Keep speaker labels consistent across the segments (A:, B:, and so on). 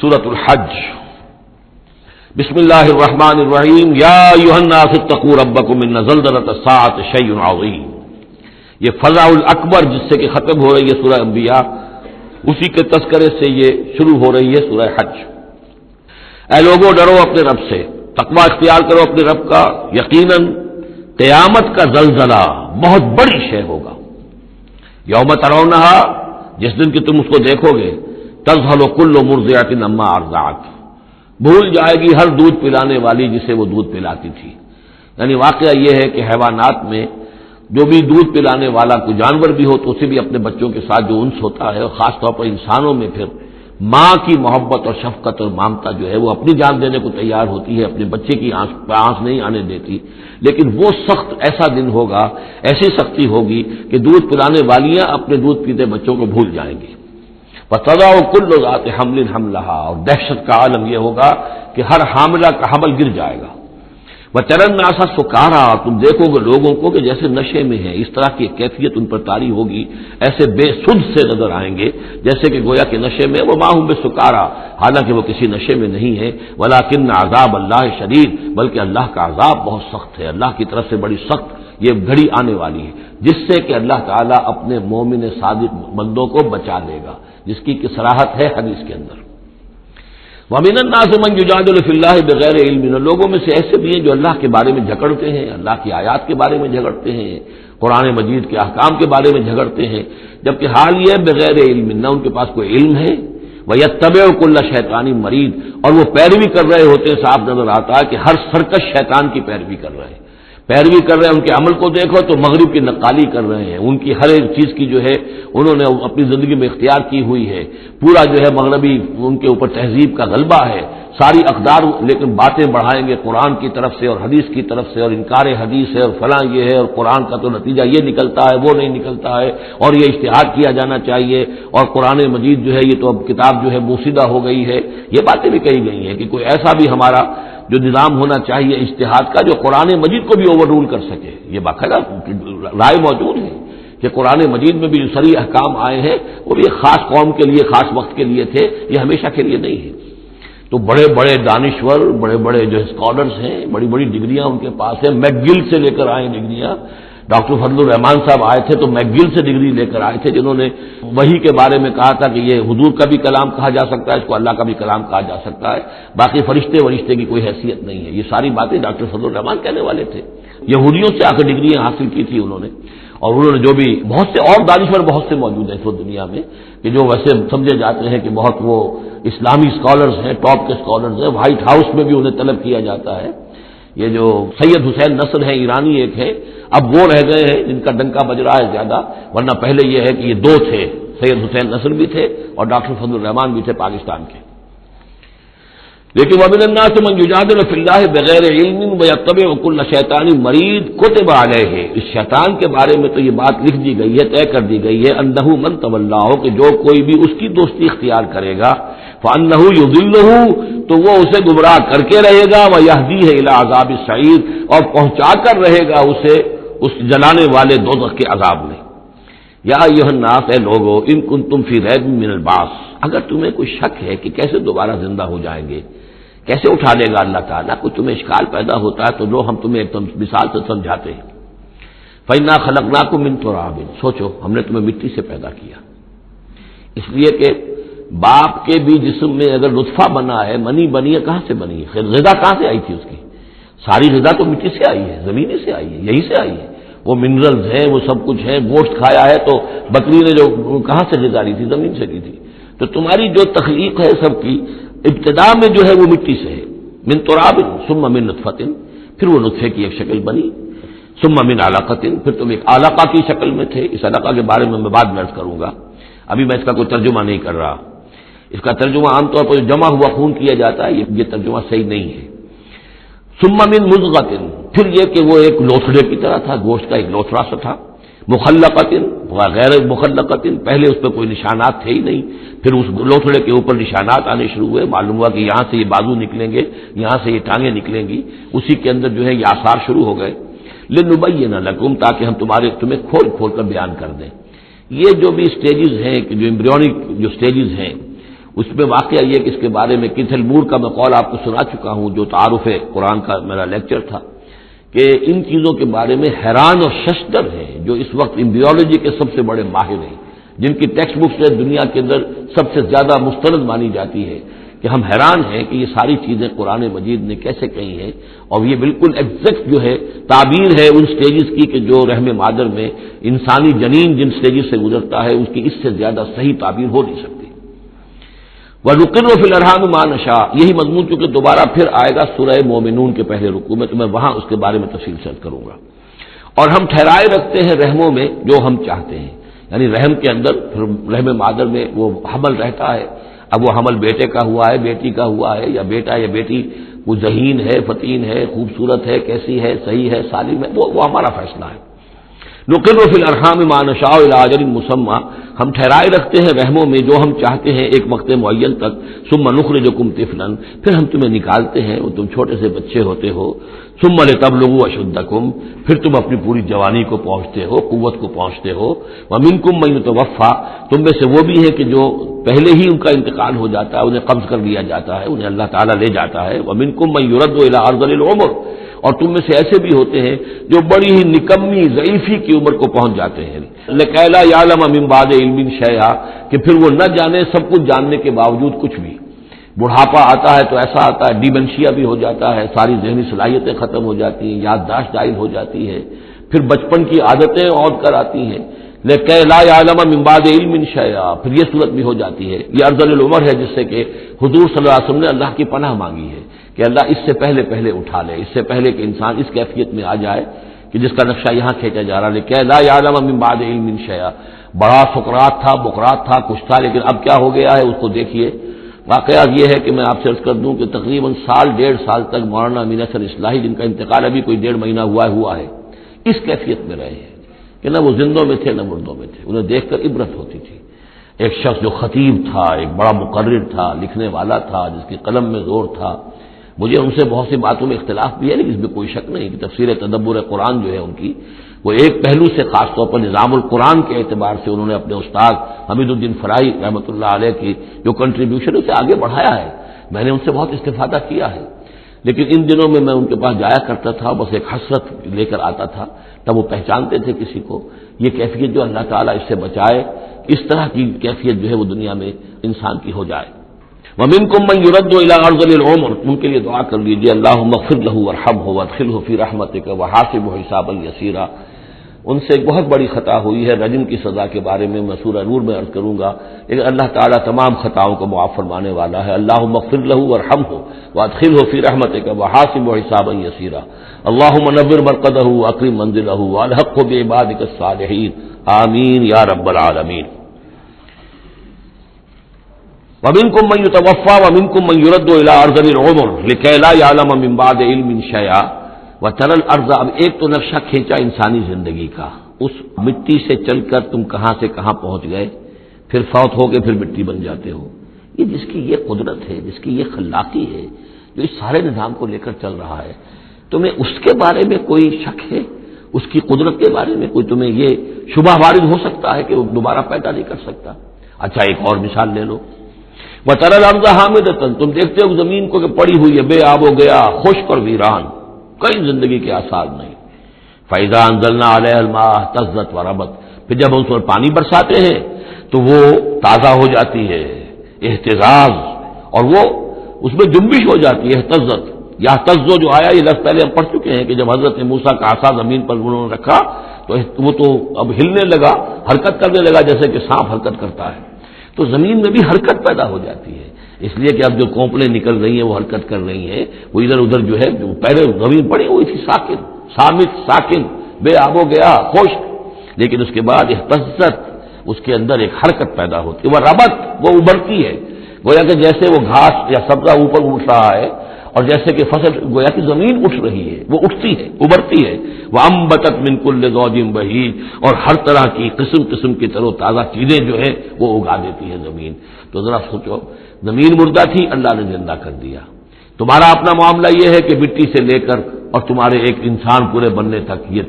A: سورۃ الحج۔ بسم اللہ الرحمن الرحیم۔ یا ایھا الناس اتقوا ربکم ان زلزلۃ الساعۃ شیء عظیم۔ یہ فزع الاکبر جس سے کہ ختم ہو رہی ہے سورہ انبیاء، اسی کے تذکرے سے یہ شروع ہو رہی ہے سورہ حج۔ اے لوگوں ڈرو اپنے رب سے، تقوی اختیار کرو اپنے رب کا، یقیناً قیامت کا زلزلہ بہت بڑی شے ہوگا۔ یوم ترونہا، جس دن کہ تم اس کو دیکھو گے، تذہل کل مرضعۃ عما ارضعت، بھول جائے گی ہر دودھ پلانے والی جسے وہ دودھ پلاتی تھی۔ یعنی واقعہ یہ ہے کہ حیوانات میں جو بھی دودھ پلانے والا کوئی جانور بھی ہو تو اسے بھی اپنے بچوں کے ساتھ جو انس ہوتا ہے، اور خاص طور پر انسانوں میں پھر ماں کی محبت اور شفقت اور ممتا جو ہے وہ اپنی جان دینے کو تیار ہوتی ہے، اپنے بچے کی آنکھ نہیں آنے دیتی۔ لیکن وہ سخت ایسا دن ہوگا، ایسی سختی ہوگی کہ دودھ پلانے والیاں اپنے دودھ پیتے بچوں کو بھول جائیں گی۔ وَتَضَعُ كُلُّ ذَاتِ حَمْلٍ حَمْلَهَا، اور دہشت کا عالم یہ ہوگا کہ ہر حاملہ کا حمل گر جائے گا۔ وَتَرَى النَّاسَ سُكَارَىٰ، تم دیکھو گے لوگوں کو کہ جیسے نشے میں ہیں، اس طرح کی کیفیت ان پر طاری ہوگی، ایسے بے سدھ سے نظر آئیں گے جیسے کہ گویا کہ نشے میں، وَمَا هُم بِسُكَارَىٰ، حالانکہ وہ کسی نشے میں نہیں ہے، وَلَٰكِنَّ عَذَابَ اللَّهِ شَدِيدٌ، بلکہ اللہ کا عذاب بہت سخت ہے، اللہ کی طرف سے بڑی سخت یہ گھڑی آنے والی ہے، جس سے کہ اللہ تعالیٰ اپنے مومن صادق بندوں کو بچا لے گا، جس کی صراحت ہے حدیث کے اندر۔ وَمِنَ النَّاسِ مَن يُجَادِلُ فِي اللَّهِ بِغَيْرِ عِلْمٍ، لوگوں میں سے ایسے بھی ہیں جو اللہ کے بارے میں جھگڑتے ہیں، اللہ کی آیات کے بارے میں جھگڑتے ہیں، قرآن مجید کے احکام کے بارے میں جھگڑتے ہیں، جبکہ حال یہ بغیر علم، نہ ان کے پاس کوئی علم ہے، وَيَتَّبِعُ كُلَّ شَيْطَانٍ مَرِيدٍ، اور وہ پیروی کر رہے ہوتے ہیں، صاف نظر آتا ہے کہ ہر سرکش شیطان کی پیروی کر رہے ہیں، ان کے عمل کو دیکھو تو مغرب کی نقالی کر رہے ہیں، ان کی ہر ایک چیز کی جو ہے انہوں نے اپنی زندگی میں اختیار کی ہوئی ہے، پورا جو ہے مغربی ان کے اوپر تہذیب کا غلبہ ہے، ساری اقدار لیکن باتیں بڑھائیں گے قرآن کی طرف سے اور حدیث کی طرف سے، اور انکار حدیث ہے اور فلاں یہ ہے، اور قرآن کا تو نتیجہ یہ نکلتا ہے وہ نہیں نکلتا ہے، اور یہ اجتہاد کیا جانا چاہیے، اور قرآن مجید جو ہے یہ تو اب کتاب جو ہے بوسیدہ ہو گئی ہے، یہ باتیں بھی کہی گئی ہیں کہ کوئی ایسا بھی ہمارا جو نظام ہونا چاہیے اجتہاد کا جو قرآن مجید کو بھی اوور رول کر سکے، یہ باقاعدہ رائے موجود ہے کہ قرآن مجید میں بھی جو صریح احکام آئے ہیں وہ بھی ایک خاص قوم کے لیے، خاص وقت کے لیے تھے، یہ ہمیشہ کے لیے نہیں ہے۔ تو بڑے بڑے دانشور، بڑے بڑے جو اسکالرز ہیں، بڑی بڑی ڈگریاں ان کے پاس ہیں، میکگل سے لے کر آئے ڈگریاں، ڈاکٹر فضل الرحمان صاحب آئے تھے تو میکگل سے ڈگری لے کر آئے تھے، جنہوں نے وحی کے بارے میں کہا تھا کہ یہ حضور کا بھی کلام کہا جا سکتا ہے، اس کو اللہ کا بھی کلام کہا جا سکتا ہے، باقی فرشتے کی کوئی حیثیت نہیں ہے، یہ ساری باتیں ڈاکٹر فضل الرحمان کہنے والے تھے۔ یہودیوں سے آ کر ڈگریاں حاصل کی تھی انہوں نے، اور انہوں نے جو بھی بہت سے اور دانشور بہت سے موجود ہیں اس وقت دنیا میں کہ جو ویسے سمجھے جاتے ہیں کہ بہت وہ اسلامی اسکالرز ہیں، ٹاپ کے اسکالرز ہیں، وائٹ ہاؤس میں بھی انہیں طلب کیا جاتا ہے۔ یہ جو سید حسین نصر ہیں ایرانی ایک ہے، اب وہ رہ گئے ہیں جن کا ڈنکا بج رہا ہے زیادہ، ورنہ پہلے یہ ہے کہ یہ دو تھے، سید حسین نصر بھی تھے اور ڈاکٹر فضل الرحمان بھی تھے پاکستان کے۔ لیکن وَمِنَ النَّاسِ مَن يُجَادِلُ فِي اللَّهِ بِغَيْرِ عِلْمٍ وَيَتَّبِعُ كُلَّ شَيْطَانٍ مَرِيدٍ كُتِبَ عَلَيْهِ، اس شیطان کے بارے میں تو یہ بات لکھ دی گئی ہے، طے کر دی گئی ہے، أَنَّهُ مَن تَوَلَّاهُ، کہ جو کوئی بھی اس کی دوستی اختیار کرے گا، فَأَنَّهُ يُضِلُّهُ، تو وہ اسے گمراہ کر کے رہے گا، وَيَهْدِيهِ إِلَى عَذَابِ السَّعِيرِ، اور پہنچا کر رہے گا اسے اس جلانے والے دوزخ کے عذاب میں۔ یا ایھا الناس، اے لوگو، ان کنتم فی ریب من البعث، اگر تمہیں کوئی شک ہے کہ کیسے دوبارہ زندہ ہو جائیں گے، کیسے اٹھا لے گا اللہ تعالیٰ، کوئی تمہیں اشکال پیدا ہوتا ہے تو لو ہم تمہیں ایک مثال سے سمجھاتے ہیں۔ فَإِنَّا خَلَقْنَاكُم مِّن تُرَابٍ، سوچو ہم نے تمہیں مٹی سے پیدا کیا، اس لیے کہ باپ کے بھی جسم میں اگر نطفہ بنا ہے، منی بنی ہے، کہاں سے بنی ہے؟ خیر غذا کہاں سے آئی تھی اس کی؟ ساری غذا تو مٹی سے آئی ہے، زمین سے آئی ہے، یہی سے آئی ہے، وہ منرلز ہیں، وہ سب کچھ ہے، گوشت کھایا ہے تو بکری نے جو کہاں سے غذا لی تھی؟ زمین سے لی تھی۔ تو تمہاری جو تخلیق ہے سب کی ابتدا میں جو ہے وہ مٹی سے ہے، من تراب ثم من نطفۃ، پھر وہ نطفے کی ایک شکل بنی، ثم من علقۃ، پھر تم ایک علقہ کی شکل میں تھے، اس علقہ کے بارے میں بعد میں عرض کروں گا، ابھی میں اس کا کوئی ترجمہ نہیں کر رہا، اس کا ترجمہ عام طور پر جمع ہوا خون کیا جاتا ہے، یہ ترجمہ صحیح نہیں ہے۔ ثم من مضغۃ، پھر یہ کہ وہ ایک لوتھڑے کی طرح تھا، گوشت کا ایک لوتھڑا سا تھا، مخلقۃ غیر مخلقۃ، پہلے اس پہ کوئی نشانات تھے ہی نہیں، پھر اس لوتھڑے کے اوپر نشانات آنے شروع ہوئے، معلوم ہوا کہ یہاں سے یہ بازو نکلیں گے، یہاں سے یہ ٹانگیں نکلیں گی، اسی کے اندر جو ہے یہ آثار شروع ہو گئے، لنبین لکم، تاکہ ہم تمہیں کھول کھول کر بیان کر دیں۔ یہ جو بھی سٹیجز ہیں کہ جو ایمبریونک جو سٹیجز ہیں اس میں واقعہ یہ کہ اس کے بارے میں کتھل مور کا میں قول آپ کو سنا چکا ہوں، جو تعارف قرآن کا میرا لیکچر تھا، کہ ان چیزوں کے بارے میں حیران اور ششدر ہیں جو اس وقت امبریولوجی کے سب سے بڑے ماہر ہیں، جن کی ٹیکسٹ بک سے دنیا کے اندر سب سے زیادہ مستند مانی جاتی ہے، کہ ہم حیران ہیں کہ یہ ساری چیزیں قرآن مجید نے کیسے کہی ہیں، اور یہ بالکل ایگزیکٹ جو ہے تعبیر ہے ان سٹیجز کی کہ جو رحم مادر میں انسانی جنین جن سٹیجز سے گزرتا ہے اس کی اس سے زیادہ صحیح تعبیر ہو نہیں سکتی۔ وَنُقِرُّ فِي الْأَرْحَامِ مَا نَشَاءُ، یہی مضمون چونکہ دوبارہ پھر آئے گا سورہ مومنون کے پہلے رکوع میں، تو میں وہاں اس کے بارے میں تفصیل سے کروں گا۔ اور ہم ٹھہرائے رکھتے ہیں رحموں میں جو ہم چاہتے ہیں، یعنی رحم کے اندر رحم مادر میں وہ حمل رہتا ہے، اب وہ حمل بیٹے کا ہوا ہے، بیٹی کا ہوا ہے، یا بیٹا یا بیٹی وہ ذہین ہے، فتین ہے، خوبصورت ہے، کیسی ہے، صحیح ہے، سالم ہے، وہ ہمارا فیصلہ ہے۔ نقر فی الارحام ما نشاء الی اجل مسمى، ہم ٹھہرائے رکھتے ہیں رحموں میں جو ہم چاہتے ہیں ایک وقت معین تک، ثم نخرجکم طفلا، پھر ہم تمہیں نکالتے ہیں اور تم چھوٹے سے بچے ہوتے ہو، ثم لتبلغوا اشدکم، پھر تم اپنی پوری جوانی کو پہنچتے ہو، قوت کو پہنچتے ہو، ومنکم من یتوفى، تم میں سے وہ بھی ہیں کہ جو پہلے ہی ان کا انتقال ہو جاتا ہے، انہیں قبض کر لیا جاتا ہے، انہیں اللہ تعالیٰ لے جاتا ہے، ومنکم من یرد الی ارذل العمر، اور تم میں سے ایسے بھی ہوتے ہیں جو بڑی ہی نکمی ضعیفی کی عمر کو پہنچ جاتے ہیں، لکئی لا یعلم من بعد علم شیئا، کہ پھر وہ نہ جانے سب کچھ جاننے کے باوجود کچھ بھی۔ بڑھاپا آتا ہے تو ایسا آتا ہے، ڈیمنشیا بھی ہو جاتا ہے، ساری ذہنی صلاحیتیں ختم ہو جاتی ہیں، یادداشت ضائع ہو جاتی ہے، پھر بچپن کی عادتیں عود کر آتی ہیں، لکئی لا یعلم من بعد علم شیئا، پھر یہ صورت بھی ہو جاتی ہے۔ یہ ارذل العمر ہے جس سے کہ حضور صلی اللہ علیہ وسلم نے اللہ کی پناہ مانگی ہے کہ اللہ اس سے پہلے اٹھا لے، اس سے پہلے کہ انسان اس کیفیت میں آ جائے کہ جس کا نقشہ یہاں کھینچا جا رہا ہے، کہ لا یعلم من بعد علم شیئا۔ بڑا سقراط تھا، بقراط تھا، کچھ تھا، لیکن اب کیا ہو گیا ہے اس کو دیکھیے۔ واقعہ یہ ہے کہ میں آپ سے عرض کر دوں کہ تقریباً سال ڈیڑھ سال تک مولانا امین حسن اصلاحی، جن کا انتقال ابھی کوئی ڈیڑھ مہینہ ہوا ہے، اس کیفیت میں رہے ہیں کہ نہ وہ زندوں میں تھے نہ مردوں میں تھے، انہیں دیکھ کر عبرت ہوتی تھی۔ ایک شخص جو خطیب تھا، ایک بڑا مقرر تھا، لکھنے والا تھا، جس کی قلم میں زور تھا، مجھے ان سے بہت سی باتوں میں اختلاف بھی ہے، لیکن اس میں کوئی شک نہیں کہ تفسیر تدبر قرآن جو ہے ان کی، وہ ایک پہلو سے خاص طور پر نظام القرآن کے اعتبار سے انہوں نے اپنے استاد حمید الدین فرائی رحمۃ اللہ علیہ کی جو کنٹریبیوشن اسے آگے بڑھایا ہے، میں نے ان سے بہت استفادہ کیا ہے۔ لیکن ان دنوں میں ان کے پاس جایا کرتا تھا، بس ایک حسرت لے کر آتا تھا، تب وہ پہچانتے تھے کسی کو، یہ کیفیت جو اللہ تعالیٰ اس سے بچائے، اس طرح کی کیفیت جو ہے وہ دنیا میں انسان کی ہو جائے۔ وَمِنكُم مَّن يُرَدُّ إِلَىٰ أَرْذَلِ الْعُمُرِ، ان کے لیے دعا کر لیجیے، اللهم اغفر له وارحمه وادخله في رحمتك وحاسبه حسابا يسيرا۔ ان سے ایک بہت بڑی خطا ہوئی ہے، رجم کی سزا کے بارے میں میں سورہ نور میں عرض کروں گا، لیکن اللہ تعالیٰ تمام خطاؤں کو معاف فرمانے والا ہے۔ اللهم اغفر له وارحمه وادخله في رحمتك وحاسبه حسابا يسيرا۔ اللهم نور مرقده واكرم منزله والحقه بعبادك الصالحين، آمین یا رب العالمین۔ وَمِنكُم مَّن يُتَوَفَّىٰ وَمِنكُم مَّن يُرَدُّ إِلَىٰ أَرْذَلِ الْعُمُرِ لِكَيْ لَا يَعْلَمَ مِن بَعْدِ عِلْمٍ شَيْئًا وَتَرَى الْأَرْضَ، اب ایک تو نقشہ کھینچا انسانی زندگی کا، اس مٹی سے چل کر تم کہاں سے کہاں پہنچ گئے، پھر فوت ہو کے پھر مٹی بن جاتے ہو، یہ جس کی یہ قدرت ہے، جس کی یہ خلاقی ہے، جو اس سارے نظام کو لے کر چل رہا ہے، تمہیں اس کے بارے میں کوئی شک ہے؟ اس کی قدرت کے بارے میں کوئی تمہیں یہ شبہ وارد ہو سکتا ہے کہ وہ دوبارہ پیدا نہیں کر سکتا؟ اچھا ایک اور مثال لے لو، وَتَرَى الْأَرْضَ حَامِدَةً، تم دیکھتے ہو زمین کو کہ پڑی ہوئی ہے، بے آب و گیا، خشک اور ویران، کوئی زندگی کے آثار نہیں۔ فَإِذَا أَنزَلْنَا عَلَيْهَا الْمَاءَ اهْتَزَّتْ وَرَبَتْ، پھر جب ہم اس پر پانی برساتے ہیں تو وہ تازہ ہو جاتی ہے، اہتزاز، اور وہ اس میں جنبش ہو جاتی ہے، اہتزت یا تزو جو آیا یہ لفظ پہلے ہم پڑھ چکے ہیں کہ جب حضرت موسیٰ کا عصا زمین پر انہوں نے رکھا تو وہ تو اب ہلنے لگا، حرکت کرنے لگا جیسے کہ سانپ حرکت کرتا ہے، تو زمین میں بھی حرکت پیدا ہو جاتی ہے، اس لیے کہ اب جو کونپلیں نکل رہی ہیں وہ حرکت کر رہی ہیں، وہ ادھر ادھر جو ہے جو پہلے زمین پڑی ہوئی تھی ساکن، صامت ساکن، بے آب و گیا، خشک، لیکن اس کے بعد اہتزت، اس کے اندر ایک حرکت پیدا ہوتی ہے، وہ ربت، وہ ابھرتی ہے، گویا کہ جیسے وہ گھاس یا سبزہ اوپر اٹھ رہا ہے، اور جیسے کہ فصل گویا کہ زمین اٹھ رہی ہے، وہ اٹھتی ہے، ابھرتی ہے، وَأَنبَتَتْ مِن كُلِّ زَوْجٍ بَهِيجٍ، اور ہر طرح کی قسم کی تر و تازہ چیزیں جو ہے وہ اگا دیتی ہے زمین۔ تو ذرا سوچو، زمین مردہ تھی، اللہ نے زندہ کر دیا۔ تمہارا اپنا معاملہ یہ ہے کہ مٹی سے لے کر اور تمہارے ایک انسان پورے بننے تک، یہ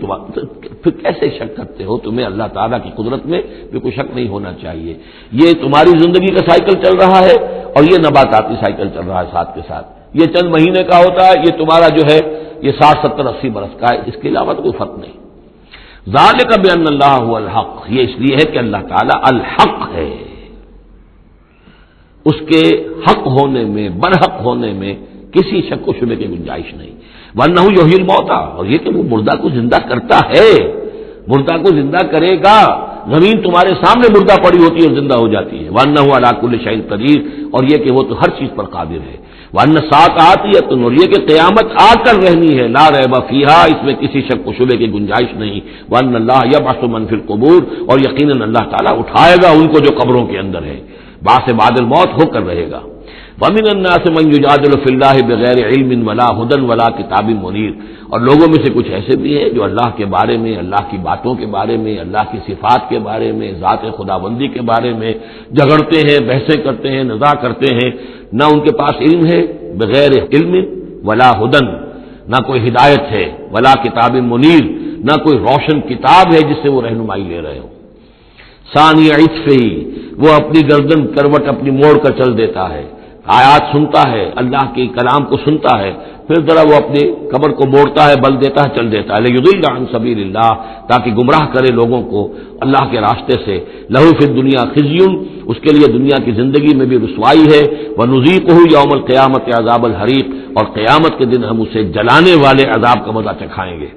A: پھر کیسے شک کرتے ہو؟ تمہیں اللہ تعالیٰ کی قدرت میں بھی کوئی شک نہیں ہونا چاہیے۔ یہ تمہاری زندگی کا سائیکل چل رہا ہے، اور یہ نباتاتی سائیکل چل رہا ہے ساتھ کے ساتھ، یہ چند مہینے کا ہوتا ہے، یہ تمہارا جو ہے یہ 60 70 80 برس کا ہے، اس کے علاوہ تو کوئی فرق نہیں۔ ذالک بان اللہ هو الحق، یہ اس لیے ہے کہ اللہ تعالیٰ الحق ہے، اس کے حق ہونے میں، برحق ہونے میں کسی شک و شبے کی گنجائش نہیں۔ وانہ یحیی الموتیٰ، اور یہ کہ وہ مردہ کو زندہ کرتا ہے، مردہ کو زندہ کرے گا، زمین تمہارے سامنے مردہ پڑی ہوتی ہے اور زندہ ہو جاتی ہے۔ وانہ علی کل شیء قدیر، اور یہ کہ وہ تو ہر چیز پر قادر ہے۔ وان الساعۃ آتیۃ، اور یہ کہ قیامت آ کر رہنی ہے، لا ریب فیہا، اس میں کسی شک و شبے کی گنجائش نہیں۔ وان اللہ یبعث من فی القبور، اور یقیناً اللہ تعالیٰ اٹھائے گا ان کو جو قبروں کے اندر ہے، بعث بعد الموت ہو کر رہے گا۔ ومن الناس من یجادل فی اللہ بغیر علم ولا ھدی ولا کتاب منیر، اور لوگوں میں سے کچھ ایسے بھی ہیں جو اللہ کے بارے میں، اللہ کی باتوں کے بارے میں، اللہ کی صفات کے بارے میں، ذات خداوندی کے بارے میں جھگڑتے ہیں، بحثیں کرتے ہیں، نزاع کرتے ہیں، نہ ان کے پاس علم ہے، بغیر علم ولا ھدی، نہ کوئی ہدایت ہے، ولا کتاب منیر، نہ کوئی روشن کتاب ہے جس سے وہ رہنمائی لے رہے ہوں۔ ثانی عطفہ، وہ اپنی گردن کروٹ اپنی موڑ کر چل دیتا ہے، آیات سنتا ہے، اللہ کے کلام کو سنتا ہے، پھر ذرا وہ اپنی کمر کو موڑتا ہے، بل دیتا ہے، چل دیتا ہے، لیضل عن سبیل اللہ، تاکہ گمراہ کرے لوگوں کو اللہ کے راستے سے۔ لہو فی الدنیا خزی، اس کے لیے دنیا کی زندگی میں بھی رسوائی ہے، ونذیقہ یوم القیامت عذاب الحریق، اور قیامت کے دن ہم اسے جلانے والے عذاب کا مزہ چکھائیں گے۔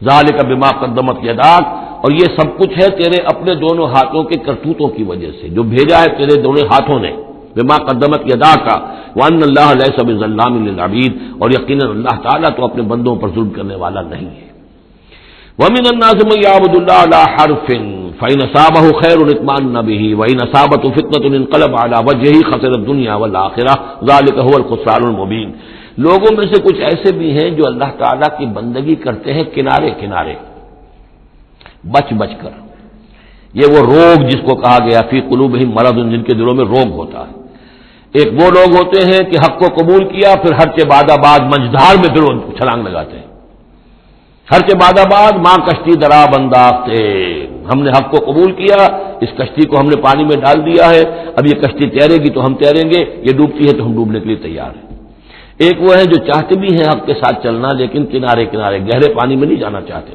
A: ذالک بما قدمت یداک، اور یہ سب کچھ ہے تیرے اپنے دونوں ہاتھوں کے کرتوتوں کی وجہ سے، جو بھیجا ہے تیرے دونوں ہاتھوں نے، بما قدمت یداک، وان اللہ لیس بظلام للعبید، اور یقیناً اللہ تعالیٰ تو اپنے بندوں پر ظلم کرنے والا نہیں ہے۔ ومن الناس من يعبد الله على حرف فإن أصابه خير اطمأن به وإن أصابته فتنة انقلب على وجهه خسر الدنيا والآخرة ذلك هو الخسران المبين، لوگوں میں سے کچھ ایسے بھی ہیں جو اللہ تعالیٰ کی بندگی کرتے ہیں کنارے کنارے، بچ بچ کر۔ یہ وہ روگ جس کو کہا گیا فی قلوبہم مرض، جن کے دلوں میں روگ ہوتا ہے۔ ایک وہ لوگ ہوتے ہیں کہ حق کو قبول کیا، پھر ہر کے بعد آباد منجدھار میں پھر وہ چھلانگ لگاتے ہیں، ہر کے بعد آباد ماں کشتی درا بنداختے، ہم نے حق کو قبول کیا، اس کشتی کو ہم نے پانی میں ڈال دیا ہے، اب یہ کشتی تیرے گی تو ہم تیریں گے، یہ ڈوبتی ہے تو ہم ڈوبنے کے لیے تیار ہیں۔ ایک وہ ہے جو چاہتے بھی ہیں حق کے ساتھ چلنا، لیکن کنارے کنارے گہرے پانی میں نہیں جانا چاہتے،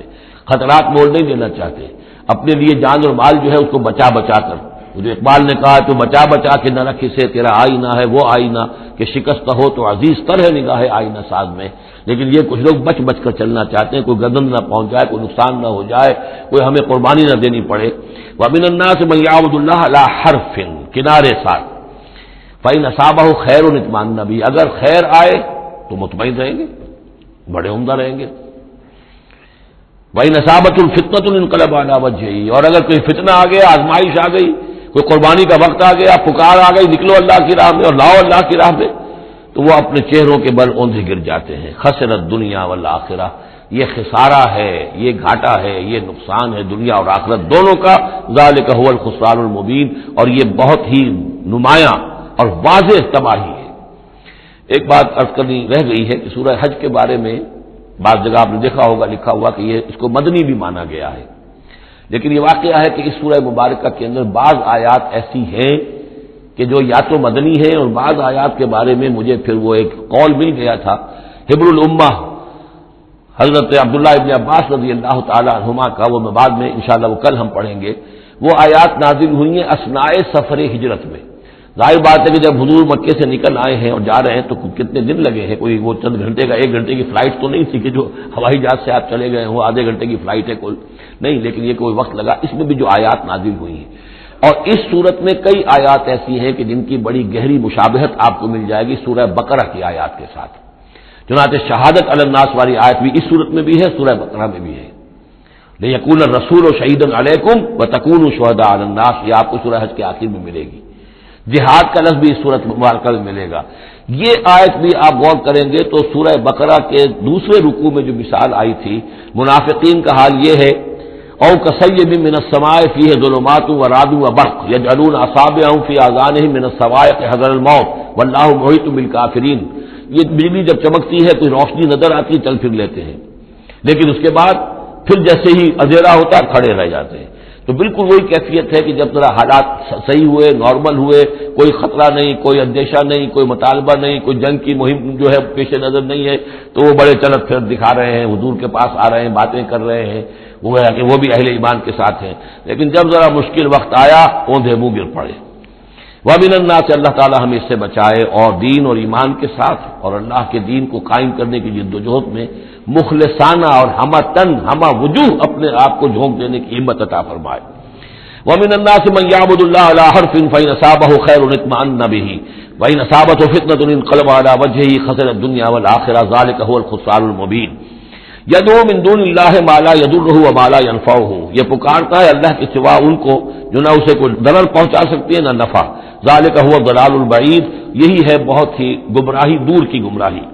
A: خطرات مول نہیں دینا چاہتے، اپنے لیے جان اور مال جو ہے اس کو بچا بچا کر، جو اقبال نے کہا تو بچا بچا کے نہ رکھ اسے تیرا آئینہ ہے وہ آئینہ، کہ شکست ہو تو عزیز تر ہے نگاہ آئینہ ساز میں۔ لیکن یہ کچھ لوگ بچ بچ کر چلنا چاہتے ہیں، کوئی گردن نہ پہنچ جائے، کوئی نقصان نہ ہو جائے، کوئی ہمیں قربانی نہ دینی پڑے۔ ومن الناس من يعبد الله على حرف، کنارے ساتھ، فإن أصابه خير اطمأن به، اگر خیر آئے تو مطمئن رہیں گے، بڑے عمدہ رہیں گے۔ وإن أصابته الفتنة انقلب على وجهه، اور اگر کوئی فتنہ آ گیا، آزمائش آ گئی، کوئی قربانی کا وقت آ گیا، پکار آ گئی، نکلو اللہ کی راہ میں اور لاؤ اللہ کی راہ میں، تو وہ اپنے چہروں کے بل اوندھے گر جاتے ہیں۔ خسرت دنیا والآخرہ، یہ خسارہ ہے، یہ گھاٹا ہے، یہ نقصان ہے دنیا اور آخرت دونوں کا۔ ذالک هو الخسران المبین، اور یہ بہت ہی نمایاں اور واضح تباہی ہے۔ ایک بات عرض کرنی رہ گئی ہے کہ سورہ حج کے بارے میں بعض جگہ آپ نے دیکھا ہوگا لکھا ہوا کہ یہ اس کو مدنی بھی مانا گیا ہے، لیکن یہ واقعہ ہے کہ اس سورہ مبارکہ کے اندر بعض آیات ایسی ہیں کہ جو یا تو مدنی ہیں، اور بعض آیات کے بارے میں مجھے پھر وہ ایک قول مل گیا تھا حبر الامہ حضرت عبداللہ ابن عباس رضی اللہ تعالی عنہما کا، وہ میں بعد میں انشاءاللہ وہ کل ہم پڑھیں گے۔ وہ آیات نازل ہوئی ہیں اثناء سفر ہجرت میں۔ ظاہر بات ہے کہ جب حضور مکے سے نکل آئے ہیں اور جا رہے ہیں تو کتنے دن لگے ہیں، کوئی وہ چند گھنٹے کا، 1 گھنٹے کی فلائٹ تو نہیں تھی کہ جو ہوائی جہاز سے آپ چلے گئے ہوں، آدھے گھنٹے کی فلائٹ ہے کل نہیں، لیکن یہ کوئی وقت لگا۔ اس میں بھی جو آیات نازل ہوئی ہیں، اور اس صورت میں کئی آیات ایسی ہیں کہ جن کی بڑی گہری مشابہت آپ کو مل جائے گی سورہ بقرہ کی آیات کے ساتھ۔ چنانچہ شہادت علی الناس والی آیت بھی اس صورت میں بھی ہے، سورہ بقرہ میں بھی ہے، لیکون الرسول شہیدا علیکم وتکونوا شہداء علی الناس، یہ آپ کو سورہ حج کے آخر میں ملے گی۔ جہاد کا لفظ بھی اس صورت مبارکہ میں ملے گا۔ یہ آیت بھی آپ غور کریں گے تو سورہ بقرہ کے دوسرے رکوع میں جو مثال آئی تھی منافقین کا حال یہ ہے، او کصیب من السماء فیہ ظلمات ورعد وبرق یجعلون اصابعهم فی آذانهم من الصواعق حذر الموت واللہ محیط بالکافرین، یہ بجلی جب چمکتی ہے کوئی روشنی نظر آتی ہے چل پھر لیتے ہیں، لیکن اس کے بعد پھر جیسے ہی اندھیرا ہوتا ہے کھڑے رہ جاتے ہیں۔ تو بالکل وہی کیفیت ہے کہ جب ذرا حالات صحیح ہوئے، نارمل ہوئے، کوئی خطرہ نہیں، کوئی اندیشہ نہیں، کوئی مطالبہ نہیں، کوئی جنگ کی مہم جو ہے پیش نظر نہیں ہے، تو وہ بڑے چلت پھرت دکھا رہے ہیں، حضور کے پاس آ رہے ہیں، باتیں کر رہے ہیں، وہ ہے کہ وہ بھی اہل ایمان کے ساتھ ہیں. لیکن جب ذرا مشکل وقت آیا اوندھے منہ گر پڑے. وَمِنَ النَّاسِ اللہ تعالی ہمیں اس سے بچائے، اور دین اور ایمان کے ساتھ اور اللہ کے دین کو قائم کرنے کی جد و جہد میں مخلصانہ اور ہمہ وجوہ اپنے آپ کو جھونک دینے کی ہمت عطا فرمائے. وَمِنَ النَّاسِ مَن يَعْبُدُ اللَّهَ عَلَىٰ حَرْفٍ فَإِنْ أَصَابَهُ خَيْرٌ اطْمَأَنَّ بِهِ وَإِنْ أَصَابَتْهُ فِتْنَةٌ انقلب عَلَىٰ وَجْهِهِ خَسِرَ الدُّنْيَا وَالْآخِرَةَ ذَٰلِكَ هُوَ الْخُسْرَانُ الْمُبِينُ. يَدْعُو مِن دُونِ اللَّهِ مَا لَا يَضُرُّهُ وَمَا لَا يَنفَعُهُ، یہ پکارتا ہے اللہ کے سوا ان کو جو نہ اسے کوئی ضرر پہنچا سکتی ہے نہ نفع. ذَٰلِكَ هُوَ الضَّلَالُ الْبَعِيدُ، یہی ہے بہت ہی گمراہی، دور کی گمراہی.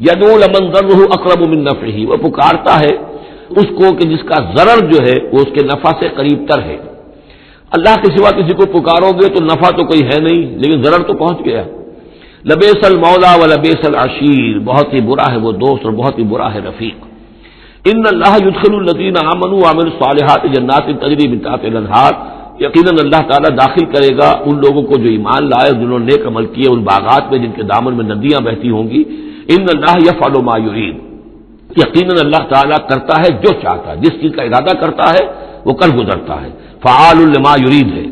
A: يَدْعُو لَمَن ضَرُّهُ أَقْرَبُ مِن نَّفْعِهِ، وہ پکارتا ہے اس کو کہ جس کا ضرر جو ہے وہ اس کے نفع سے قریب تر ہے. اللہ کے سوا کسی کو پکارو گے تو نفع تو کوئی ہے نہیں، لیکن ضرر تو پہنچ گیا. لبیس المولا و لبیس العشیر، بہت ہی برا ہے وہ دوست اور بہت ہی برا ہے رفیق. ان اللہ يدخل الذین آمنوا وعملوا الصالحات جنات تجری من تحتها الانہار، یقیناً اللہ تعالیٰ داخل کرے گا ان لوگوں کو جو ایمان لائے، جنہوں نے نیک عمل کیے، ان باغات میں جن کے دامن میں ندیاں بہتی ہوں گی. ان اللہ یفعل ما یرید، یقیناً اللہ تعالیٰ کرتا ہے جو چاہتا ہے، جس چیز کا ارادہ کرتا ہے وہ کر گزرتا ہے. فعال لما یرید ہے.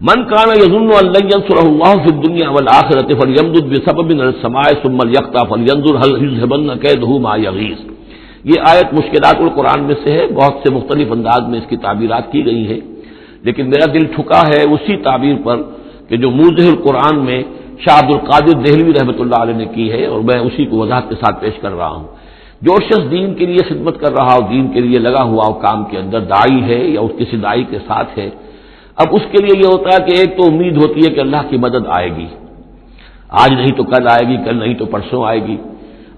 A: من کان یظن ان لن ینصرہ اللہ فی الدنیا والآخرۃ فلیمدد بسبب من السماء ثم لیقطع فلینظر هل یذهبن کیدہ ما یغیظ. یہ آیت مشکلات القرآن میں سے ہے، بہت سے مختلف انداز میں اس کی تعبیرات کی گئی ہیں، لیکن میرا دل ٹھکا ہے اسی تعبیر پر کہ جو موضح القرآن میں شاہ عبد القادر دہلوی رحمۃ اللہ علیہ نے کی ہے، اور میں اسی کو وضاحت کے ساتھ پیش کر رہا ہوں. جو شخص دین کے لیے خدمت کر رہا ہو، دین کے لیے لگا ہوا ہو کام کے اندر، داعی ہے یا اس کسی داعی کے ساتھ ہے، اب اس کے لیے یہ ہوتا ہے کہ ایک تو امید ہوتی ہے کہ اللہ کی مدد آئے گی، آج نہیں تو کل آئے گی، کل نہیں تو پرسوں آئے گی.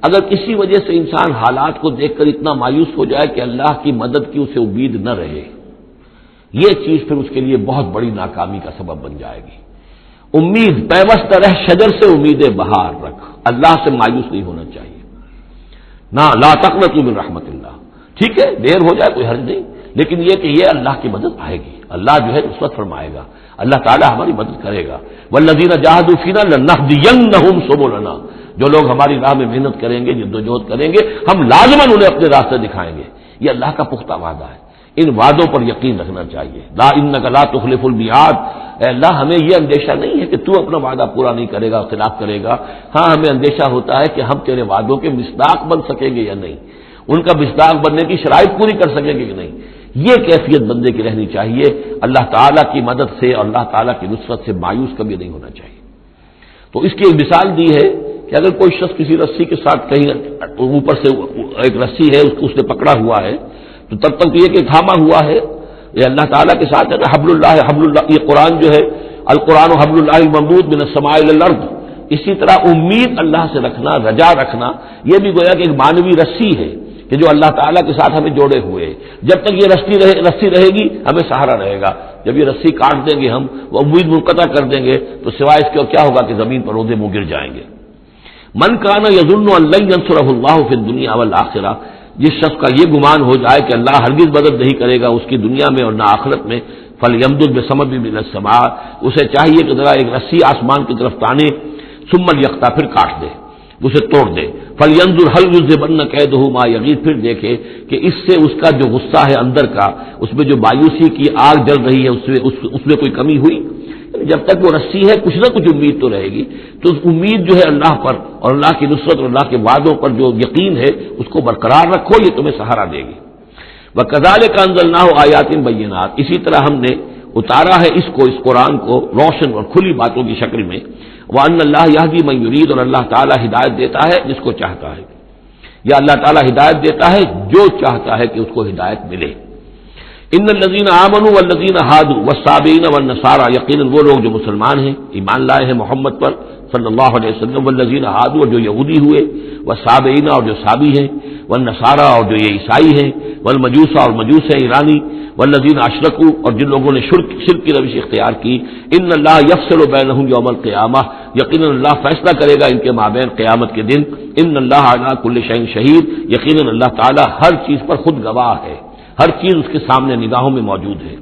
A: اگر کسی وجہ سے انسان حالات کو دیکھ کر اتنا مایوس ہو جائے کہ اللہ کی مدد کی اسے امید نہ رہے، یہ چیز پھر اس کے لیے بہت بڑی ناکامی کا سبب بن جائے گی. امید پیوست رہ شجر سے امید بہار رکھ، اللہ سے مایوس نہیں ہونا چاہیے. نہ لا تقنطوا من رحمت اللہ، ٹھیک ہے دیر ہو جائے کوئی حرج نہیں، لیکن یہ کہ یہ اللہ کی مدد آئے گی، اللہ جو ہے نصرت فرمائے گا، اللہ تعالیٰ ہماری مدد کرے گا. والذین جاہدوا فینا لنہدینہم سبلنا، جو لوگ ہماری راہ میں محنت کریں گے، جد و جہد کریں گے، ہم لازماً انہیں اپنے راستے دکھائیں گے. یہ اللہ کا پختہ وعدہ ہے، ان وعدوں پر یقین رکھنا چاہیے. لا انک لا تخلف المیعاد، اے اللہ ہمیں یہ اندیشہ نہیں ہے کہ تو اپنا وعدہ پورا نہیں کرے گا، خلاف کرے گا. ہاں ہمیں اندیشہ ہوتا ہے کہ ہم تیرے وعدوں کے مصداق بن سکیں گے یا نہیں، ان کا مصداق بننے کی شرائط پوری کر سکیں گے کہ نہیں. یہ کیفیت بندے کی رہنی چاہیے. اللہ تعالیٰ کی مدد سے اور اللہ تعالیٰ کی نصرت سے مایوس کبھی نہیں ہونا چاہیے. تو اس کی ایک مثال دی ہے کہ اگر کوئی شخص کسی رسی کے ساتھ کہیں اوپر سے ایک رسی ہے اس نے پکڑا ہوا ہے، تو تب تک یہ کہ تھاما ہوا ہے، یہ اللہ تعالیٰ کے ساتھ ہے نا. حبل اللہ، یہ قرآن جو ہے القرآن حبل اللہ الممدود من السماء الى الارض. اسی طرح امید اللہ سے رکھنا، رجا رکھنا، یہ بھی گویا کہ ایک مانوی رسی ہے کہ جو اللہ تعالیٰ کے ساتھ ہمیں جوڑے ہوئے ہے. جب تک یہ رسی رہے گی ہمیں سہارا رہے گا. جب یہ رسی کاٹ دیں گے ہم، وہ امید منقطع کر دیں گے، تو سوائے اس کے کیا ہوگا کہ زمین پر اوندھے منہ گر جائیں گے. من کان یظن ان لن ینصرہ اللہ فی الدنیا والآخرہ، جس شخص کا یہ گمان ہو جائے کہ اللہ ہرگز مدد نہیں کرے گا اس کی دنیا میں اور نہ آخرت میں، فلیمدد بسبب من السماء، اسے چاہیے کہ ذرا ایک رسی آسمان کی طرف تانے، ثم لیقطع، پھر کاٹ دے، اسے توڑ دے. فلینظر هل یذهبن کیدہ ما یغیظ، پھر دیکھے کہ اس سے اس کا جو غصہ ہے اندر کا، اس میں جو مایوسی کی آگ جل رہی ہے، اس میں کوئی کمی ہوئی. جب تک وہ رسی ہے کچھ نہ کچھ امید تو رہے گی. تو امید جو ہے اللہ پر اور اللہ کی نصرت اور اللہ کے وعدوں پر جو یقین ہے اس کو برقرار رکھو، یہ تمہیں سہارا دے گی. وَكَذَلِكَ أَنزَلْنَاهُ آيَاتٍ بَيِّنَاتٍ، اسی طرح ہم نے اتارا ہے اس قرآن کو روشن اور کھلی باتوں کی شکل میں. وَأَنَّ اللَّهَ يَهْدِي مَن يُرِيدُ، اور اللہ تعالیٰ ہدایت دیتا ہے جس کو چاہتا ہے، یا اللہ تعالیٰ ہدایت دیتا ہے جو چاہتا ہے کہ اس کو ہدایت ملے. ان الذین آمنوا والذین ہادوا والصابئین والنصارى، یقیناً وہ لوگ جو مسلمان ہیں، ایمان لائے ہیں محمد پر صلی اللہ علیہ وسلم، والذین ہادوا، اور جو یہودی ہوئے، والصابئین، اور جو صابی ہیں، والنصارى، اور جو یہ عیسائی ہیں، والمجوس، اور مجوس ہیں ایرانی، والذین اشرکوا، اور جن لوگوں نے شرک کی روش اختیار کی. ان اللہ یفصل بینہم یوم القیامہ، یقیناً اللہ فیصلہ کرے گا ان کے مابین قیامت کے دن. ان اللہ علی کل شیء شہید، یقیناً اللہ تعالی ہر چیز پر خود گواہ ہے، ہر چیز اس کے سامنے نگاہوں میں موجود ہے.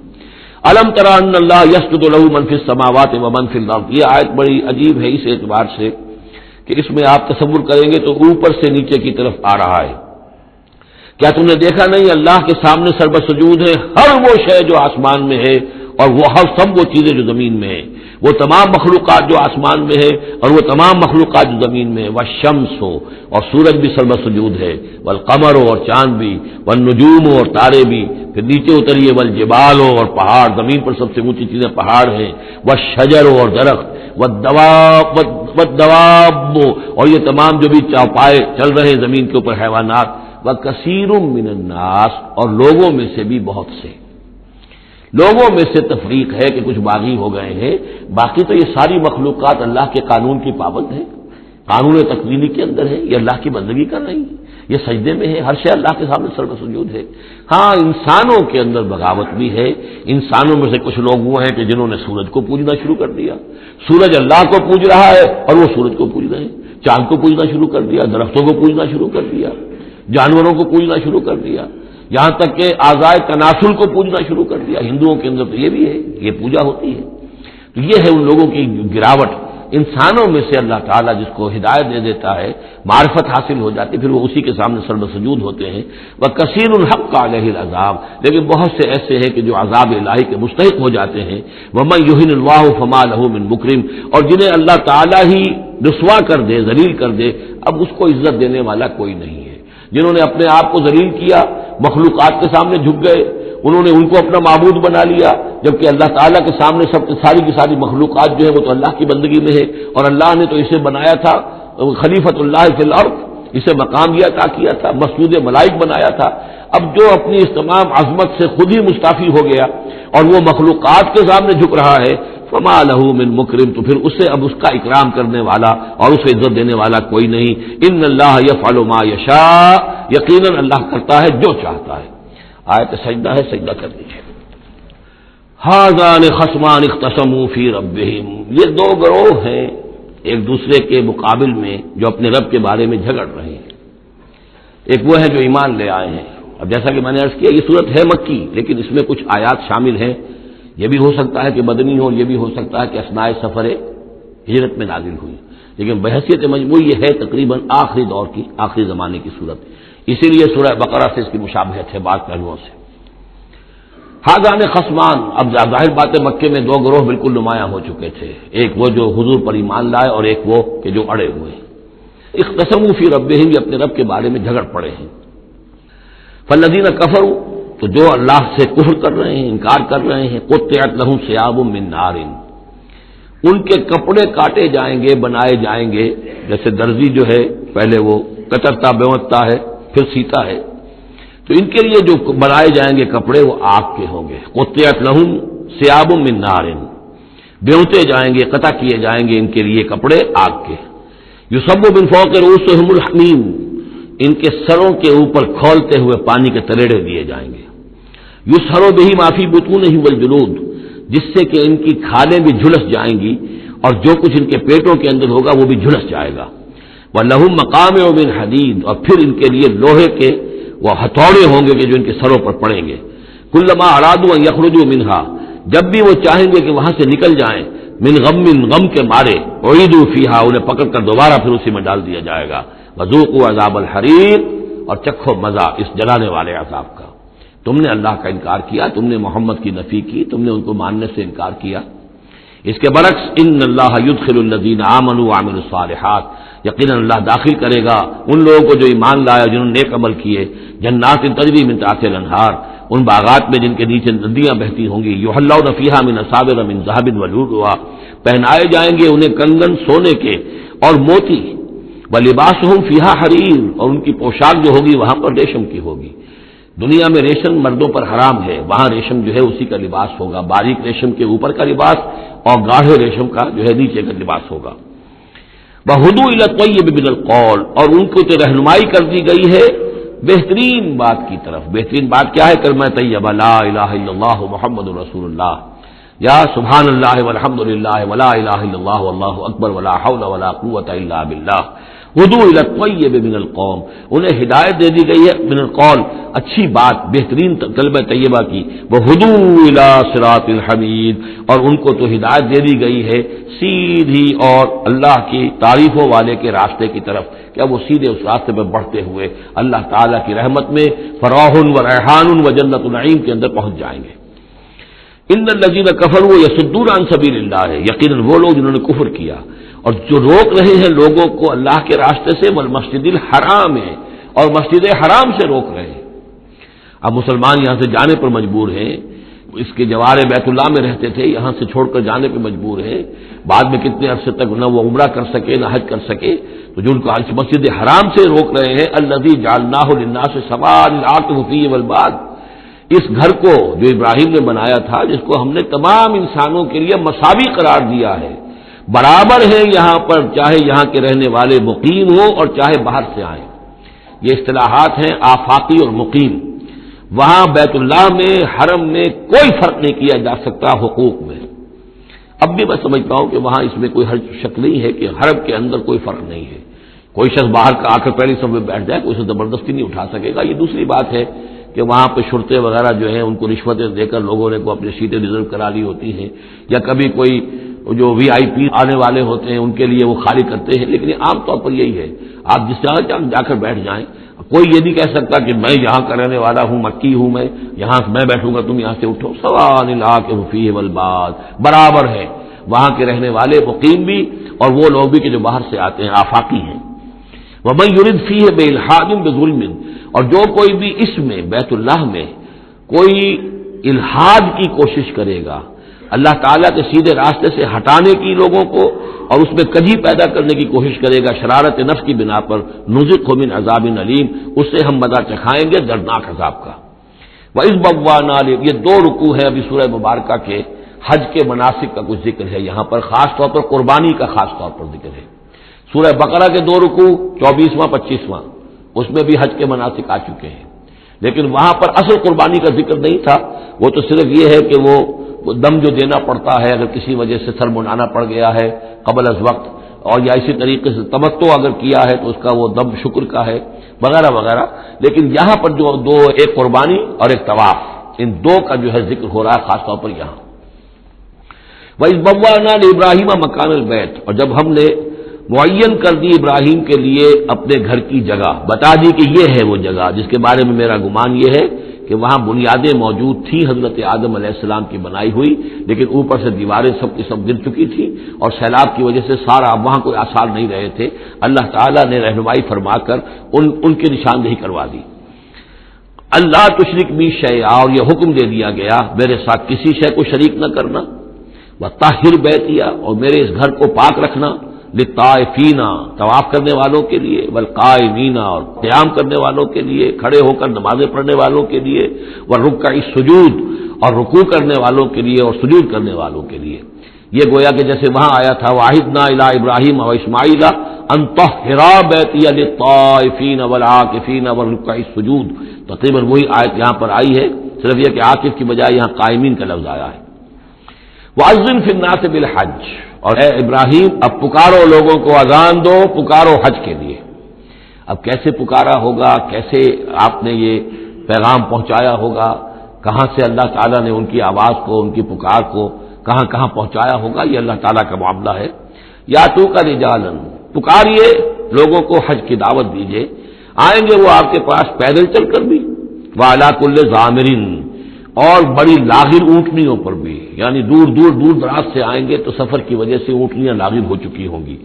A: الم تری ان اللہ یسجد لہ من فی السماوات ومن فی الارض، یہ آیت بڑی عجیب ہے اس اعتبار سے کہ اس میں آپ تصور کریں گے تو اوپر سے نیچے کی طرف آ رہا ہے۔ کیا تم نے دیکھا نہیں اللہ کے سامنے سربسجود ہے ہر وہ شے جو آسمان میں ہے اور وہ ہر سب وہ چیزیں جو زمین میں ہیں، وہ تمام مخلوقات جو آسمان میں ہے اور وہ تمام مخلوقات جو زمین میں ہے، والشمس ہو اور سورج بھی سربسجود ہے، والقمر ہو اور چاند بھی، والنجوم ہو اور تارے بھی، پھر نیچے اتریے والجبال ہو اور پہاڑ، زمین پر سب سے اونچی چیزیں پہاڑ ہیں، والشجر ہو اور درخت، والدواب اور یہ تمام جو بھی چوپائے چل رہے ہیں زمین کے اوپر حیوانات، وَكَثِيرٌ مِّنَ النَّاسِ اور لوگوں میں سے بھی بہت سے، لوگوں میں سے تفریق ہے کہ کچھ باغی ہو گئے ہیں، باقی تو یہ ساری مخلوقات اللہ کے قانون کی پابند ہے، قانون تکوینی کے اندر ہے، یہ اللہ کی بندگی کر رہی ہے، یہ سجدے میں ہے، ہر شے اللہ کے سامنے سربسجود ہے۔ ہاں انسانوں کے اندر بغاوت بھی ہے، انسانوں میں سے کچھ لوگ وہ ہیں کہ جنہوں نے سورج کو پوجنا شروع کر دیا، سورج اللہ کو پوج رہا ہے اور وہ سورج کو پوج رہے ہیں، چاند کو پوجنا شروع کر دیا، درختوں کو پوجنا شروع کر دیا، جانوروں کو پوجنا شروع کر دیا، یہاں تک کہ اعضائے تناسل کو پوجنا شروع کر دیا۔ ہندوؤں کے اندر تو یہ بھی ہے، یہ پوجا ہوتی ہے۔ تو یہ ہے ان لوگوں کی گراوٹ۔ انسانوں میں سے اللہ تعالیٰ جس کو ہدایت دے دیتا ہے، معرفت حاصل ہو جاتی، پھر وہ اسی کے سامنے سربسجود ہوتے ہیں۔ وَكَثِيرٌ حَقَّ عَلَيْهِ الْعَذَابُ لیکن بہت سے ایسے ہیں کہ جو عذاب الہی کے مستحق ہو جاتے ہیں۔ وَمَن يُهِنِ اللَّهُ فَمَا لَهُ مِن مُكْرِمٍ اور جنہیں اللہ تعالیٰ ہی رسوا کر دے، ذلیل کر دے، اب اس کو عزت دینے والا کوئی نہیں ہے۔ جنہوں نے اپنے آپ کو ذلیل کیا، مخلوقات کے سامنے جھک گئے، انہوں نے ان کو اپنا معبود بنا لیا، جبکہ اللہ تعالیٰ کے سامنے سب ساری کی ساری مخلوقات جو ہے وہ تو اللہ کی بندگی میں ہے، اور اللہ نے تو اسے بنایا تھا خلیفۃ اللہ فی الارض، اسے مقام دیا عطا کیا تھا، مسجود ملائک بنایا تھا۔ اب جو اپنی اس تمام عظمت سے خود ہی مستعفی ہو گیا اور وہ مخلوقات کے سامنے جھک رہا ہے، فما لہ من مکرم تو پھر اسے اب اس کا اکرام کرنے والا اور اسے عزت دینے والا کوئی نہیں۔ ان اللہ یفعل ما یشاء یقیناً اللہ کرتا ہے جو چاہتا ہے۔ آیت سجدہ ہے، سجدہ کر دیجیے۔ ھذان خصمان اختصموا فی ربہم یہ دو گروہ ہیں ایک دوسرے کے مقابل میں جو اپنے رب کے بارے میں جھگڑ رہے ہیں۔ ایک وہ ہے جو ایمان لے آئے ہیں۔ اب جیسا کہ میں نے عرض کیا یہ صورت ہے مکی، لیکن اس میں کچھ آیات شامل ہیں، یہ بھی ہو سکتا ہے کہ مدنی ہو، یہ بھی ہو سکتا ہے کہ اثناء سفر ہجرت میں نازل ہوئی، لیکن بحیثیت مجموعی یہ ہے تقریباً آخری دور کی، آخری زمانے کی صورت، اسی لیے سورہ بقرہ سے اس کی مشابہت ہے بعض پہلوؤں سے۔ ھذان خصمان اب ظاہر بات ہے مکے میں دو گروہ بالکل نمایاں ہو چکے تھے، ایک وہ جو حضور پر ایمان لائے اور ایک وہ کہ جو اڑے ہوئے ہیں۔ اختصموا فی ربہم یہ اپنے رب کے بارے میں جھگڑ پڑے ہیں۔ فالذین کفروا تو جو اللہ سے کفر کر رہے ہیں، انکار کر رہے ہیں، قطعت لہم ثیاب من نار ان کے کپڑے کاٹے جائیں گے، بنائے جائیں گے، جیسے درزی جو ہے پہلے وہ کترتا بیوتتا ہے پھر سیتا ہے، تو ان کے لیے جو بنائے جائیں گے کپڑے وہ آگ کے ہوں گے۔ قطعت لہم ثیاب من نار بیوتے جائیں گے، قطع کیے جائیں گے ان کے لیے کپڑے آگ کے۔ یصب من فوق رؤوسہم الحمیم ان کے سروں کے اوپر کھولتے ہوئے پانی کے تریڑے دیے جائیں گے۔ یسحر بہ ما فی بطونہم والجلود جس سے کہ ان کی کھالیں بھی جھلس جائیں گی اور جو کچھ ان کے پیٹوں کے اندر ہوگا وہ بھی جھلس جائے گا۔ وَلَهُم مَّقَامِعُ مِنْ حَدِيدٍ اور پھر ان کے لیے لوہے کے وہ ہتھوڑے ہوں گے کہ جو ان کے سروں پر پڑیں گے۔ كُلَّمَا أَرَادُوا أَن يَخْرُجُوا مِنْهَا جب بھی وہ چاہیں گے کہ وہاں سے نکل جائیں، من غم کے مارے، اعیدوا فیہا انہیں پکڑ کر دوبارہ پھر اسی میں ڈال دیا جائے گا۔ وذوقوا عذاب الحریق اور چکھو مزہ اس جلانے والے عذاب کا۔ تم نے اللہ کا انکار کیا، تم نے محمد کی نفی کی، تم نے ان کو ماننے سے انکار کیا۔ اس کے برعکس ان اللہ یدخل الذین آمنوا وعملوا الصالحات یقیناً اللہ داخل کرے گا ان لوگوں کو جو ایمان لائے جنہوں نے نیک عمل کیے، جنات تجری من تحتها الانہار ان باغات میں جن کے نیچے ندیاں بہتی ہوں گی، یحلون فیہا من اساور من ذهب ولؤلؤا پہنائے جائیں گے انہیں کنگن سونے کے اور موتی، ولباسہم فیہا حریر اور ان کی پوشاک جو ہوگی وہاں پر ریشم کی ہوگی۔ دنیا میں ریشم مردوں پر حرام ہے، وہاں ریشم جو ہے اسی کا لباس ہوگا، باریک ریشم کے اوپر کا لباس اور گاڑھے ریشم کا جو ہے نیچے کا لباس ہوگا۔ وَهُدُوا إِلَى الطَّيِّبِ مِنَ الْقَوْلِ اور ان کو تو رہنمائی کر دی گئی ہے بہترین بات کی طرف۔ بہترین بات کیا ہے؟ کلمہ طیبہ لا الہ الا اللہ محمد رسول اللہ، یا سبحان اللہ والحمد للہ ولا الہ الا اللہ واللہ اکبر ولا حول ولا قوۃ الا باللہ ودعوا الی الطیب من القول، انہیں ہدایت دے دی گئی ہے من القول، اچھی بات بہترین کلمہ طیبہ کی، وہدعوا الی صراط الحمید، اور ان کو تو ہدایت دے دی گئی ہے سیدھی اور اللہ کی تعریفوں والے کے راستے کی طرف، کہ وہ سیدھے اس راستے پہ بڑھتے ہوئے اللہ تعالیٰ کی رحمت میں فراح و ریحان و جنت النعیم کے اندر پہنچ جائیں گے۔ ان الذین کفروا یصدون عن سبیل اللہ، یقیناً وہ لوگ جنہوں نے کفر کیا اور جو روک رہے ہیں لوگوں کو اللہ کے راستے سے، والمسجد الحرام ہے، اور مسجد حرام سے روک رہے ہیں۔ اب مسلمان یہاں سے جانے پر مجبور ہیں، اس کے جوار بیت اللہ میں رہتے تھے، یہاں سے چھوڑ کر جانے پہ مجبور ہیں، بعد میں کتنے عرصے تک نہ وہ عمرہ کر سکے نہ حج کر سکے، تو جو ان کو مسجد حرام سے روک رہے ہیں، الذی جعلناہ للناس سواء العاکف فیہ والباد، اس گھر کو جو ابراہیم نے بنایا تھا، جس کو ہم نے تمام انسانوں کے لیے مساوی قرار دیا ہے، برابر ہے یہاں پر، چاہے یہاں کے رہنے والے مقیم ہوں اور چاہے باہر سے آئیں۔ یہ اصطلاحات ہیں آفاقی اور مقیم۔ وہاں بیت اللہ میں حرم میں کوئی فرق نہیں کیا جا سکتا حقوق میں۔ اب بھی میں سمجھتا ہوں کہ وہاں اس میں کوئی حرج شک نہیں ہے کہ حرم کے اندر کوئی فرق نہیں ہے، کوئی شخص باہر کا آ کر پہلی صف میں بیٹھ جائے، کوئی اسے زبردستی نہیں اٹھا سکے گا۔ یہ دوسری بات ہے کہ وہاں پہ شرطے وغیرہ جو ہیں ان کو رشوتیں دے کر لوگوں نے کو اپنی سیٹیں ریزرو کرا لی ہوتی ہیں، یا کبھی کوئی جو وی آئی پی آنے والے ہوتے ہیں ان کے لیے وہ خالی کرتے ہیں، لیکن عام طور پر یہی ہے، آپ جس جگہ جا کر بیٹھ جائیں، کوئی یہ نہیں کہہ سکتا کہ میں یہاں کا رہنے والا ہوں، مکی ہوں، میں بیٹھوں گا، تم یہاں سے اٹھو، سواء العاکف فیہ والباد، برابر ہے وہاں کے رہنے والے مقیم بھی اور وہ لوگ بھی کہ جو باہر سے آتے ہیں، آفاقی ہیں۔ وَمَن يُرِدْ فِيهِ بِإِلْحَادٍ بِظُلْمٍ، اور جو کوئی بھی اس میں بیت اللہ میں کوئی الحاد کی کوشش کرے گا، اللہ تعالیٰ کے سیدھے راستے سے ہٹانے کی لوگوں کو، اور اس میں کجی پیدا کرنے کی کوشش کرے گا شرارت نفس کی بنا پر، نُذِقْهُ مِنْ عَذَابٍ أَلِيمٍ، اس سے ہم مزہ چکھائیں گے دردناک عذاب کا۔ وَإِذْ بَوَّأْنَا، یہ دو رکوع ہے ابھی سورہ مبارکہ کے، حج کے مناسک کا کچھ ذکر ہے یہاں پر، خاص طور پر قربانی کا خاص طور پر ذکر ہے۔ سورہ بقرہ کے دو رکوع 24واں 25واں، اس میں بھی حج کے مناسک آ چکے ہیں، لیکن وہاں پر اصل قربانی کا ذکر نہیں تھا، وہ تو صرف یہ ہے کہ وہ دم جو دینا پڑتا ہے اگر کسی وجہ سے سر منڈانا پڑ گیا ہے قبل از وقت، اور یا اسی طریقے سے تمتع اگر کیا ہے تو اس کا وہ دم شکر کا ہے وغیرہ وغیرہ، لیکن یہاں پر جو دو، ایک قربانی اور ایک طواف، ان دو کا جو ہے ذکر ہو رہا ہے خاص طور پر یہاں۔ وَإِذْ بَوَّأْنَا لِإِبْرَاهِيمَ مَكَانَ الْبَيْتِ، اور جب ہم نے معین کر دی ابراہیم کے لیے اپنے گھر کی جگہ، بتا دی کہ یہ ہے وہ جگہ جس کے بارے میں میرا گمان یہ ہے کہ وہاں بنیادیں موجود تھیں حضرت آدم علیہ السلام کی بنائی ہوئی، لیکن اوپر سے دیواریں سب کی سب گر چکی تھیں اور سیلاب کی وجہ سے سارا وہاں کوئی آثار نہیں رہے تھے، اللہ تعالیٰ نے رہنمائی فرما کر ان کی نشاندہی کروا دی۔ اللہ تشرک بی شیئا، اور یہ حکم دے دیا گیا میرے ساتھ کسی شے کو شریک نہ کرنا، وطہر بیتیا، اور میرے اس گھر کو پاک رکھنا، للطائفین، طواف کرنے والوں کے لیے، والقائمین، اور قیام کرنے والوں کے لیے، کھڑے ہو کر نمازیں پڑھنے والوں کے لیے، والرکع السجود، اور رکوع کرنے والوں کے لیے اور سجود کرنے والوں کے لیے۔ یہ گویا کہ جیسے وہاں آیا تھا وَعَهِدْنَا إِلَىٰ إِبْرَاهِيمَ وَإِسْمَاعِيلَ أَن طَهِّرَا بَيْتِيَ لِلطَّائِفِينَ وَالْعَاكِفِينَ وَالرُّكَّعِ السُّجُودِ، تقریباً وہی آیت یہاں پر آئی ہے، صرف یہ کہ عاکف کی بجائے یہاں قائمین کا لفظ آیا ہے۔ وَأَذِّن فِي النَّاسِ بِالْحَجِّ، اور اے ابراہیم اب پکارو لوگوں کو، اذان دو، پکارو حج کے لیے۔ اب کیسے پکارا ہوگا، کیسے آپ نے یہ پیغام پہنچایا ہوگا، کہاں سے اللہ تعالیٰ نے ان کی آواز کو، ان کی پکار کو کہاں کہاں پہنچایا ہوگا، یہ اللہ تعالیٰ کا معاملہ ہے۔ یا تو کا رجالن، پکاریے لوگوں کو، حج کی دعوت دیجیے، آئیں گے وہ آپ کے پاس پیدل چل کر بھی، وعلی کل ضامر، اور بڑی لاغر اونٹنیوں پر بھی، یعنی دور دراز سے آئیں گے تو سفر کی وجہ سے اونٹنیاں لاغر ہو چکی ہوں گی۔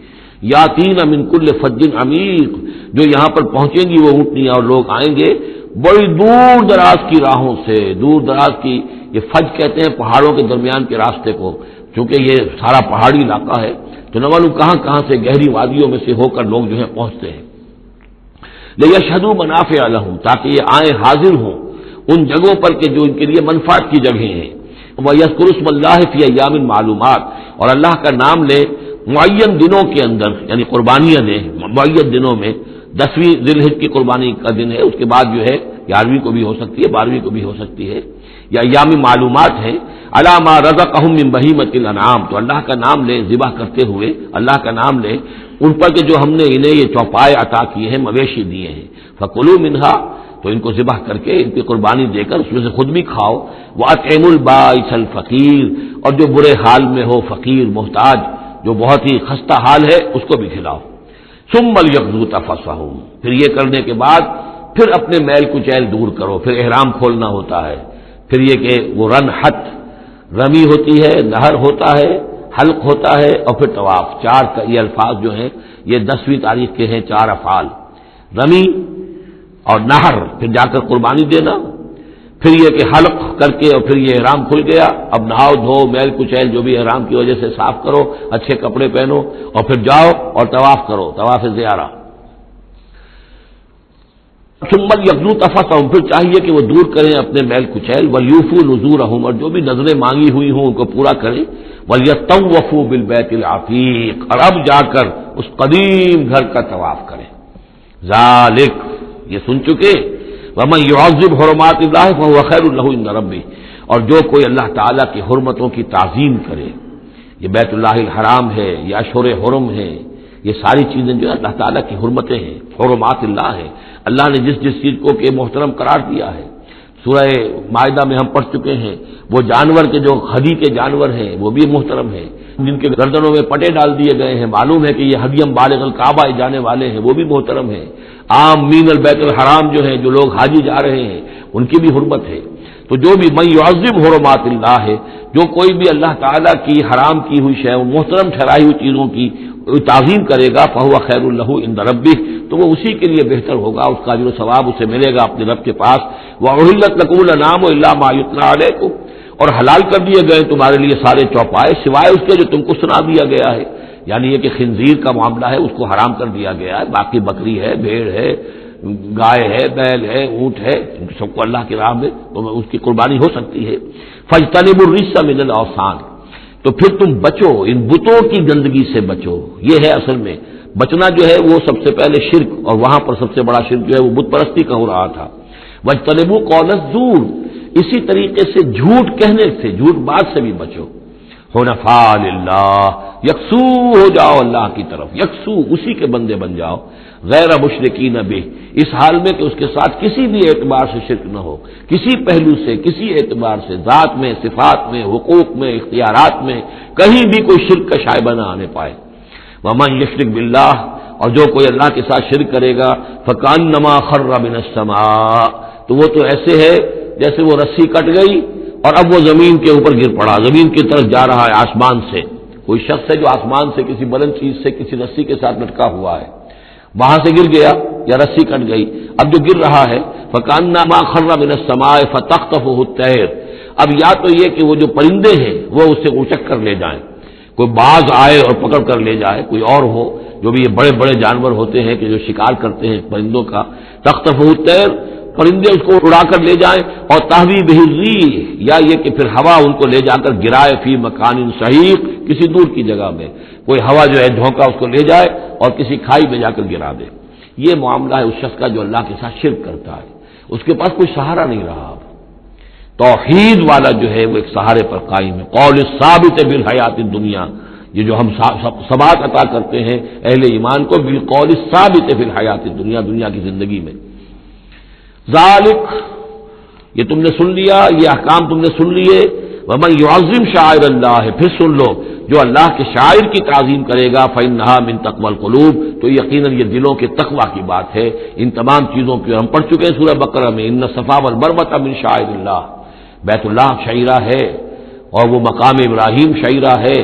A: یاتین من کل فج عمیق، جو یہاں پر پہنچیں گی وہ اونٹنیاں اور لوگ آئیں گے بڑی دور دراز کی راہوں سے، دور دراز کی، یہ فج کہتے ہیں پہاڑوں کے درمیان کے راستے کو، چونکہ یہ سارا پہاڑی علاقہ ہے تو نہ معلوم کہاں کہاں سے گہری وادیوں میں سے ہو کر لوگ جو ہے پہنچتے ہیں۔ لیشہدوا منافع لہم، تاکہ یہ آئیں حاضر ہوں ان جگہوں پر کہ جو ان کے لیے منفعت کی جگہیں ہیں۔ وَيَذْكُرُوا اسْمَ اللَّهِ فِي أَيَّامٍ مَّعْلُومَاتٍ، اور اللہ کا نام لے معین دنوں کے اندر، یعنی قربانیاں دیں معین دنوں میں، 10 ذی الحجہ کی قربانی کا دن ہے، اس کے بعد جو ہے 11ویں کو بھی ہو سکتی ہے، 12ویں کو بھی ہو سکتی ہے، یا ایام معلومات ہیں، علی ما رزقہم من بہیمۃ الانعام، تو اللہ کا نام لیں ذبح کرتے ہوئے، اللہ کا نام لیں ان پر کہ جو ہم نے انہیں یہ چوپائے عطا کیے ہیں، مویشی دیے ہیں، فکلوا منہا، تو ان کو ذبح کر کے ان کی قربانی دے کر اس میں سے خود بھی کھاؤ، وَأَطْعِمُوا الْبَائِسَ الْفَقِيرَ، اور جو برے حال میں ہو، فقیر محتاج جو بہت ہی خستہ حال ہے، اس کو بھی کھلاؤ، ثُمَّ لْيَقْضُوا تَفَثَّهُمْ، پھر یہ کرنے کے بعد پھر اپنے میل کچیل دور کرو، پھر احرام کھولنا ہوتا ہے، پھر یہ کہ وہ رنحت رمی ہوتی ہے، نہر ہوتا ہے، حلق ہوتا ہے، اور پھر طواف، چار یہ الفاظ جو ہیں یہ 10ویں تاریخ کے ہیں، چار افعال، رمی اور نہر، پھر جا کر قربانی دینا، پھر یہ کہ حلق کر کے اور پھر یہ احرام کھل گیا، اب نہاؤ دھو میل کچیل جو بھی احرام کی وجہ سے صاف کرو، اچھے کپڑے پہنو اور پھر جاؤ اور طواف کرو، طواف زیارہ، ثم یقضوا تفثهم، پھر چاہیے کہ وہ دور کریں اپنے میل کچیل، ولیوفوا نذورهم، اور جو بھی نذریں مانگی ہوئی ہوں ان کو پورا کریں، ولیطوفوا بالبیت العتیق، اور اب جا کر اس قدیم گھر کا طواف کریں، ذالک، یہ سن چکے، ومن يعظم حرمات اللہ فهو خیر له عند ربہ، اور جو کوئی اللہ تعالیٰ کی حرمتوں کی تعظیم کرے، یہ بیت اللہ الحرام ہے، یہ اشہر حرم ہے، یہ ساری چیزیں جو اللہ تعالیٰ کی حرمتیں ہیں، حرمات اللہ ہیں، اللہ نے جس جس چیز کو کہ محترم قرار دیا ہے، سورہ مائدہ میں ہم پڑھ چکے ہیں، وہ جانور کے جو ہدی کے جانور ہیں وہ بھی محترم ہیں، جن کے گردنوں میں پٹے ڈال دیے گئے ہیں، معلوم ہے کہ یہ ہدیم بالغ الکعبہ جانے والے ہیں، وہ بھی محترم ہیں، عام مین البیت الحرام جو ہیں، جو لوگ حاجی جا رہے ہیں ان کی بھی حرمت ہے، تو جو بھی من یعظم حرمات اللہ ہے، جو کوئی بھی اللہ تعالیٰ کی حرام کی ہوئی شے، محترم ٹھہرائی ہوئی چیزوں کی تعظیم کرے گا، فہو خیر لہ عند ربہ، تو وہ اسی کے لیے بہتر ہوگا، اس کا اجر و ثواب اسے ملے گا اپنے رب کے پاس، وَأُحِلَّتْ لَكُمُ الْأَنْعَامُ إِلَّا مَا يُتْلَىٰ عَلَيْكُمْ، اور حلال کر دیے گئے تمہارے لیے سارے چوپائے سوائے اس کے جو تم کو سنا دیا گیا ہے، یعنی یہ کہ خنزیر کا معاملہ ہے اس کو حرام کر دیا گیا ہے، باقی بکری ہے، بھیڑ ہے، گائے ہے، بیل ہے، اونٹ ہے، سب کو اللہ کی راہ میں تو اس کی قربانی ہو سکتی ہے، فَاجْتَنِبُوا الرِّجْسَ مِنَ الْأَوْثَانِ، تو پھر تم بچو، ان بتوں کی گندگی سے بچو، یہ ہے اصل میں بچنا جو ہے وہ سب سے پہلے شرک، اور وہاں پر سب سے بڑا شرک جو ہے وہ بت پرستی کا ہو رہا تھا، وَاجْتَنِبُوا قَوْلَ الزُّورِ، اسی طریقے سے جھوٹ کہنے سے، جھوٹ بات سے بھی بچو، حنفاء للہ، یکسو ہو جاؤ اللہ کی طرف، یکسو اسی کے بندے بن جاؤ، غیر مشرکین بہ، اس حال میں کہ اس کے ساتھ کسی بھی اعتبار سے شرک نہ ہو، کسی پہلو سے، کسی اعتبار سے، ذات میں، صفات میں، حقوق میں، اختیارات میں، کہیں بھی کوئی شرک کا شائبہ نہ آنے پائے، ومن یشرک باللہ، اور جو کوئی اللہ کے ساتھ شرک کرے گا، فکأنما خر من السماء، تو وہ تو ایسے ہے جیسے وہ رسی کٹ گئی اور اب وہ زمین کے اوپر گر پڑا، زمین کی طرف جا رہا ہے آسمان سے، کوئی شخص ہے جو آسمان سے کسی بلند چیز سے کسی رسی کے ساتھ لٹکا ہوا ہے، وہاں سے گر گیا یا رسی کٹ گئی، اب جو گر رہا ہے، فکأنما خر من السماء فتخطفه الطير، اب یا تو یہ کہ وہ جو پرندے ہیں وہ اسے اچک کر لے جائیں، کوئی باز آئے اور پکڑ کر لے جائے، کوئی اور ہو، جو بھی یہ بڑے بڑے جانور ہوتے ہیں کہ جو شکار کرتے ہیں پرندوں کا، تخطفه الطير، پرندے اس کو اڑا کر لے جائیں، اور تہوی بہ الريح، یا یہ کہ پھر ہوا ان کو لے جا کر گرائے فی مکان شہیق، کسی دور کی جگہ میں کوئی ہوا جو ہے جھونکا اس کو لے جائے اور کسی کھائی میں جا کر گرا دے، یہ معاملہ ہے اس شخص کا جو اللہ کے ساتھ شرک کرتا ہے، اس کے پاس کوئی سہارا نہیں رہا، اب توحید والا جو ہے وہ ایک سہارے پر قائم ہے، قول ثابت بالحیات الدنیا، یہ جو ہم ثبات عطا کرتے ہیں اہل ایمان کو، بالقول ثابت بالحیات الدنیا، دنیا کی زندگی میں، ذالک، یہ تم نے سن لیا، یہ احکام تم نے سن لیے، ومن یعظم شعائر اللہ، پھر سن لو جو اللہ کے شاعر کی تعظیم کرے گا، فإنہا من تقوی القلوب، تو یقیناً یہ دلوں کے تقوی کی بات ہے، ان تمام چیزوں کی ہم پڑھ چکے ہیں سورہ بقرہ میں، ان الصفا والمروۃ من شعائر اللہ، بیت اللہ شعیرہ ہے اور وہ مقام ابراہیم شعیرہ ہے،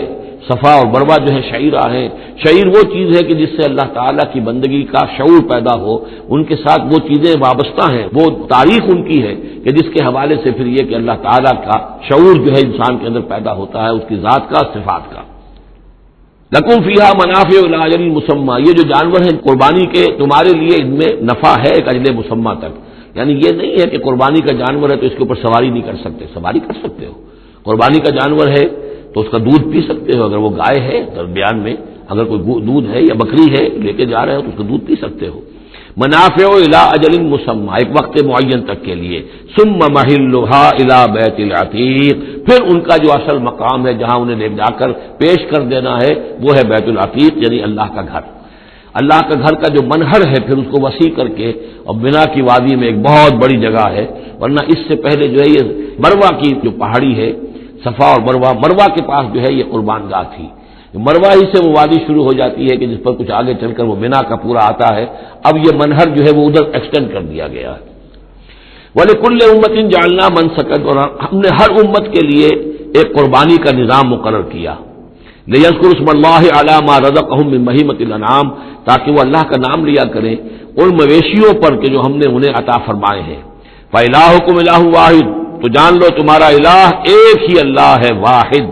A: صفا اور مروہ جو ہے شعیرہ ہے، شعیر وہ چیز ہے کہ جس سے اللہ تعالیٰ کی بندگی کا شعور پیدا ہو، ان کے ساتھ وہ چیزیں وابستہ ہیں، وہ تاریخ ان کی ہے کہ جس کے حوالے سے پھر یہ کہ اللہ تعالیٰ کا شعور جو ہے انسان کے اندر پیدا ہوتا ہے، اس کی ذات کا، صفات کا، لکم فیہا منافع الی اجل مسمى، یہ جو جانور ہیں قربانی کے تمہارے لیے ان میں نفع ہے ایک اجل مسمى تک، یعنی یہ نہیں ہے کہ قربانی کا جانور ہے تو اس کے اوپر سواری نہیں کر سکتے، سواری کر سکتے ہو، قربانی کا جانور ہے تو اس کا دودھ پی سکتے ہو، اگر وہ گائے ہے درمیان میں اگر کوئی دودھ ہے یا بکری ہے لے کے جا رہے ہو تو اس کا دودھ پی سکتے ہو، منافع الی اجل مسمى، ایک وقت معین تک کے لیے، ثم محلها الی بیت العتیق، پھر ان کا جو اصل مقام ہے جہاں انہیں لے جا کر پیش کر دینا ہے وہ ہے بیت العتیق، یعنی اللہ کا گھر۔ اللہ کا گھر کا جو منہر ہے پھر اس کو وسیع کر کے، اور بنا کی وادی میں ایک بہت بڑی جگہ ہے، ورنہ اس سے پہلے جو ہے یہ مروہ کی جو پہاڑی ہے، صفا اور مروہ کے پاس جو ہے یہ قربان گاہ تھی۔ مروہ ہی سے وہ وادی شروع ہو جاتی ہے کہ جس پر کچھ آگے چل کر وہ بنا کا پورا آتا ہے، اب یہ منہر جو ہے وہ ادھر ایکسٹینڈ کر دیا گیا ہے۔ وَلِكُلِّ أُمَّةٍ جَعَلْنَا مَنسَكًا، اور ہم نے ہر امت کے لیے ایک قربانی کا نظام مقرر کیا، لِيَذْكُرُوا اسْمَ اللَّهِ عَلَىٰ مَا رَزَقَهُم مِّن بَهِيمَةِ الْأَنْعَامِ، تاکہ وہ اللہ کا نام لیا کریں ان مویشیوں پر کہ جو ہم نے انہیں عطا فرمائے ہیں۔ فَإِلَٰهُكُمْ إِلَٰهٌ وَاحِدٌ، تو جان لو تمہارا الہ ایک ہی اللہ ہے، واحد۔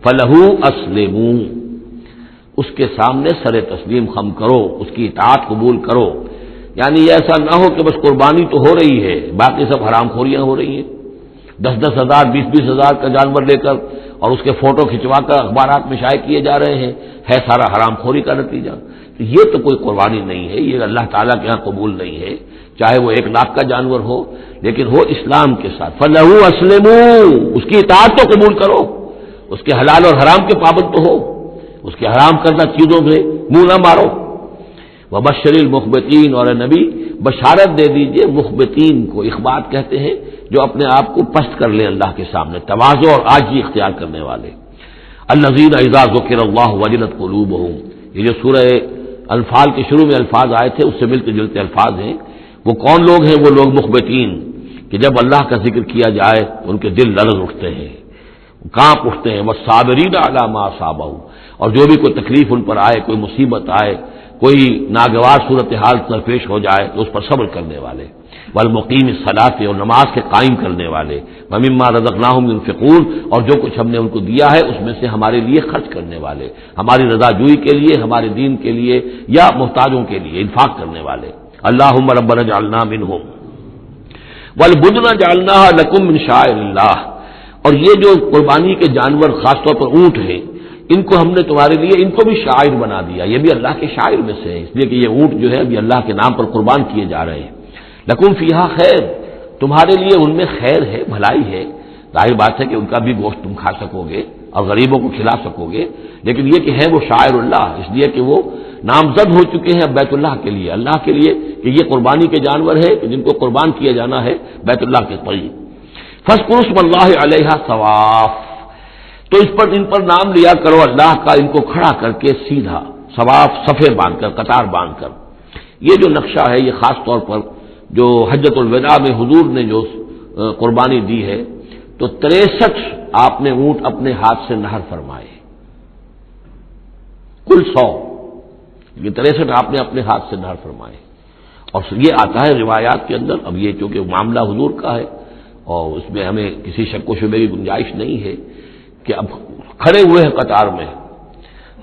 A: فَلَهُ أَسْلِمُوا، اس کے سامنے سر تسلیم خم کرو، اس کی اطاعت قبول کرو۔ یعنی ایسا نہ ہو کہ بس قربانی تو ہو رہی ہے، باقی سب حرام خوریاں ہو رہی ہیں، 10-10 ہزار 20-20 ہزار کا جانور لے کر اور اس کے فوٹو کھنچوا کر اخبارات میں شائع کیے جا رہے ہیں، ہے سارا حرام خوری کا نتیجہ۔ تو یہ تو کوئی قربانی نہیں ہے، یہ اللہ تعالیٰ کے ہاں قبول نہیں ہے، چاہے وہ 1 لاکھ کا جانور ہو، لیکن ہو اسلام کے ساتھ۔ فَلَهُ أَسْلِمُوا، اس کی اطاعت تو قبول کرو، اس کے حلال اور حرام کے پابند تو ہو، اس کے حرام کردہ چیزوں سے منہ نہ مارو۔ وَبَشِّرِ الْمُخْبِتِينَ، اور اے نبی بشارت دے دیجئے مخبتین کو، اخبات کہتے ہیں جو اپنے آپ کو پست کر لیں اللہ کے سامنے، تواضع اور عاجزی اختیار کرنے والے۔ الَّذِينَ إِذَا ذُكِرَ اللَّهُ وَجِلَتْ قُلُوبُهُمْ، یہ جو سورہ انفال کے شروع میں الفاظ آئے تھے اس سے ملتے جلتے الفاظ ہیں۔ وہ کون لوگ ہیں؟ وہ لوگ مخبتین کہ جب اللہ کا ذکر کیا جائے تو ان کے دل لرز اٹھتے ہیں، کانپ اٹھتے ہیں۔ وَالصَّابِرِينَ عَلَىٰ مَا أَصَابَهُمْ، اور جو بھی کوئی تکلیف ان پر آئے، کوئی مصیبت آئے، کوئی ناگوار صورتحال درپیش ہو جائے تو اس پر صبر کرنے والے۔ والمقیم الصلاۃ، اور نماز کے قائم کرنے والے۔ ومما رزقناہم ينفقون، اور جو کچھ ہم نے ان کو دیا ہے اس میں سے ہمارے لیے خرچ کرنے والے، ہماری رضا جوئی کے لیے، ہمارے دین کے لیے یا محتاجوں کے لیے انفاق کرنے والے۔ اللہم ربنا اجعلنا منہم والبدن جعلناها لکم من شعائر اللہ، اور یہ جو قربانی کے جانور خاص طور پر اونٹ ہیں، ان کو ہم نے تمہارے لیے ان کو بھی شاعر بنا دیا، یہ بھی اللہ کے شاعر میں سے ہے، اس لیے کہ یہ اونٹ جو ہے ابھی اللہ کے نام پر قربان کیے جا رہے ہیں۔ لکم فیہا خیر، تمہارے لیے ان میں خیر ہے، بھلائی ہے۔ ظاہر بات ہے کہ ان کا بھی گوشت تم کھا سکو گے اور غریبوں کو کھلا سکو گے، لیکن یہ کہ ہے وہ شاعر اللہ، اس لیے کہ وہ نامزد ہو چکے ہیں بیت اللہ کے لیے، اللہ کے لیے کہ یہ قربانی کے جانور ہے کہ جن کو قربان کیا جانا ہے بیت اللہ کے قریب۔ فاذکروا اسم اللہ علیہا صواف، تو ان پر نام لیا کرو اللہ کا، ان کو کھڑا کر کے سیدھا، صواف صفے باندھ کر، قطار باندھ کر۔ یہ جو نقشہ ہے یہ خاص طور پر جو حجۃ الوداع میں حضور نے جو قربانی دی ہے تو 63 آپ نے اونٹ اپنے ہاتھ سے نہر فرمائے، کل 100، یہ 63 آپ نے اپنے ہاتھ سے نہر فرمائے۔ اور یہ آتا ہے روایات کے اندر، اب یہ چونکہ معاملہ حضور کا ہے اور اس میں ہمیں کسی شک و شبے کی گنجائش نہیں ہے کہ اب کھڑے ہوئے ہیں قطار میں،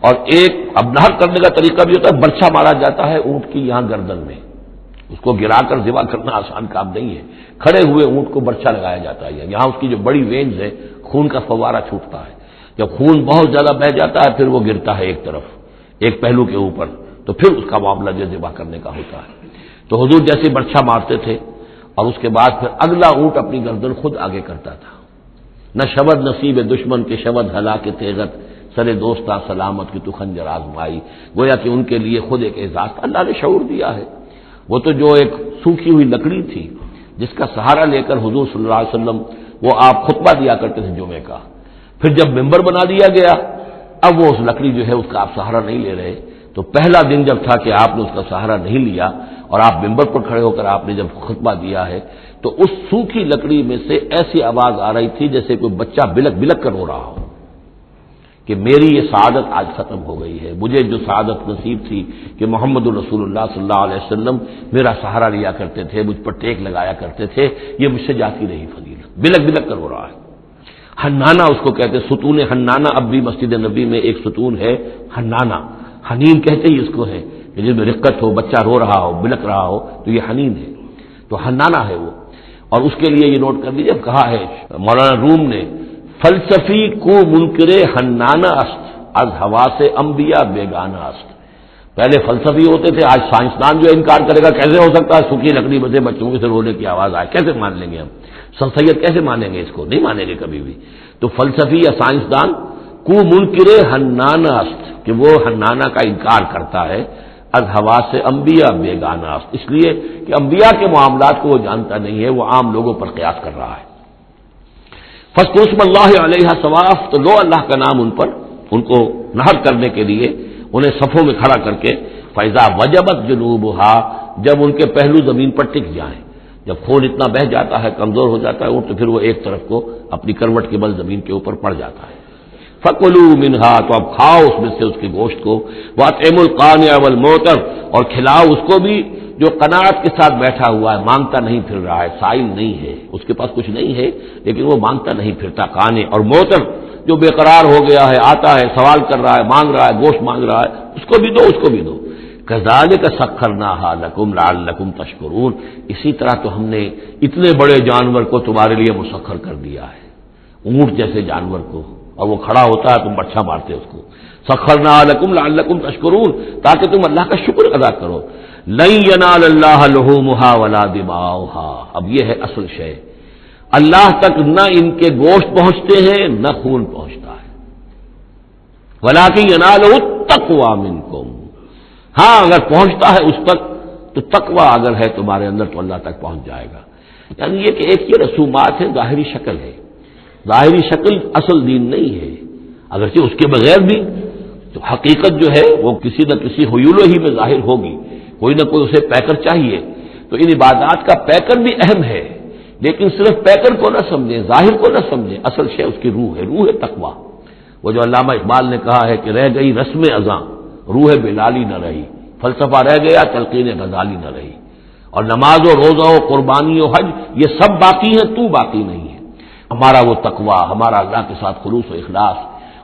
A: اور ایک اب نہر کرنے کا طریقہ بھی ہوتا ہے، برچھا مارا جاتا ہے اونٹ کی یہاں گردن میں، اس کو گرا کر ذبح کرنا آسان کام نہیں ہے، کھڑے ہوئے اونٹ کو برچھا لگایا جاتا ہے، یہاں اس کی جو بڑی وینز ہے خون کا فوارہ چھوٹتا ہے، جب خون بہت زیادہ بہہ جاتا ہے پھر وہ گرتا ہے ایک طرف، ایک پہلو کے اوپر، تو پھر اس کا معاملہ جو ذبح کرنے کا ہوتا ہے۔ تو حضور جیسے برچھا مارتے تھے اور اس کے بعد پھر اگلا اونٹ اپنی گردن خود آگے کرتا تھا۔ نہ شبد نصیب دشمن کے شبد ہلا کے تیغت، سرے دوستا سلامت کی تو خنجر آزمائی، گویا کہ ان کے لیے خود ایک اعزاز اللہ نے شعور دیا ہے۔ وہ تو جو ایک سوکھی ہوئی لکڑی تھی جس کا سہارا لے کر حضور صلی اللہ علیہ وسلم وہ آپ خطبہ دیا کرتے تھے جمعے کا، پھر جب ممبر بنا دیا گیا اب وہ اس لکڑی جو ہے اس کا آپ سہارا نہیں لے رہے، تو پہلا دن جب تھا کہ آپ نے اس کا سہارا نہیں لیا اور آپ ممبر پر کھڑے ہو کر آپ نے جب خطبہ دیا ہے تو اس سوکھی لکڑی میں سے ایسی آواز آ رہی تھی جیسے کوئی بچہ بلک بلک کر رو رہا ہو کہ میری یہ سعادت آج ختم ہو گئی ہے، مجھے جو سعادت نصیب تھی کہ محمد الرسول اللہ صلی اللہ علیہ وسلم میرا سہارا لیا کرتے تھے، مجھ پر ٹیک لگایا کرتے تھے، یہ مجھ سے جاتی رہی فضیلت، بلک بلک کر رو رہا ہے۔ حنانہ اس کو کہتے، ستون حنانہ، اب بھی مسجد نبی میں ایک ستون ہے حنانہ، حنین کہتے ہی اس کو ہے کہ جس میں رقت ہو، بچہ رو رہا ہو، بلک رہا ہو تو یہ حنین ہے، تو حنانہ ہے وہ۔ اور اس کے لیے یہ نوٹ کر لیجیے، کہا ہے مولانا روم نے، فلسفی کو منکر حنانہ است از ہوا سے انبیاء بیگانہ است، پہلے فلسفی ہوتے تھے، آج سائنسدان جو انکار کرے گا کیسے ہو سکتا ہے سوکھی لکڑی میں سے بچوں کے سے رونے کی آواز آئے، کیسے مان لیں گے ہم؟ سر سید کیسے مانیں گے اس کو؟ نہیں مانیں گے کبھی بھی۔ تو فلسفی یا سائنسدان کو منکر حنانہ است، کہ وہ حنانہ کا انکار کرتا ہے، از حواس انبیاء بیگانہ است، اس لیے کہ انبیاء کے معاملات کو وہ جانتا نہیں ہے، وہ عام لوگوں پر قیاس کر رہا ہے۔ فاذکروا اسم اللہ علیہا صواف، تو لو اللہ کا نام ان پر، ان کو نہر کرنے کے لیے انہیں صفوں میں کھڑا کر کے، فیضا وجبت جنوبہا، جب ان کے پہلو زمین پر ٹک جائیں، جب خون اتنا بہہ جاتا ہے، کمزور ہو جاتا ہے تو پھر وہ ایک طرف کو اپنی کروٹ کے بل زمین کے اوپر پڑ جاتا ہے۔ فَكُلُوا مِنْهَا، تو اب کھاؤ اس میں سے اس کے گوشت کو، وَأَطْعِمُوا الْقَانِعَ وَالْمُعْتَرَ، اور کھلاؤ اس کو بھی جو قناعت کے ساتھ بیٹھا ہوا ہے، مانگتا نہیں پھر رہا ہے، سائل نہیں ہے، اس کے پاس کچھ نہیں ہے لیکن وہ مانگتا نہیں پھرتا، قانع، اور معتر جو بے قرار ہو گیا ہے، آتا ہے سوال کر رہا ہے، مانگ رہا ہے، گوشت مانگ رہا ہے، اس کو بھی دو، اس کو بھی دو۔ كَذَلِكَ سَخَّرْنَاهَا لَكُمْ لَعَلَّكُمْ تَشْكُرُونَ، اسی طرح تو ہم نے اتنے بڑے جانور کو تمہارے لیے مسخر کر دیا ہے، اونٹ جیسے جانور کو، اور وہ کھڑا ہوتا ہے تم بچھا مارتے اس کو، سخرناها لكم لعلكم تشكرون، تاکہ تم اللہ کا شکر ادا کرو۔ لن ينال الله لحومها ولا دماؤها، اب یہ ہے اصل شے، اللہ تک نہ ان کے گوشت پہنچتے ہیں نہ خون پہنچتا ہے، ولكن يناله التقوى منكم، ہاں اگر پہنچتا ہے اس تک تو تقوی اگر ہے تمہارے اندر تو اللہ تک پہنچ جائے گا۔ یعنی یہ کہ ایک یہ رسومات ہے، ظاہری شکل ہے، ظاہری شکل اصل دین نہیں ہے، اگرچہ اس کے بغیر بھی تو حقیقت جو ہے وہ کسی نہ کسی حیول ہی میں ظاہر ہوگی، کوئی نہ کوئی اسے پیکر چاہیے۔ تو ان عبادات کا پیکر بھی اہم ہے، لیکن صرف پیکر کو نہ سمجھیں، ظاہر کو نہ سمجھیں، اصل شے اس کی روح ہے، روح تقویٰ۔ وہ جو علامہ اقبال نے کہا ہے کہ رہ گئی رسم اذاں روح بلالی نہ رہی، فلسفہ رہ گیا تلقین غزالی نہ رہی، اور نماز و روزہ و قربانی و حج یہ سب باقی ہیں، تو باقی نہیں ہے۔ ہمارا وہ تقویٰ، ہمارا اللہ کے ساتھ خلوص و اخلاص،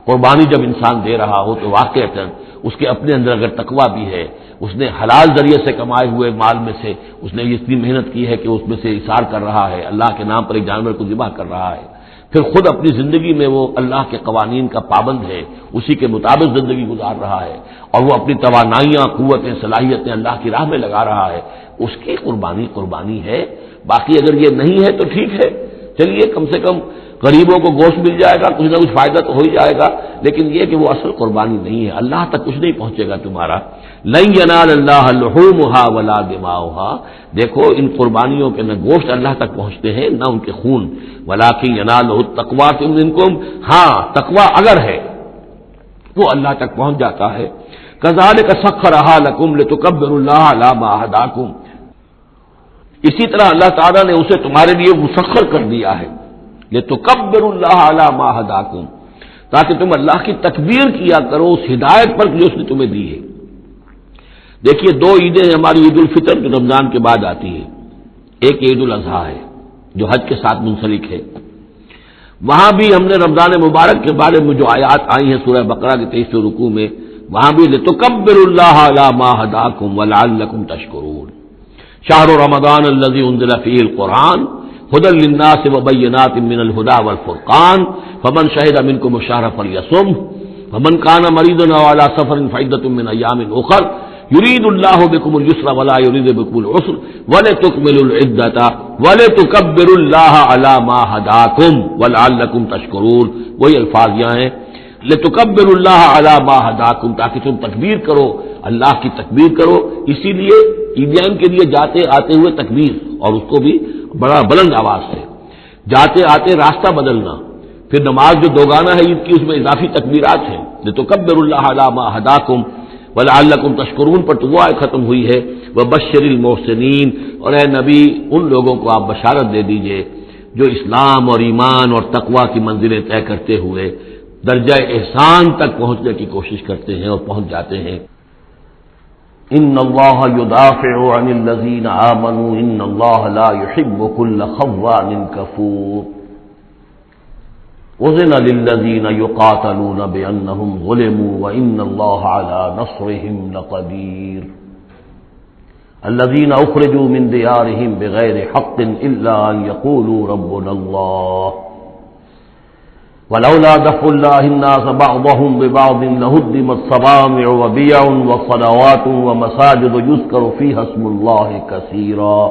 A: قربانی جب انسان دے رہا ہو تو واقعتاً اس کے اپنے اندر اگر تقویٰ بھی ہے، اس نے حلال ذریعے سے کمائے ہوئے مال میں سے اس نے اتنی محنت کی ہے کہ اس میں سے اثار کر رہا ہے، اللہ کے نام پر ایک جانور کو ذبح کر رہا ہے، پھر خود اپنی زندگی میں وہ اللہ کے قوانین کا پابند ہے، اسی کے مطابق زندگی گزار رہا ہے، اور وہ اپنی توانائیاں، قوتیں، صلاحیتیں اللہ کی راہ میں لگا رہا ہے، اس کی قربانی ہے۔ باقی اگر یہ نہیں ہے تو ٹھیک ہے، چلیے کم سے کم غریبوں کو گوشت مل جائے گا، کچھ نہ کچھ فائدہ تو ہو ہی جائے گا، لیکن یہ کہ وہ اصل قربانی نہیں ہے، اللہ تک کچھ نہیں پہنچے گا تمہارا۔ لن ینال اللہ لحومها ولا دماؤها، دیکھو ان قربانیوں کے نہ گوشت اللہ تک پہنچتے ہیں نہ ان کے خون، ولکن ینالہ التقوی منکم، ہاں تقوی اگر ہے وہ اللہ تک پہنچ جاتا ہے۔ کذالک سخرھا لکم لتکبروا اللہ علی ما ھداکم، اسی طرح اللہ تعالیٰ نے اسے تمہارے لیے مسخر کر دیا ہے، لتکبروا اللہ علی ما ھداکم، تاکہ تم اللہ کی تکبیر کیا کرو اس ہدایت پر جو اس نے تمہیں دی ہے۔ دیکھیے دو عیدیں ہماری، عید الفطر جو رمضان کے بعد آتی ہے، ایک عید الاضحیٰ ہے جو حج کے ساتھ منسلک ہے، وہاں بھی ہم نے رمضان مبارک کے بارے میں جو آیات آئی ہیں سورہ بقرہ کے 23ویں رکوع میں، وہاں بھی لتکبروا اللہ علی ما ھداکم ولعلکم تشکرون، شہر رمضان الذی انزل فیہ القرآن ھدی للناس وبینات من الھدی والفرقان فمن شہد منکم الشہر فلیصمہ فمن کان مریضا او علی سفر فعدۃ من ایام اخر یرید اللہ بکم الیسر ولا یرید بکم العسر ولتکملوا العدۃ ولتکبروا اللہ علی ما ھداکم ولعلکم تشکرون، وہی الفاظ یہاں ہیں، لتکبروا اللہ علی ما ھداکم، تاکہ تم تکبیر کرو، اللہ کی تکبیر کرو، اسی لیے عیدیان کے لیے جاتے آتے ہوئے تکبیر، اور اس کو بھی بڑا بلند آواز سے، جاتے آتے راستہ بدلنا، پھر نماز جو دوگانہ ہے عید کی اس میں اضافی تکبیرات ہیں، لتکبروا اللہ علی ما ھداکم ولعلکم تشکرون پر تو وہ آیت ختم ہوئی ہے، وبشر المحسنین، اور اے نبی ان لوگوں کو آپ بشارت دے دیجئے جو اسلام اور ایمان اور تقوی کی منزلیں طے کرتے ہوئے درجہ احسان تک پہنچنے کی کوشش کرتے ہیں اور پہنچ جاتے ہیں۔ ان اللہ یدافع عن الذین آمنوا ان اللہ لا يحب كل خوان کفور اذن للذین یقاتلون بانہم ظلموا وان اللہ علی نصرهم لقدیر الذین اخرجوا من دیارهم بغیر حق الا ان یقولوا ربنا اللہ ولولا دفع الله الناس بعضهم ببعض لهدمت صوامع وبيع وصلوات ومساجد يذكر فيها اسم الله كثيرا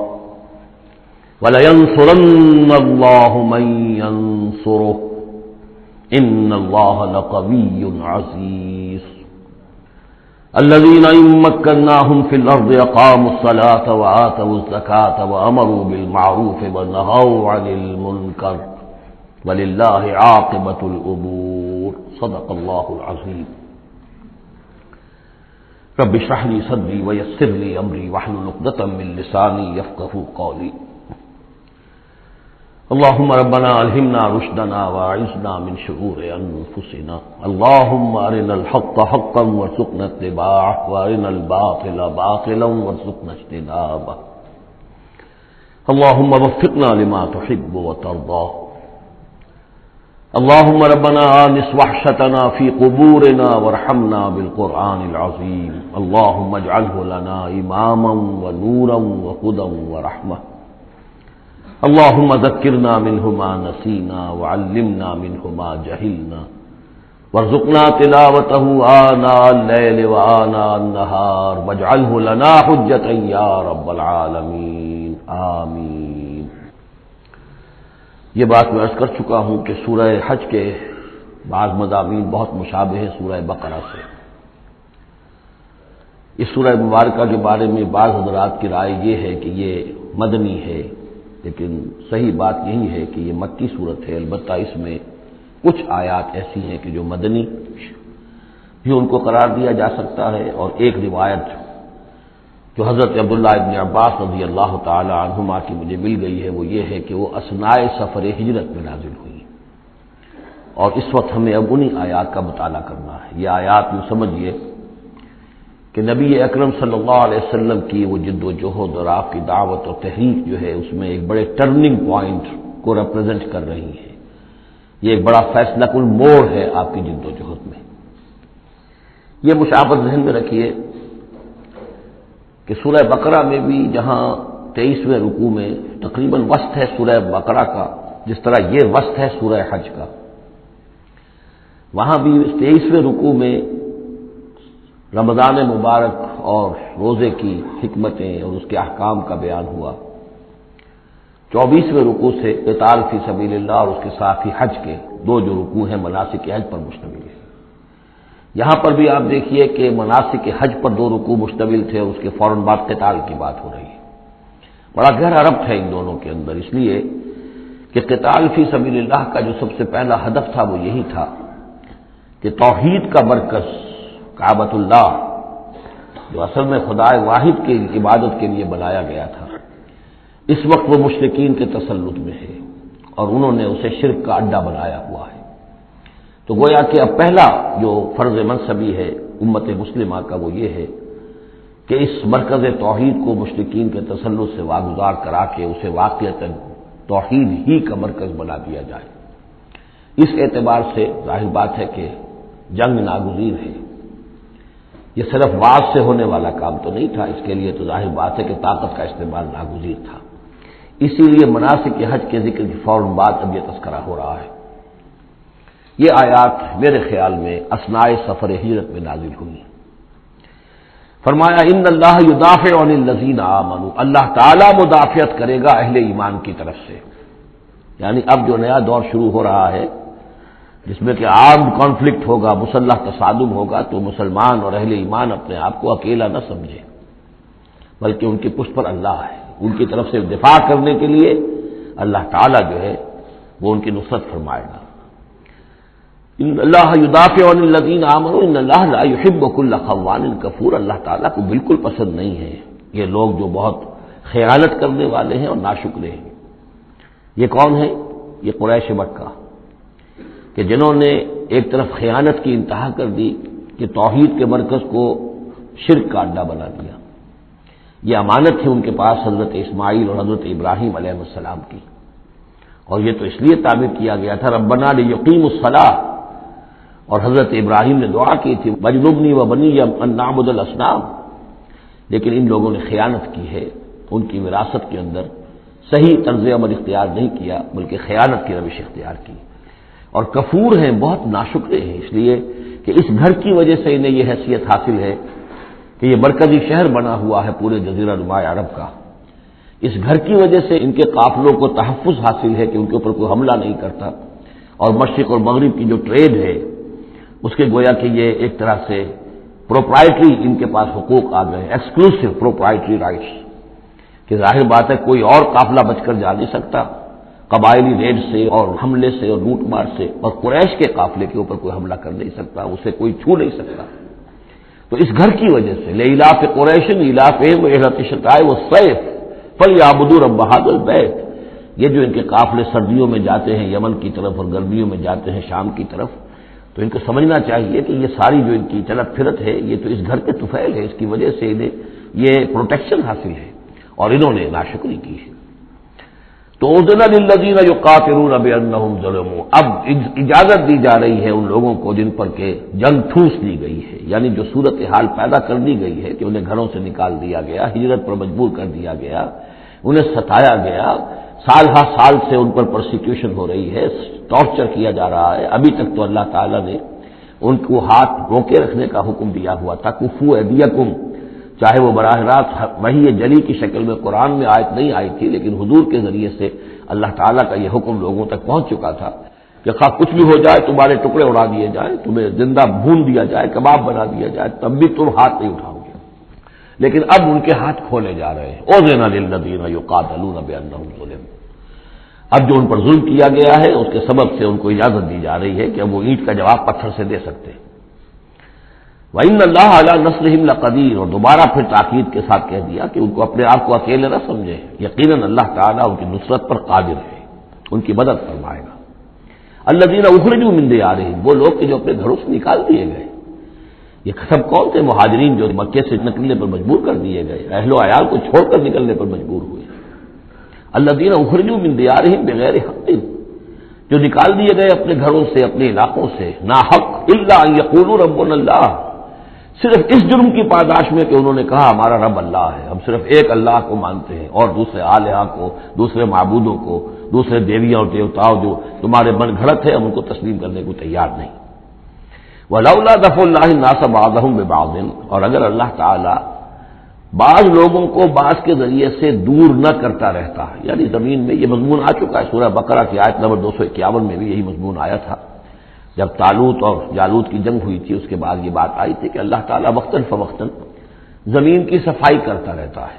A: وَلَيَنْصُرَنَّ اللَّهُ مَن يَنْصُرُهُ إِنَّ اللَّهَ لَقَوِيٌّ عَزِيزٌ الَّذِينَ إِن مَّكَّنَّاهُمْ فِي الْأَرْضِ أَقَامُوا الصَّلَاةَ وَآتَوُا الزَّكَاةَ وَأَمَرُوا بِالْمَعْرُوفِ وَنَهَوْا عَنِ الْمُنكَرِ وَلِلَّهِ عَاقِبَةُ الْأُمُورِ صدق الله العظيم رب اشرح لي صدري ويسر لي أمري واحلل عقدة من لساني يفقهوا قولي اللهم ربنا ألهمنا رشدنا وأعذنا من شرور أنفسنا اللهم أرنا الحق حقا وارزقنا اتباعه وأرنا الباطل باطلا وارزقنا اجتنابه اللهم وفقنا لما تحب وترضى اللهم ربنا آنس وحشتنا في قبورنا وارحمنا بالقرآن العظيم اللهم اجعله لنا إماما ونورا وهدى ورحمة اللهم ذكرنا منه ما نسينا وعلمنا منه ما جهلنا وارزقنا تلاوته آناء الليل وآناء النهار واجعله لنا حجة يا رب العالمين آمین۔ یہ بات میں عرض کر چکا ہوں کہ سورہ حج کے بعض مضامین بہت مشابہ ہیں سورہ بقرہ سے۔ اس سورہ مبارکہ کے بارے میں بعض حضرات کی رائے یہ ہے کہ یہ مدنی ہے، لیکن صحیح بات یہی ہے کہ یہ مکی صورت ہے، البتہ اس میں کچھ آیات ایسی ہیں کہ جو مدنی بھی ان کو قرار دیا جا سکتا ہے، اور ایک روایت جو حضرت عبداللہ ابن عباس رضی اللہ تعالی عنہما کی مجھے مل گئی ہے وہ یہ ہے کہ وہ اثناء سفر ہجرت میں نازل ہوئی، اور اس وقت ہمیں اب انہی آیات کا مطالعہ کرنا ہے۔ یہ آیات یوں سمجھیے کہ نبی اکرم صلی اللہ علیہ وسلم کی وہ جد و جہد اور آپ کی دعوت اور تحریک جو ہے اس میں ایک بڑے ٹرننگ پوائنٹ کو ریپرزینٹ کر رہی ہے۔ یہ ایک بڑا فیصلہ کن موڑ ہے آپ کی جد و جہد میں۔ یہ مشابہت ذہن میں رکھیے کہ سورہ بقرہ میں بھی جہاں 23ویں رکوع میں تقریباً وسط ہے سورہ بقرہ کا، جس طرح یہ وسط ہے سورہ حج کا، وہاں بھی 23ویں رکوع میں رمضان مبارک اور روزے کی حکمتیں اور اس کے احکام کا بیان ہوا۔ 24ویں رکوع سے قتال فی سبیل اللہ اور اس کے ساتھ ہی حج کے دو جو رکوع ہیں مناسک حج پر مشتمل ہے۔ یہاں پر بھی آپ دیکھیے کہ مناسک حج پر دو رکوع مشتمل تھے اور اس کے فوراً بعد قتال کی بات ہو رہی ہے۔ بڑا گہرا ربط ہے ان دونوں کے اندر، اس لیے کہ قتال فی سبیل اللہ کا جو سب سے پہلا ہدف تھا وہ یہی تھا کہ توحید کا مرکز کعبۃ اللہ جو اصل میں خدا واحد کی عبادت کے لیے بنایا گیا تھا، اس وقت وہ مشرکین کے تسلط میں ہے اور انہوں نے اسے شرک کا اڈا بنایا ہوا ہے۔ تو گویا کہ اب پہلا جو فرض منصبی ہے امت مسلمہ کا وہ یہ ہے کہ اس مرکز توحید کو مشرکین کے تسلط سے واگزار کرا کے اسے واقعتاً توحید ہی کا مرکز بنا دیا جائے۔ اس اعتبار سے ظاہر بات ہے کہ جنگ ناگزیر ہے۔ یہ صرف باز سے ہونے والا کام تو نہیں تھا، اس کے لیے تو ظاہر بات ہے کہ طاقت کا استعمال ناگزیر تھا۔ اسی لیے مناسک حج کے ذکر کی فوراً بعد اب یہ تذکرہ ہو رہا ہے۔ یہ آیات میرے خیال میں اثناء سفر ہجرت میں نازل ہوئی۔ فرمایا ان اللہ یدافع عن الذین آمنوا، اللہ تعالی مدافعت کرے گا اہل ایمان کی طرف سے، یعنی اب جو نیا دور شروع ہو رہا ہے جس میں کہ عام کانفلکٹ ہوگا، مسلح تصادم ہوگا، تو مسلمان اور اہل ایمان اپنے آپ کو اکیلا نہ سمجھے، بلکہ ان کی پشت پر اللہ ہے، ان کی طرف سے دفاع کرنے کے لیے اللہ تعالیٰ جو ہے وہ ان کی نصرت فرمائے گا۔ ان اللہ یدافع عن الذین آمنوا ان اللہ لا یحب کل خوان کفور، اللہ تعالیٰ کو بالکل پسند نہیں ہے یہ لوگ جو بہت خیانت کرنے والے ہیں اور ناشکرے ہیں۔ یہ کون ہے؟ یہ قریش مکہ کہ جنہوں نے ایک طرف خیانت کی انتہا کر دی کہ توحید کے مرکز کو شرک کا اڈا بنا دیا۔ یہ امانت تھی ان کے پاس حضرت اسماعیل اور حضرت ابراہیم علیہ السلام کی، اور یہ تو اس لیے تعبیر کیا گیا تھا ربنا لیقیموا الصلاۃ، اور حضرت ابراہیم نے دعا کی تھی وجنبنی وبنی ان نعبد الاصنام، لیکن ان لوگوں نے خیانت کی ہے، ان کی وراثت کے اندر صحیح طرز عمل اختیار نہیں کیا بلکہ خیانت کی روش اختیار کی، اور کفور ہیں، بہت ناشکرے ہیں، اس لیے کہ اس گھر کی وجہ سے انہیں یہ حیثیت حاصل ہے کہ یہ مرکزی شہر بنا ہوا ہے پورے جزیرہ نماء عرب کا۔ اس گھر کی وجہ سے ان کے قافلوں کو تحفظ حاصل ہے کہ ان کے اوپر کوئی حملہ نہیں کرتا، اور مشرق اور مغرب کی جو ٹریڈ ہے اس کے گویا کہ یہ ایک طرح سے پروپرائٹری ان کے پاس حقوق آ گئے، ایکسکلوسیو پروپرائٹری رائٹس، کہ ظاہر بات ہے کوئی اور قافلہ بچ کر جا نہیں سکتا قبائلی ریڈ سے اور حملے سے اور لوٹ مار سے، اور قریش کے قافلے کے اوپر کوئی حملہ کر نہیں سکتا، اسے کوئی چھو نہیں سکتا۔ تو اس گھر کی وجہ سے لإلاف قریش إیلافهم رحلة الشتاء والصيف فلیعبدوا رب هذا البیت، یہ جو ان کے قافلے سردیوں میں جاتے ہیں یمن کی طرف اور گرمیوں میں جاتے ہیں شام کی طرف، تو ان کو سمجھنا چاہیے کہ یہ ساری جو ان کی چلت پھرت ہے یہ تو اس گھر کے طفیل ہے، اس کی وجہ سے انہیں یہ پروٹیکشن حاصل ہے اور انہوں نے ناشکری کی ہے۔ تو اذن للذین یقاتلون بانہم ظلموا، اب اجازت دی جا رہی ہے ان لوگوں کو جن پر کہ جنگ ٹھوس لی گئی ہے، یعنی جو صورتحال پیدا کر دی گئی ہے کہ انہیں گھروں سے نکال دیا گیا، ہجرت پر مجبور کر دیا گیا، انہیں ستایا گیا، سال ہر سال سے ان پر پرسیکیوشن ہو رہی ہے، ٹارچر کیا جا رہا ہے۔ ابھی تک تو اللہ تعالیٰ نے ان کو ہاتھ روکے رکھنے کا حکم دیا ہوا تھا، کفوا ایدیکم، چاہے وہ براہ راست وحی جلی کی شکل میں قرآن میں آیت نہیں آئی تھی، لیکن حضور کے ذریعے سے اللہ تعالیٰ کا یہ حکم لوگوں تک پہنچ چکا تھا کہ خواہ کچھ بھی ہو جائے، تمہارے ٹکڑے اڑا دیے جائیں، تمہیں زندہ بھون دیا جائے، کباب بنا دیا جائے، تب بھی تم ہاتھ نہیں اٹھاؤ گے۔ لیکن اب ان کے ہاتھ کھولے جا رہے ہیں، اذن للذین یقاتلون بانہم ظلموا، اب جو ان پر ظلم کیا گیا ہے اس کے سبب سے ان کو اجازت دی جا رہی ہے کہ اب وہ اینٹ کا جواب پتھر سے دے سکتے ہیں۔ وَإِنَّ اللَّهَ عَلَىٰ نَصْرِهِمْ لَقَدِيرٌ، اور دوبارہ پھر تاکید کے ساتھ کہہ دیا کہ ان کو اپنے آپ کو اکیلے نہ سمجھے، یقیناً اللہ تعالیٰ ان کی نصرت پر قادر ہے، ان کی مدد فرمائے گا۔ الَّذِينَ أُخْرِجُوا مِن دِيَارِهِمْ، وہ لوگ کہ جو اپنے گھروں سے نکال دیے گئے، یہ سب کون تھے؟ مہاجرین جو مکے سے نکلنے پر مجبور کر دیے گئے، اہل و عیال کو چھوڑ کر نکلنے پر مجبور ہوئے۔ الَّذِينَ أُخْرِجُوا مِن دِيَارِهِمْ بِغَيْرِ حَقٍّ، جو نکال دیے گئے اپنے گھروں سے، اپنے علاقوں سے ناحق، إِلَّا أَن يَقُولُوا رَبُّنَا اللَّهُ، صرف اس جرم کی پاداش میں کہ انہوں نے کہا ہمارا رب اللہ ہے، ہم صرف ایک اللہ کو مانتے ہیں اور دوسرے آلہہ کو، دوسرے معبودوں کو، دوسرے دیویاں اور دیوتاؤں جو تمہارے من گھڑت ہے، ہم ان کو تسلیم کرنے کو تیار نہیں۔ وَلَوْلَا دَفْعُ اللَّهِ النَّاسَ بَعْضَهُم بِبَعْضٍ، اور اگر اللہ تعالی بعض لوگوں کو بعض کے ذریعے سے دور نہ کرتا رہتا، یعنی زمین میں یہ مضمون آ چکا ہے، سورہ بقرہ کی آیت نمبر 251 میں بھی یہی مضمون آیا تھا، جب طالوت اور جالوت کی جنگ ہوئی تھی اس کے بعد یہ بات آئی تھی کہ اللہ تعالیٰ وقتاً فوقتاً زمین کی صفائی کرتا رہتا ہے،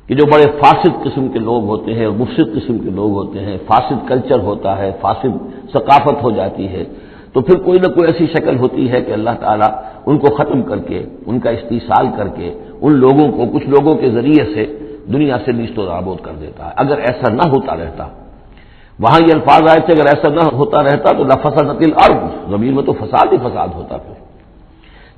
A: کہ جو بڑے فاسد قسم کے لوگ ہوتے ہیں اور مفسد قسم کے لوگ ہوتے ہیں، فاسد کلچر ہوتا ہے، فاسد ثقافت ہو جاتی ہے، تو پھر کوئی نہ کوئی ایسی شکل ہوتی ہے کہ اللہ تعالیٰ ان کو ختم کر کے، ان کا استیصال کر کے، ان لوگوں کو کچھ لوگوں کے ذریعے سے دنیا سے نیست و نابود کر دیتا ہے۔ اگر ایسا نہ ہوتا رہتا، وہاں یہ الفاظ آئے تھے، اگر ایسا نہ ہوتا رہتا تو لفسدت الارض، زمین میں تو فساد ہی فساد ہوتا پھر۔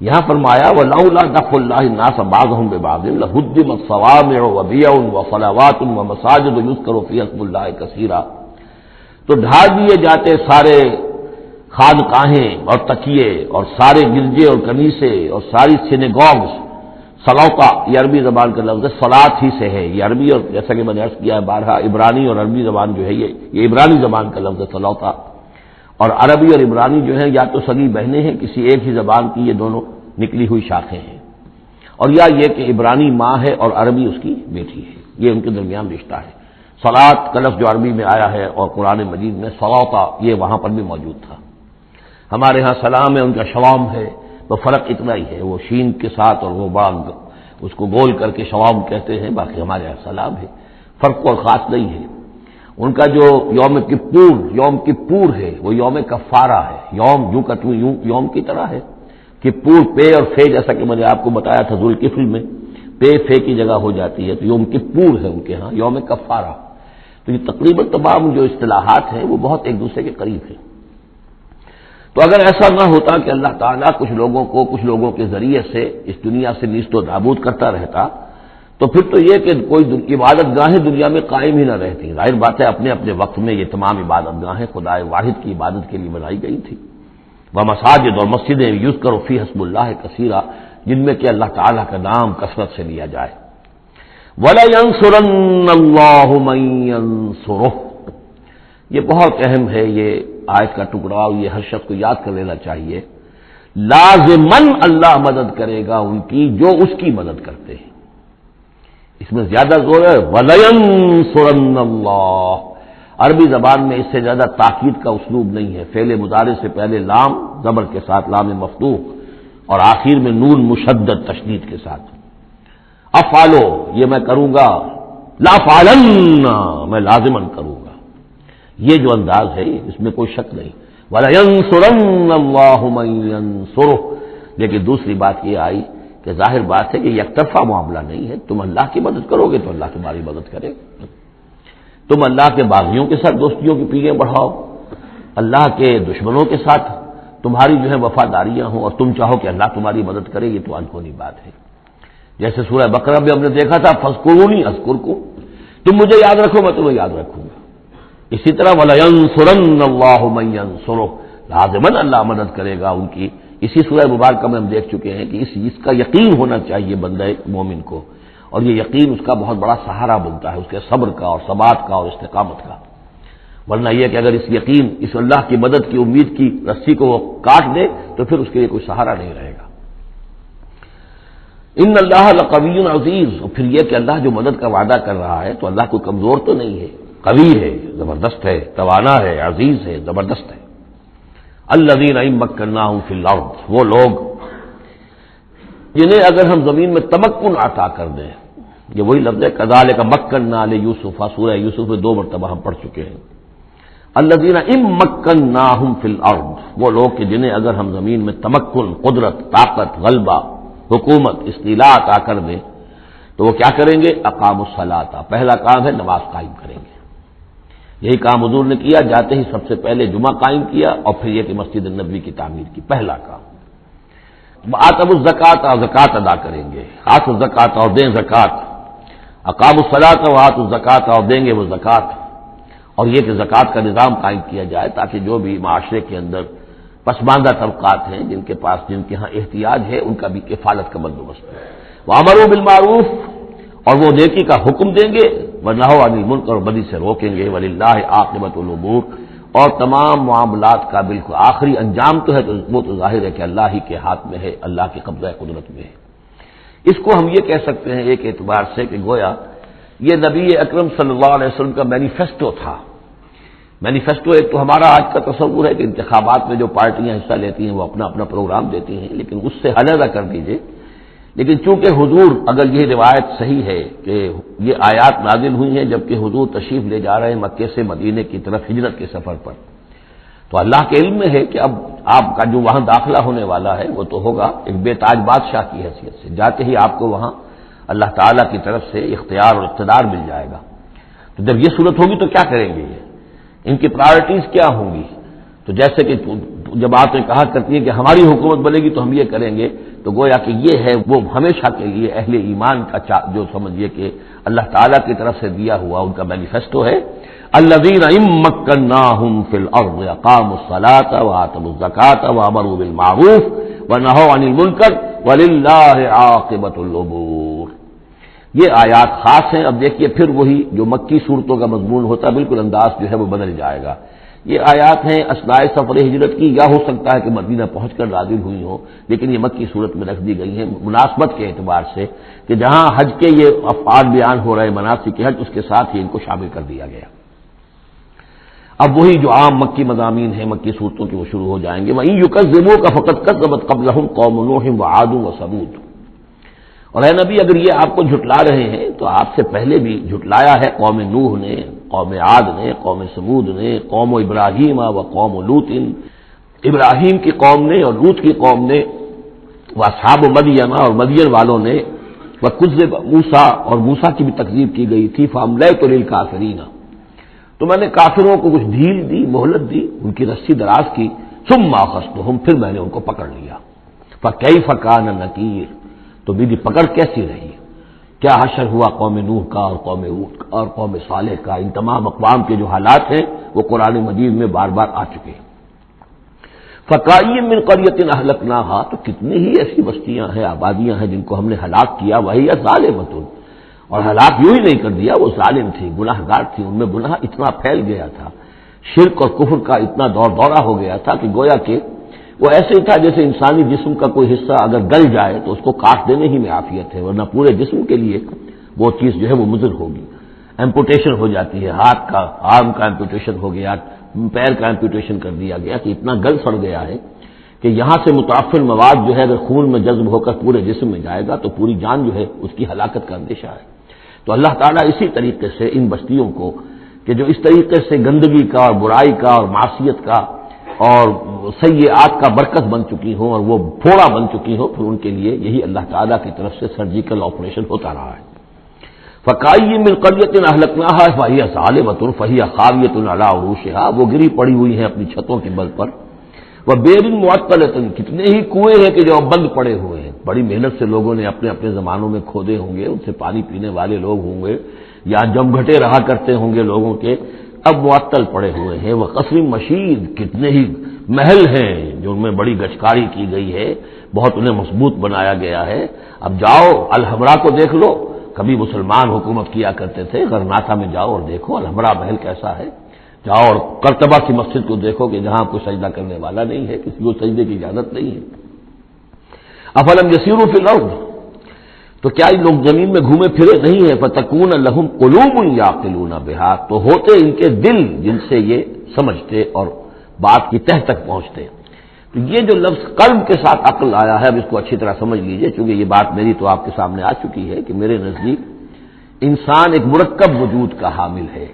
A: یہاں فرمایا وَلَوْلَا دَفْعُ اللَّهِ النَّاسَ بَعْضَهُم بِبَعْضٍ لَهُدِّمَتْ صَوَامِعُ وَبِيَعٌ وَصَلَوَاتٌ وَمَسَاجِدُ يُذْكَرُ فِيهَا اسْمُ اللَّهِ كَثِيرًا، تو ڈھا دیے جاتے سارے خانقاہیں اور تکیے اور سارے گرجے اور کنیسے اور ساری سینیگوگز، سلوتا یہ عربی زبان کا لفظ ہے، صلاۃ ہی سے ہے یہ عربی، اور جیسا کہ میں نے عرض کیا ہے بارہا، عبرانی اور عربی زبان جو ہے یہ عبرانی زبان کا لفظ ہے سلوتا، اور عربی اور عبرانی جو ہے یا تو سگی بہنیں ہیں، کسی ایک ہی زبان کی یہ دونوں نکلی ہوئی شاخیں ہیں، اور یا یہ کہ عبرانی ماں ہے اور عربی اس کی بیٹی ہے، یہ ان کے درمیان رشتہ ہے۔ صلاۃ کا لفظ جو عربی میں آیا ہے اور قرآن مجید میں صلوتا یہ وہاں پر بھی موجود تھا۔ ہمارے ہاں سلام ہے، ان کا شوام ہے، تو فرق اتنا ہی ہے، وہ شین کے ساتھ اور وہ بڑا اس کو گول کر کے شوام کہتے ہیں، باقی ہمارے یہاں سلام ہے، فرق اور خاص نہیں ہے۔ ان کا جو یوم کپور ہے وہ یوم کفارہ ہے، یوم یوں کا توں یوں یوم کی طرح ہے، کپور پے اور فے، جیسا کہ میں نے آپ کو بتایا تھا ذوالکفل میں پے فے کی جگہ ہو جاتی ہے، تو یوم کپور ہے ان کے ہاں، یوم کفارہ۔ تو یہ تقریباً تمام جو اصطلاحات ہیں وہ بہت ایک دوسرے کے قریب ہیں۔ تو اگر ایسا نہ ہوتا کہ اللہ تعالیٰ کچھ لوگوں کو کچھ لوگوں کے ذریعے سے اس دنیا سے نیست و نابود کرتا رہتا، تو پھر تو یہ کہ کوئی عبادت گاہیں دنیا میں قائم ہی نہ رہتی۔ ظاہر بات ہے اپنے اپنے وقت میں یہ تمام عبادت گاہیں خدا واحد کی عبادت کے لیے بنائی گئی تھی، وہ مساجد اور مسجدیں یذکر فیہا اسم اللہ کثیرا، جن میں کہ اللہ تعالیٰ کا نام کثرت سے لیا جائے۔ وَلَيَنصُرَنَّ اللَّهُ مَن يَنصُرُهُ، یہ بہت اہم ہے یہ آیت کا ٹکڑا یہ ہر شخص کو یاد کر لینا چاہیے، لازماً اللہ مدد کرے گا ان کی جو اس کی مدد کرتے ہیں۔ اس میں زیادہ زور ہے وَلَيَنصُرَنَّ اللَّهُ، عربی زبان میں اس سے زیادہ تاکید کا اسلوب نہیں ہے۔ فعل مضارع سے پہلے لام زبر کے ساتھ، لام مفتوح، اور آخر میں نون مشدد تشدید کے ساتھ۔ افعلو، یہ میں کروں گا، لا فعلن، میں لازماً کروں گا، یہ جو انداز ہے اس میں کوئی شک نہیں۔ وَلَيَنصُرَنَّ اللَّهُ مَن يَنصُرُهُ، لیکن دوسری بات یہ آئی کہ ظاہر بات ہے کہ یک طرفہ معاملہ نہیں ہے، تم اللہ کی مدد کرو گے تو اللہ تمہاری مدد کرے گا۔ تم اللہ کے باغیوں کے ساتھ دوستیوں کی پیریں بڑھاؤ، اللہ کے دشمنوں کے ساتھ تمہاری جو ہے وفاداریاں ہوں، اور تم چاہو کہ اللہ تمہاری مدد کرے، یہ تو انہونی بات ہے۔ جیسے سورہ بقرہ میں ہم نے دیکھا تھا فاذکرونی اذکرکم، تم مجھے یاد رکھو میں تمہیں یاد رکھوں گا۔ اسی طرح وَلَيَنصُرَنَّ اللَّهُ مَن يَنصُرُهُ، لازماً اللہ مدد کرے گا ان کی۔ اسی سورہ مبارکہ میں ہم دیکھ چکے ہیں کہ اس کا یقین ہونا چاہیے بندہ مومن کو، اور یہ یقین اس کا بہت بڑا سہارا بنتا ہے، اس کے صبر کا اور ثبات کا اور استقامت کا۔ ورنہ یہ کہ اگر اس یقین، اس اللہ کی مدد کی امید کی رسی کو وہ کاٹ دے تو پھر اس کے لیے کوئی سہارا نہیں رہے گا۔ ان اللہ لقوی عزیز، اور پھر یہ کہ اللہ جو مدد کا وعدہ کر رہا ہے تو اللہ کوئی کمزور تو نہیں ہے، قوی ہے، زبردست ہے، توانا ہے، عزیز ہے، زبردست ہے۔ الذین ان مکناہم فی الارض، وہ لوگ جنہیں اگر ہم زمین میں تمکن عطا کر دیں، یہ وہی لفظ ہے کذالک مکننا لیوسف، سورہ یوسف میں 2 مرتبہ ہم پڑھ چکے ہیں۔ الذین ان مکناہم فی الارض، وہ لوگ کہ جنہیں اگر ہم زمین میں تمکن، قدرت، طاقت، غلبہ، حکومت، استیلاء عطا کر دیں تو وہ کیا کریں گے؟ اقاموا الصلاۃ، پہلا کام ہے نماز قائم کریں گے۔ یہی کام حضور نے کیا، جاتے ہی سب سے پہلے جمعہ قائم کیا، اور پھر یہ کہ مسجد نبوی کی تعمیر کی، پہلا کام۔ آتوا الزکوٰۃ، زکوٰۃ ادا کریں گے، آتوا الزکوٰۃ، اور دیں زکوٰۃ، اقاموا الصلاۃ وآتوا الزکوٰۃ، اور دیں گے وہ زکوٰۃ، اور یہ کہ زکوٰۃ کا نظام قائم کیا جائے تاکہ جو بھی معاشرے کے اندر پسماندہ طبقات ہیں، جن کے پاس، جن کے ہاں احتیاج ہے، ان کا بھی کفالت کا بندوبست ہے۔ وَأَمَرُوا بِالْمَعْرُوفِ، اور وہ نیکی کا حکم دیں گے، وَنَهَوْا عَنِ الْمُنکَرِ، اور بدی سے روکیں گے، وَلِلَّهِ عَاقِبَةُ الْأُمُورِ، اور تمام معاملات کا بالکل آخری انجام تو ہے، تو وہ تو ظاہر ہے کہ اللہ ہی کے ہاتھ میں ہے، اللہ کی قبضہ قدرت میں ہے۔ اس کو ہم یہ کہہ سکتے ہیں ایک اعتبار سے کہ گویا یہ نبی اکرم صلی اللہ علیہ وسلم کا مینیفیسٹو تھا۔ مینیفیسٹو ایک تو ہمارا آج کا تصور ہے کہ انتخابات میں جو پارٹیاں حصہ لیتی ہیں وہ اپنا اپنا پروگرام دیتی ہیں، لیکن اس سے علیحدہ کر دیجئے۔ لیکن چونکہ حضور، اگر یہ روایت صحیح ہے کہ یہ آیات نازل ہوئی ہیں جبکہ حضور تشریف لے جا رہے ہیں مکے سے مدینے کی طرف ہجرت کے سفر پر، تو اللہ کے علم میں ہے کہ اب آپ کا جو وہاں داخلہ ہونے والا ہے وہ تو ہوگا ایک بے تاج بادشاہ کی حیثیت سے، جاتے ہی آپ کو وہاں اللہ تعالیٰ کی طرف سے اختیار اور اقتدار مل جائے گا۔ تو جب یہ صورت ہوگی تو کیا کریں گے؟ یہ ان کی پرائرٹیز کیا ہوں گی؟ تو جیسے کہ جب آپ نے کہا کرتی ہے کہ ہماری حکومت بنے گی تو ہم یہ کریں گے، تو گویا کہ یہ ہے وہ ہمیشہ کے لیے اہل ایمان کا جو سمجھیے کہ اللہ تعالیٰ کی طرف سے دیا ہوا ان کا مینیفیسٹو ہے، الذین ان مکناہم فی الارض اقاموا الصلاۃ وآتوا الزکوٰۃ وامروا بالمعروف ونہوا عن المنکر وللہ عاقبۃ الامور۔ یہ آیات خاص ہیں۔ اب دیکھیے پھر وہی جو مکی صورتوں کا مضمون ہوتا ہے، بالکل انداز جو ہے وہ بدل جائے گا۔ یہ آیات ہیں اثناء سفر ہجرت کی، یا ہو سکتا ہے کہ مدینہ پہنچ کر نازل ہوئی ہوں، لیکن یہ مکی صورت میں رکھ دی گئی ہیں مناسبت کے اعتبار سے کہ جہاں حج کے یہ افعال بیان ہو رہے ہیں، مناسک حج، اس کے ساتھ ہی ان کو شامل کر دیا گیا۔ اب وہی جو عام مکی مضامین ہیں مکی صورتوں کے وہ شروع ہو جائیں گے۔ وَإِن يُكَذِّبُوكَ فَقَدْ كَذَّبَتْ قَبْلَهُمْ قَوْمُ نُوحٍ وَعَادٌ وَثَمُودُ۔ اور اے نبی اگر یہ آپ کو جھٹلا رہے ہیں تو آپ سے پہلے بھی جھٹلایا ہے قوم نوح نے، قوم عاد نے، قوم سمود نے، قوم ابراہیم و قوم لوط، ابراہیم کی قوم نے اور لوط کی قوم نے، واصحاب مدین اور مدین والوں نے، وکذب موسیٰ اور موسیٰ کی بھی تکذیب کی گئی تھی، فاملیت للکافرین، تو میں نے کافروں کو کچھ ڈھیل دی، مہلت دی، ان کی رسی دراز کی، ثم اخذتهم، پھر میں نے ان کو پکڑ لیا، فکیف کان نکیر، تو میری پکڑ کیسی رہی، کیا حشر ہوا قوم نوح کا اور قوم ہود کا اور قوم صالح کا۔ ان تمام اقوام کے جو حالات ہیں وہ قرآن مجید میں بار بار آ چکے ہیں۔ فَكَأَيٍّ مِّن قَرْيَةٍ أَهْلَكْنَاهَا، تو کتنی ہی ایسی بستیاں ہیں، آبادیاں ہیں جن کو ہم نے ہلاک کیا، وَهِيَ ظَالِمَةٌ، اور ہلاک یوں ہی نہیں کر دیا، وہ ظالم تھی، گناہ گار تھی، ان میں گناہ اتنا پھیل گیا تھا شرک اور کفر کا اتنا دور دورہ ہو گیا تھا کہ گویا کہ وہ ایسے ہی تھا جیسے انسانی جسم کا کوئی حصہ اگر گل جائے تو اس کو کاٹ دینے ہی میں عافیت ہے، ورنہ پورے جسم کے لیے وہ چیز جو ہے وہ مضر ہوگی۔ ایمپوٹیشن ہو جاتی ہے، ہاتھ کا آرم کا ایمپوٹیشن ہو گیا، پیر کا ایمپوٹیشن کر دیا گیا کہ اتنا گل سڑ گیا ہے کہ یہاں سے متعفن مواد جو ہے اگر خون میں جذب ہو کر پورے جسم میں جائے گا تو پوری جان جو ہے اس کی ہلاکت کا اندیشہ ہے۔ تو اللہ تعالیٰ اسی طریقے سے ان بستیوں کو کہ جو اس طریقے سے گندگی کا اور برائی کا اور معصیت کا اور سیئات کا برکت بن چکی ہوں اور وہ پھوڑا بن چکی ہوں، پھر ان کے لیے یہی اللہ تعالیٰ کی طرف سے سرجیکل آپریشن ہوتا رہا ہے۔ فَكَأَيٍّ مِّن قَرْيَةٍ أَهْلَكْنَاهَا فَهِيَ ظَالِمَةٌ فَهِيَ خَاوِيَةٌ عَلَىٰ عُرُوشِهَا، وہ گری پڑی ہوئی ہیں اپنی چھتوں کے بل پر۔ وَبِئْرٍ مُّعَطَّلَةٍ، کتنے ہی کنویں ہیں کہ جو اب بند پڑے ہوئے ہیں، بڑی محنت سے لوگوں نے اپنے اپنے زمانوں میں کھودے ہوں گے، ان سے پانی پینے والے لوگ ہوں گے یا جمگھٹے رہا کرتے ہوں گے لوگوں کے، اب معطل پڑے ہوئے ہیں۔ وَقَصْرٍ مَّشِيدٍ، کتنے ہی محل ہیں جو ان میں بڑی گچکاری کی گئی ہے، بہت انہیں مضبوط بنایا گیا ہے۔ اب جاؤ الحمرا کو دیکھ لو، کبھی مسلمان حکومت کیا کرتے تھے، غرناطہ میں جاؤ اور دیکھو الحمرا محل کیسا ہے۔ جاؤ اور قرطبہ کی مسجد کو دیکھو کہ جہاں کوئی سجدہ کرنے والا نہیں ہے، کسی کو سجدے کی اجازت نہیں ہے۔ افلم یسیروا فی الارض، تو کیا یہ لوگ زمین میں گھومے پھرے نہیں ہیں؟ فتکون لہم قلوب یعقلون بہا، تو ہوتے ان کے دل جن سے یہ سمجھتے اور بات کی تہ تک پہنچتے۔ تو یہ جو لفظ قلب کے ساتھ عقل آیا ہے، اب اس کو اچھی طرح سمجھ لیجئے، چونکہ یہ بات میری تو آپ کے سامنے آ چکی ہے کہ میرے نزدیک انسان ایک مرکب وجود کا حامل ہے۔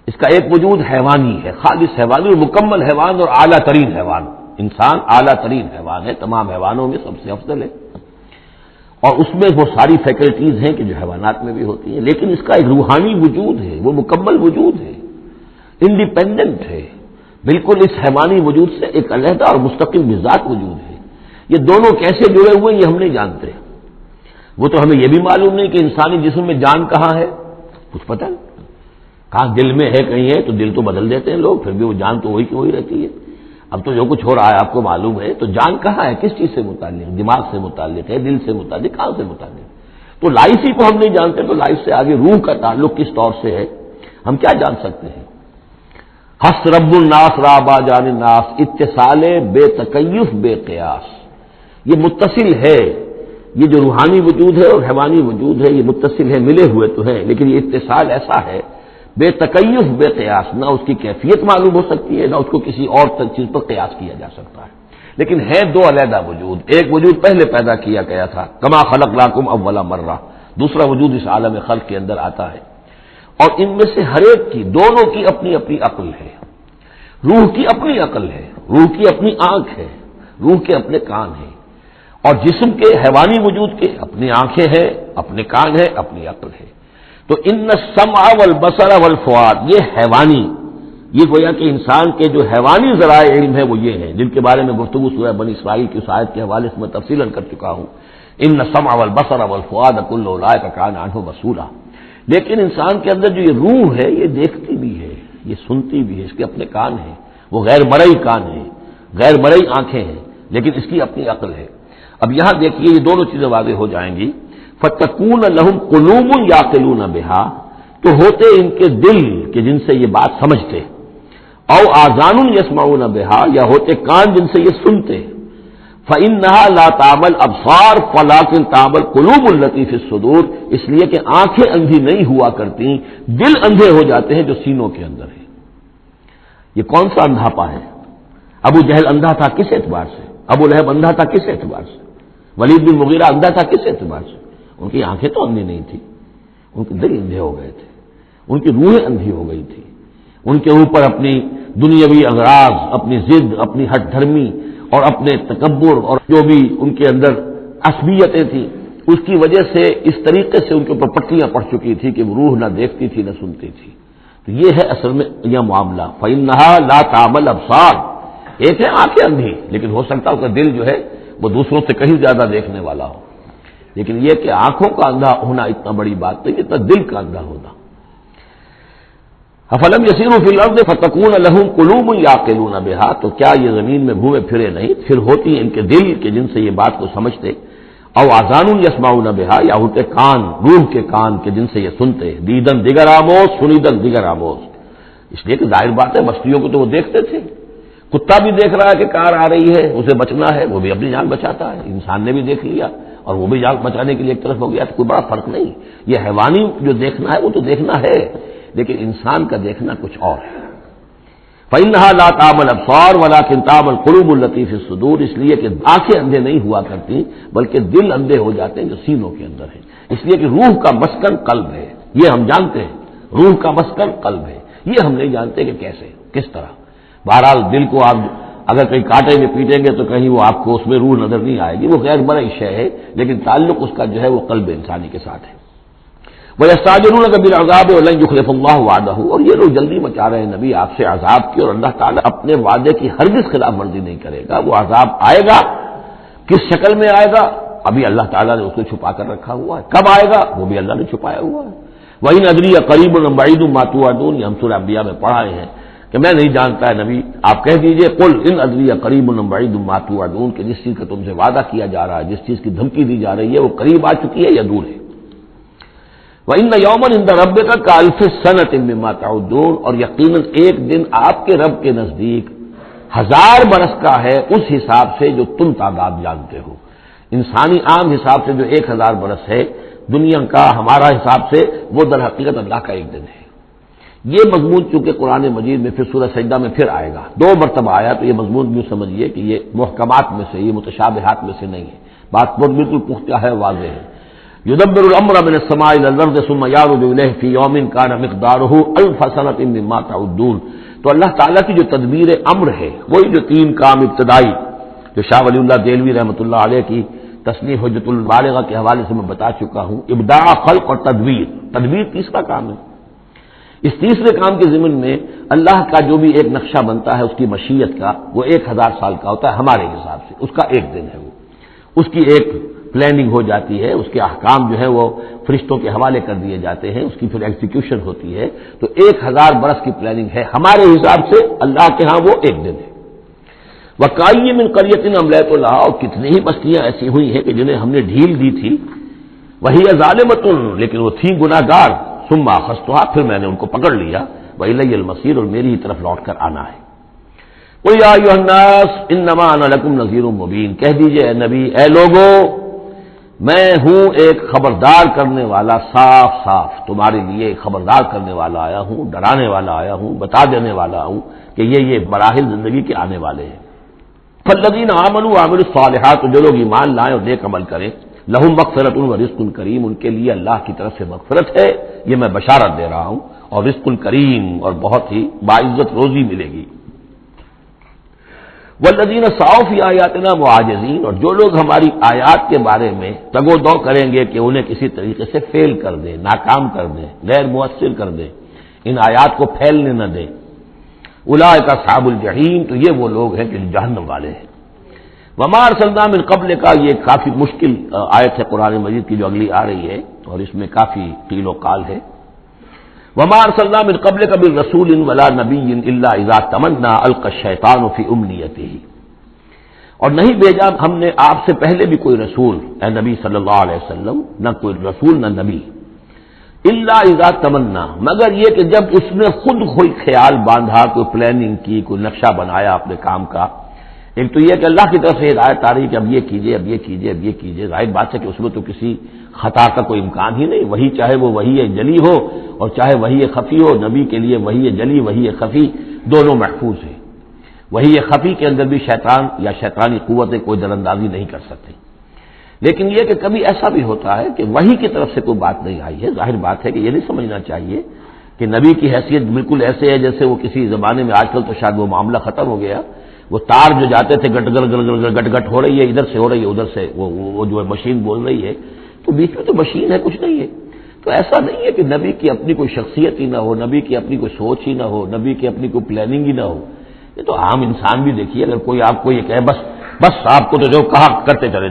A: اس کا ایک وجود حیوانی ہے، خالص حیوانی اور مکمل حیوان اور اعلیٰ ترین حیوان۔ انسان اعلیٰ ترین حیوان ہے، تمام حیوانوں میں سب سے افضل ہے، اور اس میں وہ ساری فیکلٹیز ہیں کہ جو حیوانات میں بھی ہوتی ہیں، لیکن اس کا ایک روحانی وجود ہے، وہ مکمل وجود ہے، انڈیپینڈنٹ ہے، بالکل اس حیوانی وجود سے ایک علیحدہ اور مستقل بذات وجود ہے۔ یہ دونوں کیسے جڑے ہوئے یہ ہم نہیں جانتے۔ وہ تو ہمیں یہ بھی معلوم نہیں کہ انسانی جسم میں جان کہاں ہے، کچھ پتہ نہیں، کہاں دل میں ہے کہیں ہے، تو دل تو بدل دیتے ہیں لوگ، پھر بھی وہ جان تو وہی کی وہی رہتی ہے۔ اب تو جو کچھ ہو رہا ہے آپ کو معلوم ہے، تو جان کہاں ہے، کس چیز سے متعلق، دماغ سے متعلق ہے، دل سے متعلق، کہاں سے متعلق؟ تو لائف ہی کو ہم نہیں جانتے، تو لائف سے آگے روح کا تعلق کس طور سے ہے ہم کیا جان سکتے ہیں؟ حس رب الناس رابا جان الناس، اتصال بے تکیف بے قیاس، یہ متصل ہے، یہ جو روحانی وجود ہے اور حیوانی وجود ہے یہ متصل ہے، ملے ہوئے تو ہیں، لیکن یہ اتصال ایسا ہے بے تکیف بے قیاس، نہ اس کی کیفیت معلوم ہو سکتی ہے، نہ اس کو کسی اور چیز پر قیاس کیا جا سکتا ہے، لیکن ہے دو علیحدہ وجود۔ ایک وجود پہلے پیدا کیا گیا تھا، کما خلقناکم اول مرہ، دوسرا وجود اس عالم خلق کے اندر آتا ہے، اور ان میں سے ہر ایک کی، دونوں کی اپنی اپنی عقل ہے۔ روح کی اپنی عقل ہے، روح کی اپنی آنکھ ہے، روح کے اپنے کان ہیں، اور جسم کے حیوانی وجود کے اپنی آنکھیں ہیں، اپنے کان ہیں، اپنی عقل ہے۔ تو ان السمع والبصر والفؤاد، یہ حیوانی، یہ گویا کہ انسان کے جو حیوانی ذرائع علم ہے وہ یہ ہیں، جن کے بارے میں گفتگو سورہ بنی اسرائیل کی اس آیت کے حوالے سے میں تفصیلاً کر چکا ہوں۔ ان السمع والبصر والفؤاد کل اولئک کان عنہ مسئولا۔ لیکن انسان کے اندر جو یہ روح ہے یہ دیکھتی بھی ہے، یہ سنتی بھی ہے، اس کے اپنے کان ہیں، وہ غیر مرئی کان ہیں، غیر مرئی آنکھیں ہیں، لیکن اس کی اپنی عقل ہے۔ اب یہاں دیکھیے یہ دونوں چیزیں واضح ہو جائیں گی۔ فتکون لہم قلوب یعقلون بہا، تو ہوتے ان کے دل کہ جن سے یہ بات سمجھتے، او آذان یسمعون بہا، یا ہوتے کان جن سے یہ سنتے، فإنہا لا تعمل ابصار ولکن تعمل قلوب التی فی الصدور، اس لیے کہ آنکھیں اندھی نہیں ہوا کرتی، دل اندھے ہو جاتے ہیں جو سینوں کے اندر ہے۔ یہ کون سا اندھاپا ہے؟ ابو جہل اندھا تھا کس اعتبار سے؟ ابو لہب اندھا تھا کس اعتبار سے؟ ولید بن مغیرہ اندھا تھا کس اعتبار سے؟ ان کی آنکھیں تو اندھی نہیں تھی، ان کے دل اندھے ہو گئے تھے، ان کی روحیں اندھی ہو گئی تھی، ان کے اوپر اپنی دنیاوی اغراض، اپنی ضد، اپنی ہٹ دھرمی اور اپنے تکبر اور جو بھی ان کے اندر عصبیتیں تھیں، اس کی وجہ سے اس طریقے سے ان کے اوپر پٹیاں پڑ چکی تھی کہ وہ روح نہ دیکھتی تھی نہ سنتی تھی۔ تو یہ ہے اصل میں یہ معاملہ، فإنہا لا تعمل ابصار، ایک ہے آنکھیں اندھی، لیکن ہو سکتا ہے اس کا دل جو ہے وہ دوسروں سے کہیں زیادہ دیکھنے والا ہو، لیکن یہ کہ آنکھوں کا اندھا ہونا اتنا بڑی بات نہیں، اتنا دل کا اندھا ہونا۔ افلم یسیروا فی الارض فتکون لہم قلوب یعقلون بہا، تو کیا یہ زمین میں گھومے پھرے نہیں، پھر ہوتی ان کے دل کہ جن سے یہ بات کو سمجھتے، او آذان یسمعون بہا، یا ہوتے کان، روح کے کان کہ جن سے یہ سنتے، دیدن دیگر آموز سنیدن دیگر آموز، اس لیے کہ ظاہر بات ہے بستیوں کو تو وہ دیکھتے تھے، کتا بھی دیکھ رہا ہے کہ کار آ رہی ہے، اسے بچنا ہے، وہ بھی اپنی جان بچاتا ہے، انسان نے بھی دیکھ لیا اور وہ بھی جان بچانے کے لیے ایک طرف ہو گیا، تو کوئی بڑا فرق نہیں۔ یہ حیوانی جو دیکھنا ہے وہ تو دیکھنا ہے، لیکن انسان کا دیکھنا کچھ اور ہے۔ فَإِنَّهَا لَا تَعْمَى الْأَبْصَارُ وَلَكِنْ تَعْمَى الْقُلُوبُ الَّتِي فِي الصُّدُورِ، اس لیے کہ آنکھیں اندھے نہیں ہوا کرتی بلکہ دل اندھے ہو جاتے ہیں جو سینوں کے اندر ہے، اس لیے کہ روح کا مسکن قلب ہے، یہ ہم جانتے ہیں، روح کا مسکن قلب ہے، یہ ہم نہیں جانتے کہ کیسے، کس طرح۔ بہرحال دل کو آپ اگر کہیں کاٹیں گے پیٹیں گے تو کہیں وہ آپ کو اس میں روح نظر نہیں آئے گی، وہ غیر مرئی شے ہے، لیکن تعلق اس کا جو ہے وہ قلب انسانی کے ساتھ ہے۔ وَيَسْتَعْجِلُونَكَ بِالْعَذَابِ وَلَن يُخْلِفَ اللَّهُ وَعْدَهُ، اور یہ لوگ جلدی مچا رہے ہیں نبی آپ سے عذاب کی، اور اللہ تعالیٰ اپنے وعدے کی ہرگز خلاف ورزی نہیں کرے گا۔ وہ عذاب آئے گا، کس شکل میں آئے گا ابھی اللہ تعالیٰ نے اس کو چھپا کر رکھا ہوا ہے، کب آئے گا وہ بھی اللہ نے چھپایا ہوا ہے۔ وَإِنْ أَدْرِي أَقَرِيبٌ أَمْ بَعِيدٌ مَا تُوعَدُونَ، یہ ہم سورہ انبیاء میں پڑھائے ہیں کہ میں نہیں جانتا ہے نبی، آپ کہہ دیجئے قُلْ إِنْ أَدْرِي أَقَرِيبٌ أَمْ بَعِيدٌ مَا تُوعَدُونَ، کہ جس چیز کا تم سے وعدہ کیا جا رہا ہے، جس چیز کی دھمکی دی جا رہی ہے وہ قریب آ چکی ہے یا دور ہے۔ وَإِنَّ يَوْمًا عِندَ رَبِّكَ كَأَلْفِ سَنَةٍ مِّمَّا تَعُدُّونَ، اور یقیناً ایک دن آپ کے رب کے نزدیک 1000 برس کا ہے اس حساب سے جو تم تعداد جانتے ہو۔ انسانی عام حساب سے جو 1000 برس ہے، دنیا کا ہمارا حساب سے وہ در حقیقت اللہ کا ایک دن ہے۔ یہ مضمون چونکہ قرآن مجید میں پھر سورہ سجدہ میں پھر آئے گا، 2 مرتبہ آیا، تو یہ مضمون یوں سمجھیے کہ یہ محکمات میں سے، یہ متشابہات میں سے نہیں ہے، بات بہت بالکل پختہ ہے، واضح ہے۔ يُدَبِّرُ الْأَمْرَ مِنَ السَّمَاءِ إِلَى الْأَرْضِ ثُمَّ يَعْرُجُ إِلَيْهِ فِي يَوْمٍ كَانَ مِقْدَارُهُ أَلْفَ سَنَةٍ مِّمَّا تَعُدُّونَ، تو اللہ تعالیٰ کی جو تدبیر امر ہے، وہی جو 3 کام ابتدائی جو شاہ ولی اللہ دہلوی رحمۃ اللہ علیہ کی تصنیف حجت البالغہ کے حوالے سے میں بتا چکا ہوں، ابداع، خلق اور تدبیر، تدبیر تیسرا کام ہے۔ اس تیسرے کام کے ضمن میں اللہ کا جو بھی ایک نقشہ بنتا ہے اس کی مشیت کا، وہ 1000 سال کا ہوتا ہے ہمارے حساب سے، اس کا ایک دن ہے، وہ اس کی ایک پلاننگ ہو جاتی ہے، اس کے احکام جو ہے وہ فرشتوں کے حوالے کر دیے جاتے ہیں، اس کی پھر ایگزیکیوشن ہوتی ہے، تو 1000 برس کی پلاننگ ہے ہمارے حساب سے، اللہ کے ہاں وہ ایک دن ہے۔ وَكَأَيٍّ مِّن قَرْيَةٍ أَمْلَيْتُ لَهَا، اور کتنی ہی بستیاں ایسی ہوئی ہیں کہ جنہیں ہم نے ڈھیل دی تھی، وَهِيَ ظَالِمَةٌ، لیکن وہ تھیں گناہ گار، ثُمَّ أَخَذْتُهَا، پھر میں نے ان کو پکڑ لیا، وَإِلَيَّ الْمَصِيرُ، اور میری ہی طرف لوٹ کر آنا ہے۔ قُلْ يَا أَيُّهَا النَّاسُ إِنَّمَا أَنَا لَكُمْ نَذِيرٌ مُّبِينٌ، کہہ دیجئے اے نبی، اے لوگو، میں ہوں ایک خبردار کرنے والا، صاف صاف تمہارے لیے خبردار کرنے والا آیا ہوں، ڈرانے والا آیا ہوں، بتا دینے والا ہوں کہ یہ مراحل زندگی کے آنے والے ہیں۔ فالذین آمنوا وعملوا الصالحات، جو لوگ ایمان لائیں اور نیک عمل کریں، لہم مغفرۃ ورزق کریم، ان کے لیے اللہ کی طرف سے مغفرت ہے، یہ میں بشارت دے رہا ہوں، اور رزق کریم، اور بہت ہی باعزت روزی ملے گی۔ والذین سعوا فی آیاتنا معاجزین، اور جو لوگ ہماری آیات کے بارے میں تگ و دو کریں گے کہ انہیں کسی طریقے سے فیل کر دیں، ناکام کر دیں، غیر مؤثر کر دیں، ان آیات کو پھیلنے نہ دیں، اولئک اصحاب الجحیم، تو یہ وہ لوگ ہیں کہ جہنم والے ہیں۔ وما ارسلنا من قبل کا، یہ کافی مشکل آیت ہے قرآن مجید کی جو اگلی آ رہی ہے، اور اس میں کافی قیل و قال ہے۔ وما ارسلنا من قبلک من رسول ولا نبی الا اذا تمنى القى الشیطان فی امنیته، اور نہیں بھیجا ہم نے آپ سے پہلے بھی کوئی رسول، اے نبی صلی اللہ علیہ وسلم، نہ کوئی رسول نہ نبی، الا اذا تمنا، مگر یہ کہ جب اس نے خود کوئی خیال باندھا، کوئی پلاننگ کی، کوئی نقشہ بنایا اپنے کام کا۔ ایک تو یہ کہ اللہ کی طرف سے ہدایت آ رہی کہ اب یہ کیجئے، اب یہ کیجئے، اب یہ کیجئے، ظاہر بات ہے کہ اس میں تو کسی خطا کا کوئی امکان ہی نہیں، وہی چاہے وہ وہی جلی ہو اور چاہے وہی خفی ہو، نبی کے لیے وہی جلی وہی خفی دونوں محفوظ ہیں۔ وہی خفی کے اندر بھی شیطان یا شیطانی قوتیں کوئی دراندازی نہیں کر سکتی، لیکن یہ کہ کبھی ایسا بھی ہوتا ہے کہ وہی کی طرف سے کوئی بات نہیں آئی ہے۔ ظاہر بات ہے کہ یہ نہیں سمجھنا چاہیے کہ نبی کی حیثیت بالکل ایسے ہے جیسے وہ کسی زمانے میں، آج کل تو شاید وہ معاملہ ختم ہو گیا، وہ تار جو جاتے تھے گٹ گٹ گٹ گٹ گٹ گٹ ہو رہی ہے، ادھر سے ہو رہی ہے، ادھر سے وہ جو ہے مشین بول رہی ہے، تو بیچ میں تو مشین ہے، کچھ نہیں ہے۔ تو ایسا نہیں ہے کہ نبی کی اپنی کوئی شخصیت ہی نہ ہو، نبی کی اپنی کوئی سوچ ہی نہ ہو، نبی کی اپنی کوئی پلاننگ ہی نہ ہو۔ یہ تو عام انسان بھی دیکھیے، اگر کوئی آپ کو یہ کہے بس آپ کو تو جو کہا کرتے چلے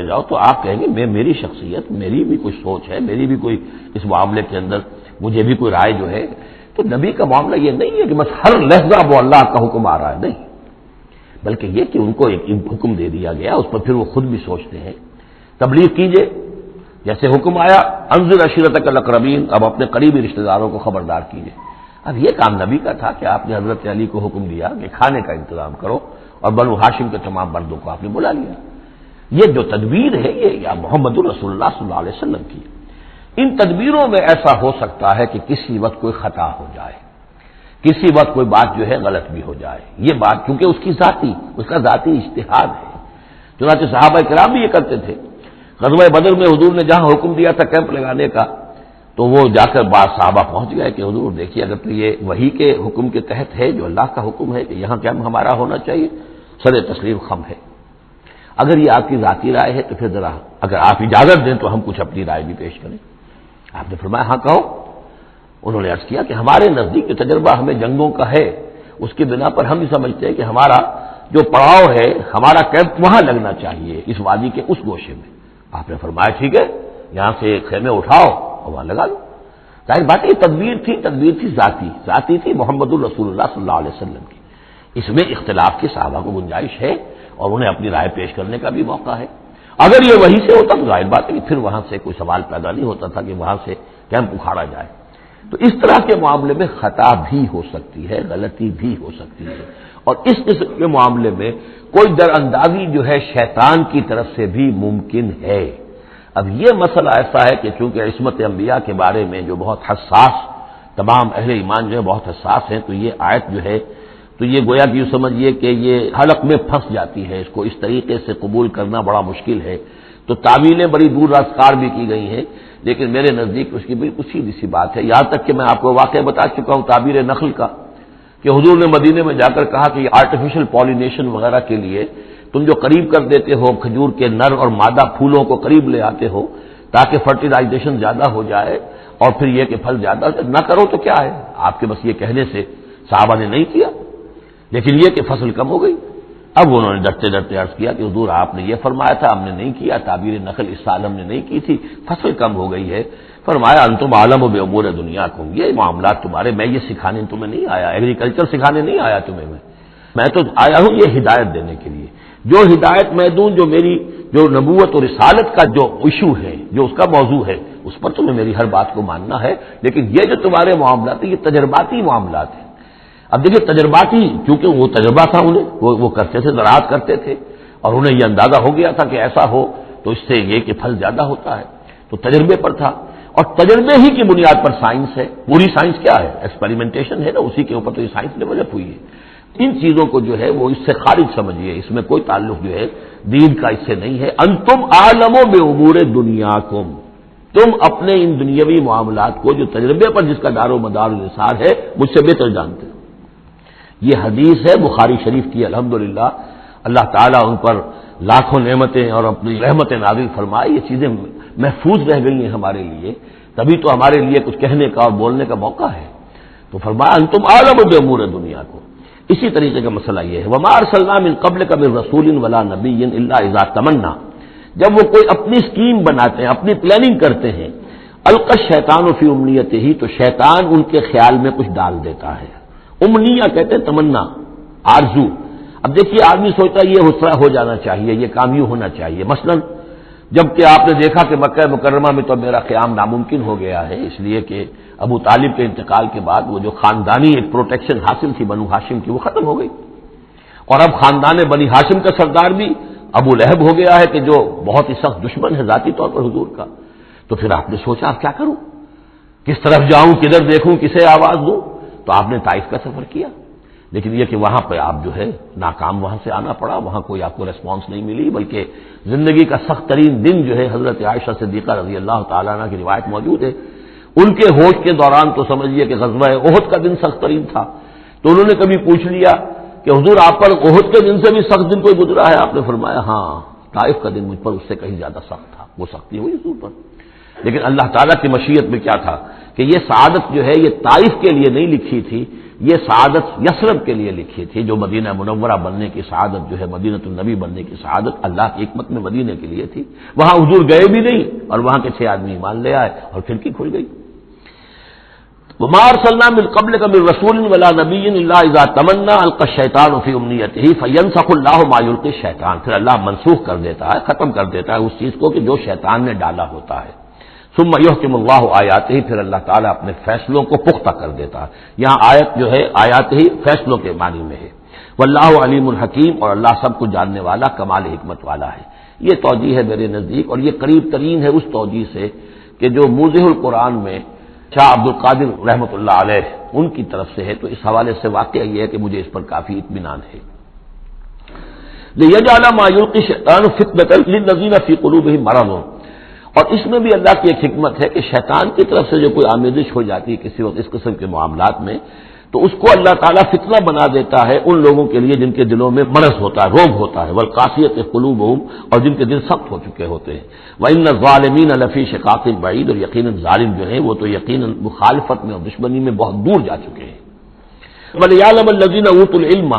A: جاؤ، تو آپ کہیں گے میری شخصیت، میری بھی کوئی سوچ ہے، میری بھی کوئی اس معاملے کے اندر مجھے بھی کوئی رائے جو ہے۔ تو نبی کا معاملہ یہ نہیں ہے کہ بس ہر لحظہ وہ اللہ کا حکم آ رہا ہے، نہیں، بلکہ یہ کہ ان کو ایک حکم دے دیا گیا، اس پر پھر وہ خود بھی سوچتے ہیں۔ تبلیغ کیجئے، جیسے حکم آیا انذر عشیرتک الاقربین، اب اپنے قریبی رشتہ داروں کو خبردار کیجئے۔ اب یہ کام نبی کا تھا کہ آپ نے حضرت علی کو حکم دیا کہ کھانے کا انتظام کرو، اور بنو ہاشم کے تمام مردوں کو آپ نے بلا لیا۔ یہ جو تدبیر ہے یہ یا محمد رسول اللہ صلی اللہ علیہ وسلم کی، ان تدبیروں میں ایسا ہو سکتا ہے کہ کسی وقت کوئی خطا ہو جائے، کسی وقت کوئی بات جو ہے غلط بھی ہو جائے، یہ بات کیونکہ اس کا ذاتی اجتہاد ہے۔ چنانچہ صحابہ کرام بھی یہ کرتے تھے۔ غزوہ بدر میں حضور نے جہاں حکم دیا تھا کیمپ لگانے کا، تو وہ جا کر بعض صحابہ پہنچ گئے کہ حضور دیکھیے اگر تو یہ وحی کے حکم کے تحت ہے، جو اللہ کا حکم ہے کہ یہاں کیمپ ہمارا ہونا چاہیے، سر تسلیم خم ہے۔ اگر یہ آپ کی ذاتی رائے ہے تو پھر ذرا اگر آپ اجازت دیں تو ہم کچھ اپنی رائے بھی پیش کریں۔ آپ نے فرمایا ہاں کہو۔ انہوں نے عرض کیا کہ ہمارے نزدیک جو تجربہ ہمیں جنگوں کا ہے، اس کی بنا پر ہم یہ سمجھتے ہیں کہ ہمارا جو پڑاؤ ہے، ہمارا کیمپ وہاں لگنا چاہیے، اس وادی کے اس گوشے میں۔ آپ نے فرمایا ٹھیک ہے، یہاں سے خیمے اٹھاؤ اور وہاں لگا لو۔ ظاہر بات یہ تدبیر تھی ذاتی تھی محمد الرسول اللہ صلی اللہ علیہ وسلم کی۔ اس میں اختلاف کی صحابہ کو گنجائش ہے اور انہیں اپنی رائے پیش کرنے کا بھی موقع ہے۔ اگر یہ وہی سے ہوتا تو ظاہر بات ہے کہ پھر وہاں سے کوئی سوال پیدا نہیں ہوتا تھا کہ وہاں سے کیمپ اکھاڑا جائے۔ تو اس طرح کے معاملے میں خطا بھی ہو سکتی ہے، غلطی بھی ہو سکتی ہے، اور اس قسم کے معاملے میں کوئی در اندازی جو ہے شیطان کی طرف سے بھی ممکن ہے۔ اب یہ مسئلہ ایسا ہے کہ چونکہ عصمت انبیاء کے بارے میں جو بہت حساس، تمام اہل ایمان جو ہے بہت حساس ہیں، تو یہ آیت جو ہے تو یہ گویا کہ یوں سمجھیے کہ یہ حلق میں پھنس جاتی ہے، اس کو اس طریقے سے قبول کرنا بڑا مشکل ہے۔ تو تعویلیں بڑی دور راسکار بھی کی گئی ہیں، لیکن میرے نزدیک اس کی بالکل سیدھی سی بات ہے۔ یہاں تک کہ میں آپ کو واقعہ بتا چکا ہوں تعبیر نخل کا، کہ حضور نے مدینے میں جا کر کہا کہ یہ آرٹیفیشل پالینیشن وغیرہ کے لیے تم جو قریب کر دیتے ہو کھجور کے نر اور مادہ پھولوں کو قریب لے آتے ہو تاکہ فرٹیلائزیشن زیادہ ہو جائے اور پھر یہ کہ پھل زیادہ نہ کرو تو کیا ہے، آپ کے بس یہ کہنے سے صحابہ نے نہیں کیا، لیکن یہ کہ فصل کم ہو گئی۔ اب انہوں نے ڈرتے ڈرتے عرض کیا کہ حضور آپ نے یہ فرمایا تھا، ہم نے نہیں کیا، تعبیر نخل اس سال ہم نے نہیں کی تھی، فصل کم ہو گئی ہے۔ فرمایا انتم عالم بامور دنیاکم، یہ معاملات تمہارے، میں یہ سکھانے تمہیں نہیں آیا، ایگریکلچر سکھانے نہیں آیا تمہیں، میں تو آیا ہوں یہ ہدایت دینے کے لیے۔ جو ہدایت میں دوں، جو میری جو نبوت اور رسالت کا جو ایشو ہے، جو اس کا موضوع ہے، اس پر تمہیں میری ہر بات کو ماننا ہے، لیکن یہ جو تمہارے معاملات ہیں یہ تجرباتی معاملات ہیں۔ اب دیکھیے تجرباتی، کیونکہ وہ تجربہ تھا انہیں، وہ کرتے تھے، زراعت کرتے تھے، اور انہیں یہ اندازہ ہو گیا تھا کہ ایسا ہو تو اس سے یہ کہ پھل زیادہ ہوتا ہے، تو تجربے پر تھا، اور تجربے ہی کی بنیاد پر سائنس ہے۔ پوری سائنس کیا ہے؟ ایکسپیریمنٹیشن ہے نا، اسی کے اوپر تو یہ سائنس ڈیولپ ہوئی ہے۔ ان چیزوں کو جو ہے وہ اس سے خارج سمجھیے، اس میں کوئی تعلق جو ہے دین کا اس سے نہیں ہے۔ انتم عالم بامور دنیاکم، تم اپنے ان دنیاوی معاملات کو جو تجربے پر جس کا دار و مدار انحصار ہے مجھ سے بہتر جانتے ہو۔ یہ حدیث ہے بخاری شریف کی، الحمدللہ اللہ تعالیٰ ان پر لاکھوں نعمتیں اور اپنی رحمتیں نازل فرمائے، یہ چیزیں محفوظ رہ گئی ہیں ہمارے لیے، تبھی تو ہمارے لیے کچھ کہنے کا اور بولنے کا موقع ہے۔ تو فرمایا انتم عالم بامور دنیاکم۔ اسی طریقے کا مسئلہ یہ ہے وما ارسلنا من قبلک من رسول ولا نبی الا اذا تمنا، جب وہ کوئی اپنی اسکیم بناتے ہیں، اپنی پلاننگ کرتے ہیں، القى الشیطان فی امنیتہ، تو شیطان ان کے خیال میں کچھ ڈال دیتا ہے۔ امنیہ کہتے ہیں تمنا، آرزو۔ اب دیکھیے آدمی سوچتا ہے یہ حصہ ہو جانا چاہیے، یہ کام یوں ہونا چاہیے، مثلا جب کہ آپ نے دیکھا کہ مکہ مکرمہ میں تو میرا قیام ناممکن ہو گیا ہے، اس لیے کہ ابو طالب کے انتقال کے بعد وہ جو خاندانی ایک پروٹیکشن حاصل تھی بنو ہاشم کی وہ ختم ہو گئی، اور اب خاندان بنی ہاشم کا سردار بھی ابو لہب ہو گیا ہے کہ جو بہت ہی سخت دشمن ہے ذاتی طور پر حضور کا۔ تو پھر آپ نے سوچا اب کیا کروں، کس طرف جاؤں، کدھر دیکھوں، کسے آواز دوں، تو آپ نے طائف کا سفر کیا، لیکن یہ کہ وہاں پہ آپ جو ہے ناکام وہاں سے آنا پڑا، وہاں کوئی آپ کو ریسپانس نہیں ملی، بلکہ زندگی کا سخت ترین دن جو ہے حضرت عائشہ صدیقہ رضی اللہ تعالیٰ عنہ کی روایت موجود ہے، ان کے ہوش کے دوران تو سمجھیے کہ غزوہ احد کا دن سخت ترین تھا، تو انہوں نے کبھی پوچھ لیا کہ حضور آپ پر احد کے دن سے بھی سخت دن کوئی گزرا ہے؟ آپ نے فرمایا ہاں، طائف کا دن مجھ پر اس سے کہیں زیادہ سخت تھا، وہ سختی ہوئی حضور پر۔ لیکن اللہ تعالیٰ کی مشیت میں کیا تھا کہ یہ سعادت جو ہے یہ طائف کے لیے نہیں لکھی تھی، یہ سعادت یثرب کے لیے لکھی تھی، جو مدینہ منورہ بننے کی سعادت جو ہے، مدینہ النبی بننے کی سعادت اللہ کی حکمت میں مدینے کے لیے تھی۔ وہاں حضور گئے بھی نہیں اور وہاں کے 6 آدمی ایمان لے آئے اور کھڑکی کھل گئی۔ وما ارسلنا من قبلک من رسول ولا نبی الا اذا تمنا القى الشیطان فی امنیتہ فینسخ اللہ ما یلقی الشیطان، پھر اللہ منسوخ کر دیتا ہے، ختم کر دیتا ہے اس چیز کو کہ جو شیطان نے ڈالا ہوتا ہے۔ ثم یحکم اللہ آیاتہ، پھر اللہ تعالیٰ اپنے فیصلوں کو پختہ کر دیتا ہے۔ یہاں آیت جو ہے آیات ہی فیصلوں کے معنی میں ہے۔ واللہ علیم الحکیم، اور اللہ سب کو جاننے والا کمال حکمت والا ہے۔ یہ توجیہ ہے میرے نزدیک، اور یہ قریب ترین ہے اس توجیہ سے کہ جو موضح القرآن میں شاہ عبد القادر رحمۃ اللہ علیہ ان کی طرف سے ہے، تو اس حوالے سے واقعہ یہ ہے کہ مجھے اس پر کافی اطمینان ہے۔ لِيَجْعَلَ مَا يُلْقِي الشَّيْطَانُ فِتْنَةً لِلَّذِينَ فِي قُلُوبِهِم مَرَضٌ، اور اس میں بھی اللہ کی ایک حکمت ہے کہ شیطان کی طرف سے جو کوئی آمیزش ہو جاتی ہے کسی وقت اس قسم کے معاملات میں، تو اس کو اللہ تعالیٰ فتنہ بنا دیتا ہے ان لوگوں کے لیے جن کے دلوں میں مرض ہوتا ہے، روگ ہوتا ہے، والقاسیۃ قلوبہم، اور جن کے دل سخت ہو چکے ہوتے ہیں۔ وَإِنَّ الظَّالِمِينَ لَفِي شِقَاقٍ بَعِيدٍ، اور یقیناً ظالم جو ہیں وہ تو یقیناً مخالفت میں اور دشمنی میں بہت دور جا چکے ہیں۔ وَلِيَعْلَمَ الَّذِينَ أُوتُوا الْعِلْمَ،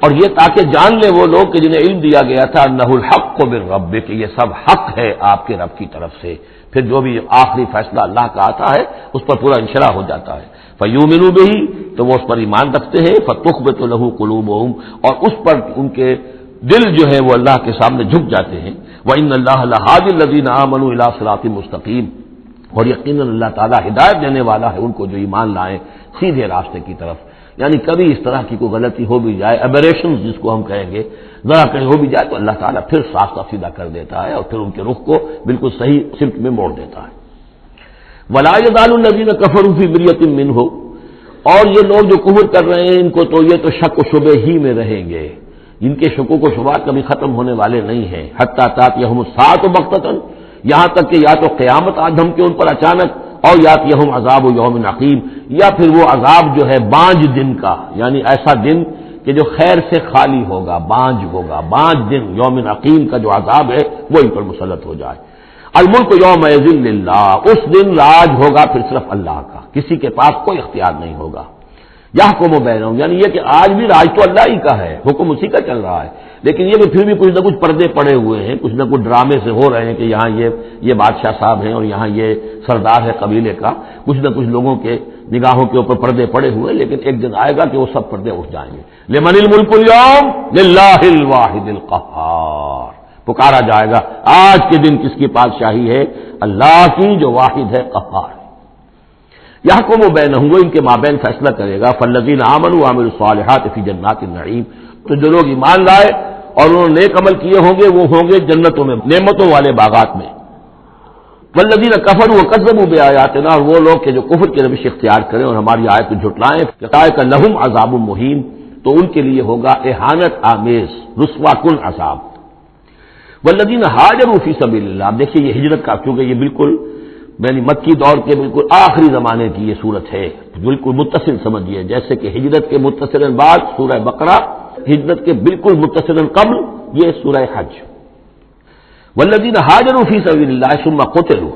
A: اور یہ تاکہ جان لے وہ لوگ کہ جنہیں علم دیا گیا تھا انہ الحق من ربک، کہ یہ سب حق ہے آپ کے رب کی طرف سے، پھر جو بھی آخری فیصلہ اللہ کا آتا ہے اس پر پورا انشراح ہو جاتا ہے۔ فیؤمنوا بہ، تو وہ اس پر ایمان رکھتے ہیں، فتخبت لہ قلوبہم، اور اس پر ان کے دل جو ہے وہ اللہ کے سامنے جھک جاتے ہیں۔ وان اللہ لہادی الذین آمنوا الی صراط مستقیم، اور یقیناً اللہ تعالیٰ ہدایت دینے والا ہے ان کو جو ایمان لائیں سیدھے راستے کی طرف۔ یعنی کبھی اس طرح کی کوئی غلطی ہو بھی جائے، ابریشن جس کو ہم کہیں گے، ذرا کہیں ہو بھی جائے تو اللہ تعالیٰ پھر صاف سیدھا کر دیتا ہے اور پھر ان کے رخ کو بالکل صحیح سمت میں موڑ دیتا ہے۔ وَلَا يَزَالُ الَّذِينَ كَفَرُوا فِي مِرْيَةٍ مِّنْهُ، اور یہ لوگ جو کفر کر رہے ہیں ان کو تو یہ تو شک و شبہ ہی میں رہیں گے، ان کے شکوک و شبہات کبھی ختم ہونے والے نہیں ہیں۔ حَتَّىٰ تَأْتِيَهُمُ السَّاعَةُ بَغْتَةً، یہاں تک کہ یا تو قیامت آ دھمکے ان پر اچانک، اور یاتیہم عذاب یوم عقیم، یا پھر وہ عذاب جو ہے بانج دن کا، یعنی ایسا دن کہ جو خیر سے خالی ہوگا، بانج ہوگا، بانج دن یوم عقیم کا جو عذاب ہے وہ ان پر مسلط ہو جائے۔ الملک یومئذ للہ، اس دن راج ہوگا پھر صرف اللہ کا، کسی کے پاس کوئی اختیار نہیں ہوگا۔ یحکم بینہم، یعنی یہ کہ آج بھی راج تو اللہ ہی کا ہے، حکم اسی کا چل رہا ہے، لیکن یہ کہ پھر بھی کچھ نہ کچھ پردے پڑے ہوئے ہیں، کچھ نہ کچھ ڈرامے سے ہو رہے ہیں کہ یہاں یہ بادشاہ صاحب ہیں اور یہاں یہ سردار ہے قبیلے کا، کچھ نہ کچھ لوگوں کے نگاہوں کے اوپر پردے پڑے ہوئے ہیں، لیکن ایک دن آئے گا کہ وہ سب پردے اٹھ جائیں گے۔ لمن الملک اليوم للہ الواحد القہار، پکارا جائے گا آج کے دن کس کی بادشاہی ہے؟ اللہ کی جو واحد ہے، قہار۔ یحکم بینہم، وہ ان کے مابین فیصلہ کرے گا۔ فالذین آمنوا وعملوا الصالحات فی جنات النعیم، تو جو لوگ ایمان لائے اور انہوں نے نیک عمل کیے ہوں گے وہ ہوں گے جنتوں میں، نعمتوں والے باغات میں۔ والذین کفروا وکذبوا بآیاتنا، اور وہ لوگ کہ جو کفر کی روش اختیار کریں اور ہماری آیت کو جھٹلائیں، فاولئک لہم عذاب مہین، تو ان کے لیے ہوگا اہانت آمیز رسوا کن عذاب۔ والذین ہاجروا فی سبیل اللہ، اب دیکھیے یہ ہجرت کا، کیونکہ یہ بالکل یعنی مکی دور کے بالکل آخری زمانے کی یہ صورت ہے، بالکل متصل سمجھیے، جیسے کہ ہجرت کے متصل بعد سورہ بقرہ، ہجرت کے بالکل متصل قبل یہ سورہ حج۔ والذین ہاجروا فی سبیل اللہ ثم قتلوا،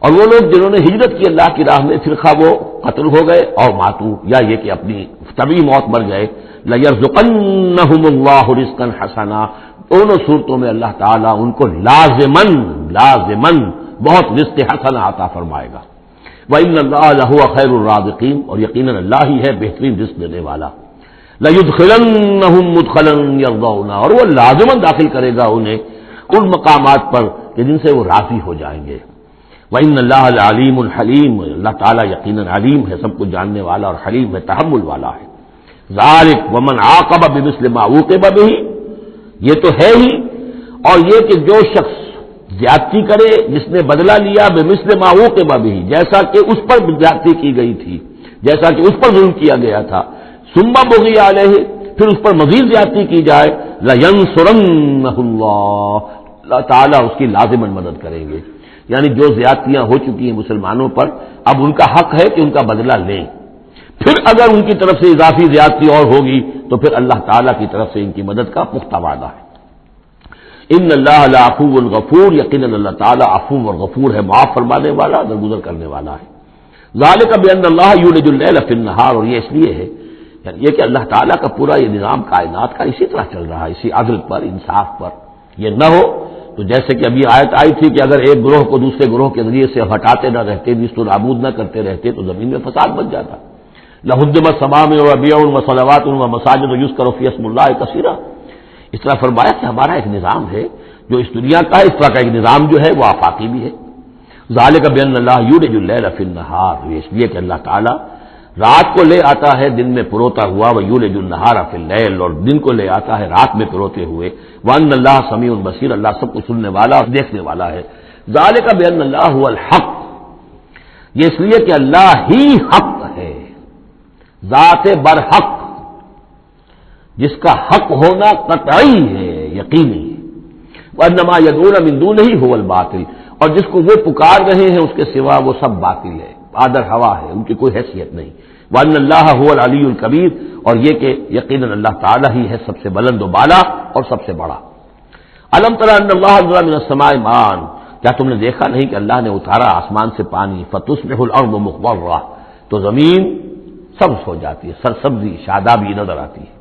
A: اور وہ لوگ جنہوں نے ہجرت کی اللہ کی راہ میں، پھر خواہ وہ قتل ہو گئے اور ماتو، یا یہ کہ اپنی طبعی موت مر گئے، لَيَرْزُقَنَّهُمُ اللَّهُ رِزْقًا حَسَنًا، دونوں صورتوں میں اللہ تعالیٰ ان کو لازماً بہت رزق حسن عطا فرمائے گا۔ وَإِنَّ اللَّهَ لَهُوَ خَيْرُ الرَّازِقِينَ، اور یقیناً اللہ ہی ہے بہترین رزق دینے والا۔ لَيُدْخِلَنَّهُمْ مُدْخَلًا يَرْضَوْنَهُ، اور وہ لازماً داخل کرے گا انہیں ان مقامات پر کہ جن سے وہ راضی ہو جائیں گے۔ وَإِنَّ اللَّهَ لَعَلِيمٌ حَلِيمٌ، اللہ تعالیٰ یقیناً علیم ہے، سب کچھ جاننے والا، اور حلیم ہے، تحمل والا ہے۔ ذَلِكَ وَمَنْ عَاقَبَ بِمِثْلِ مَا عُوقِبَ بِهِ، یہ تو ہے ہی، اور یہ کہ جو شخص زیادتی کرے، جس نے بدلہ لیا بمثل ما عوقب به، جیسا کہ اس پر زیادتی کی گئی تھی، جیسا کہ اس پر ظلم کیا گیا تھا، ثم بغی علیہ، پھر اس پر مزید زیادتی کی جائے، لینصرنہ اللہ تعالیٰ اس کی لازماً مدد کریں گے۔ یعنی جو زیادتیاں ہو چکی ہیں مسلمانوں پر، اب ان کا حق ہے کہ ان کا بدلہ لیں، پھر اگر ان کی طرف سے اضافی زیادتی اور ہوگی تو پھر اللہ تعالیٰ کی طرف سے ان کی مدد کا پختہ وعدہ ہے۔ ان اللہ لعفو غفور، یقیناً اللہ تعالیٰ عفو اور غفور ہے، معاف فرمانے والا، درگزر کرنے والا ہے۔ ذالک بان اللہ یولج اللیل فی النہار، اور یہ اس لیے ہے یعنی یہ کہ اللہ تعالیٰ کا پورا یہ نظام کائنات کا اسی طرح چل رہا ہے، اسی عدل پر، انصاف پر۔ یہ نہ ہو تو جیسے کہ ابھی آیت آئی تھی کہ اگر ایک گروہ کو دوسرے گروہ کے ذریعے سے ہٹاتے نہ رہتے، نیست و نابود نہ کرتے رہتے، تو زمین میں فساد بچ جاتا۔ لہدمت صوامع وبیع وصلوات ومساجد یذکر فیہا اسم اللہ کثیرا، اس طرح فرمایا کہ ہمارا ایک نظام ہے جو اس دنیا کا ہے، اس طرح کا ایک نظام جو ہے وہ آفاقی بھی ہے، ذالک بان اللہ یولج اللیل فی النہار، یہ اس لیے کہ اللہ تعالیٰ رات کو لے آتا ہے دن میں پروتا ہوا، ویولج النہار فی اللیل، اور دن کو لے آتا ہے رات میں پروتے ہوئے، وان اللہ سمیع بصیر، اللہ سب کو سننے والا اور دیکھنے والا ہے۔ ذالک بان اللہ هو الحق، یہ اس لیے کہ اللہ ہی حق ہے، ذات برحق، جس کا حق ہونا قطعی ہے، یقینی ہے۔ وانما يدعون من دونه هو الباطل، اور جس کو وہ پکار رہے ہیں اس کے سوا وہ سب باطل ہے، آدر ہوا ہے، ان کی کوئی حیثیت نہیں۔ وان اللہ هو العلی الکبیر، اور یہ کہ یقیناً اللہ تعالیٰ ہی ہے سب سے بلند و بالا اور سب سے بڑا۔ الم تر ان اللہ انزل من السماء ماء، کیا تم نے دیکھا نہیں کہ اللہ نے اتارا آسمان سے پانی، فتصبح الارض مخضرہ، تو زمین سبز ہو جاتی ہے، سرسبزی شادابی نظر آتی ہے۔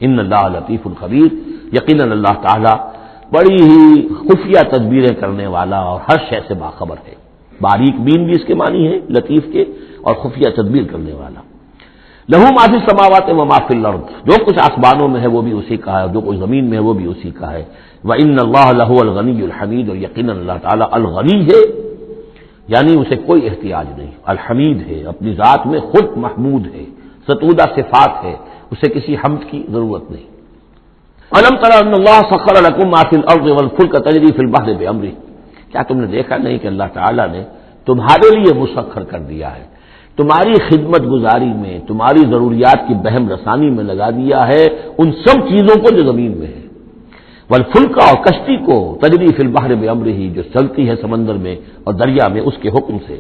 A: ان اللہ لطیف خبیر، یقیناً اللہ تعالیٰ بڑی ہی خفیہ تدبیریں کرنے والا اور ہر شے سے باخبر ہے۔ باریک بین بھی اس کے معنی ہے لطیف کے، اور خفیہ تدبیر کرنے والا۔ لہو ما فی السماوات و ما فی الارض، جو کچھ آسمانوں میں ہے وہ بھی اسی کا ہے، اور جو کچھ زمین میں ہے وہ بھی اسی کا ہے۔ وان اللہ لہو الغنی الحمید، اور یقیناً اللہ تعالیٰ الغنی ہے، یعنی اسے کوئی احتیاج نہیں، الحمید ہے، اپنی ذات میں خود محمود ہے، ستودہ صفات ہے، اسے کسی حمد کی ضرورت نہیں۔ الم تر ان اللہ سخر لکم ما فی الارض والفلک تجری فی البحر بامرہ، کیا تم نے دیکھا نہیں کہ اللہ تعالیٰ نے تمہارے لیے مسخر کر دیا ہے، تمہاری خدمت گزاری میں، تمہاری ضروریات کی بہم رسانی میں لگا دیا ہے ان سب چیزوں کو جو زمین میں ہے، والفلک، اور کشتی کو، تجری فی البحر بامرہ، جو چلتی ہے سمندر میں اور دریا میں اس کے حکم سے،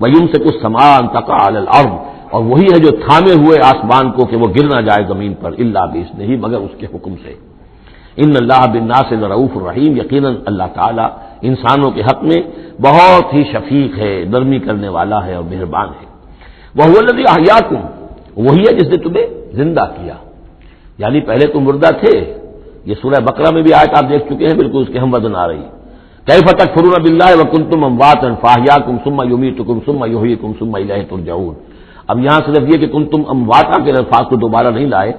A: ویمسک السماء ان تقع علی الارض، اور وہی ہے جو تھامے ہوئے آسمان کو کہ وہ گر نہ جائے زمین پر، الا باذنہ، مگر اس کے حکم سے۔ ان اللہ بالناس لرؤوف الرحیم، یقیناً اللہ تعالیٰ انسانوں کے حق میں بہت ہی شفیق ہے، نرمی کرنے والا ہے اور مہربان ہے۔ وہو الذی احیاکم، وہی ہے جس نے تمہیں زندہ کیا، یعنی پہلے تم مردہ تھے، یہ سورہ بقرہ میں بھی آیت آپ دیکھ چکے ہیں، بالکل اس کے ہم وزن آ رہی ہے۔ کیف تکفرون باللہ وکنتم امواتا فاحیاکم ثم یمیتکم ثم یحییکم ثم الیہ ترجعون۔ اب یہاں صرف یہ کہ کنتم امواتا کے الفاظ کو دوبارہ نہیں لائے،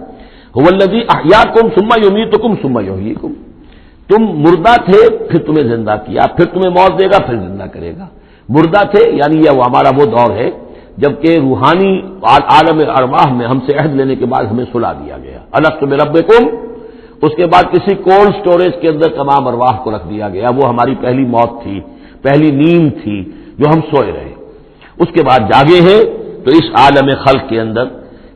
A: هو الذی احیاکم ثم یمیتکم ثم یحییکم، تم مردہ تھے پھر تمہیں زندہ کیا، پھر تمہیں موت دے گا پھر زندہ کرے گا۔ مردہ تھے یعنی یہ ہمارا وہ دور ہے جبکہ روحانی عالم ارواح میں ہم سے عہد لینے کے بعد ہمیں سلا دیا گیا، الست بربکم، اس کے بعد کسی کولڈ سٹوریج کے اندر تمام ارواح کو رکھ دیا گیا، وہ ہماری پہلی موت تھی، پہلی نیند تھی جو ہم سوئے رہے، اس کے بعد جاگے ہیں تو اس عالم خلق کے اندر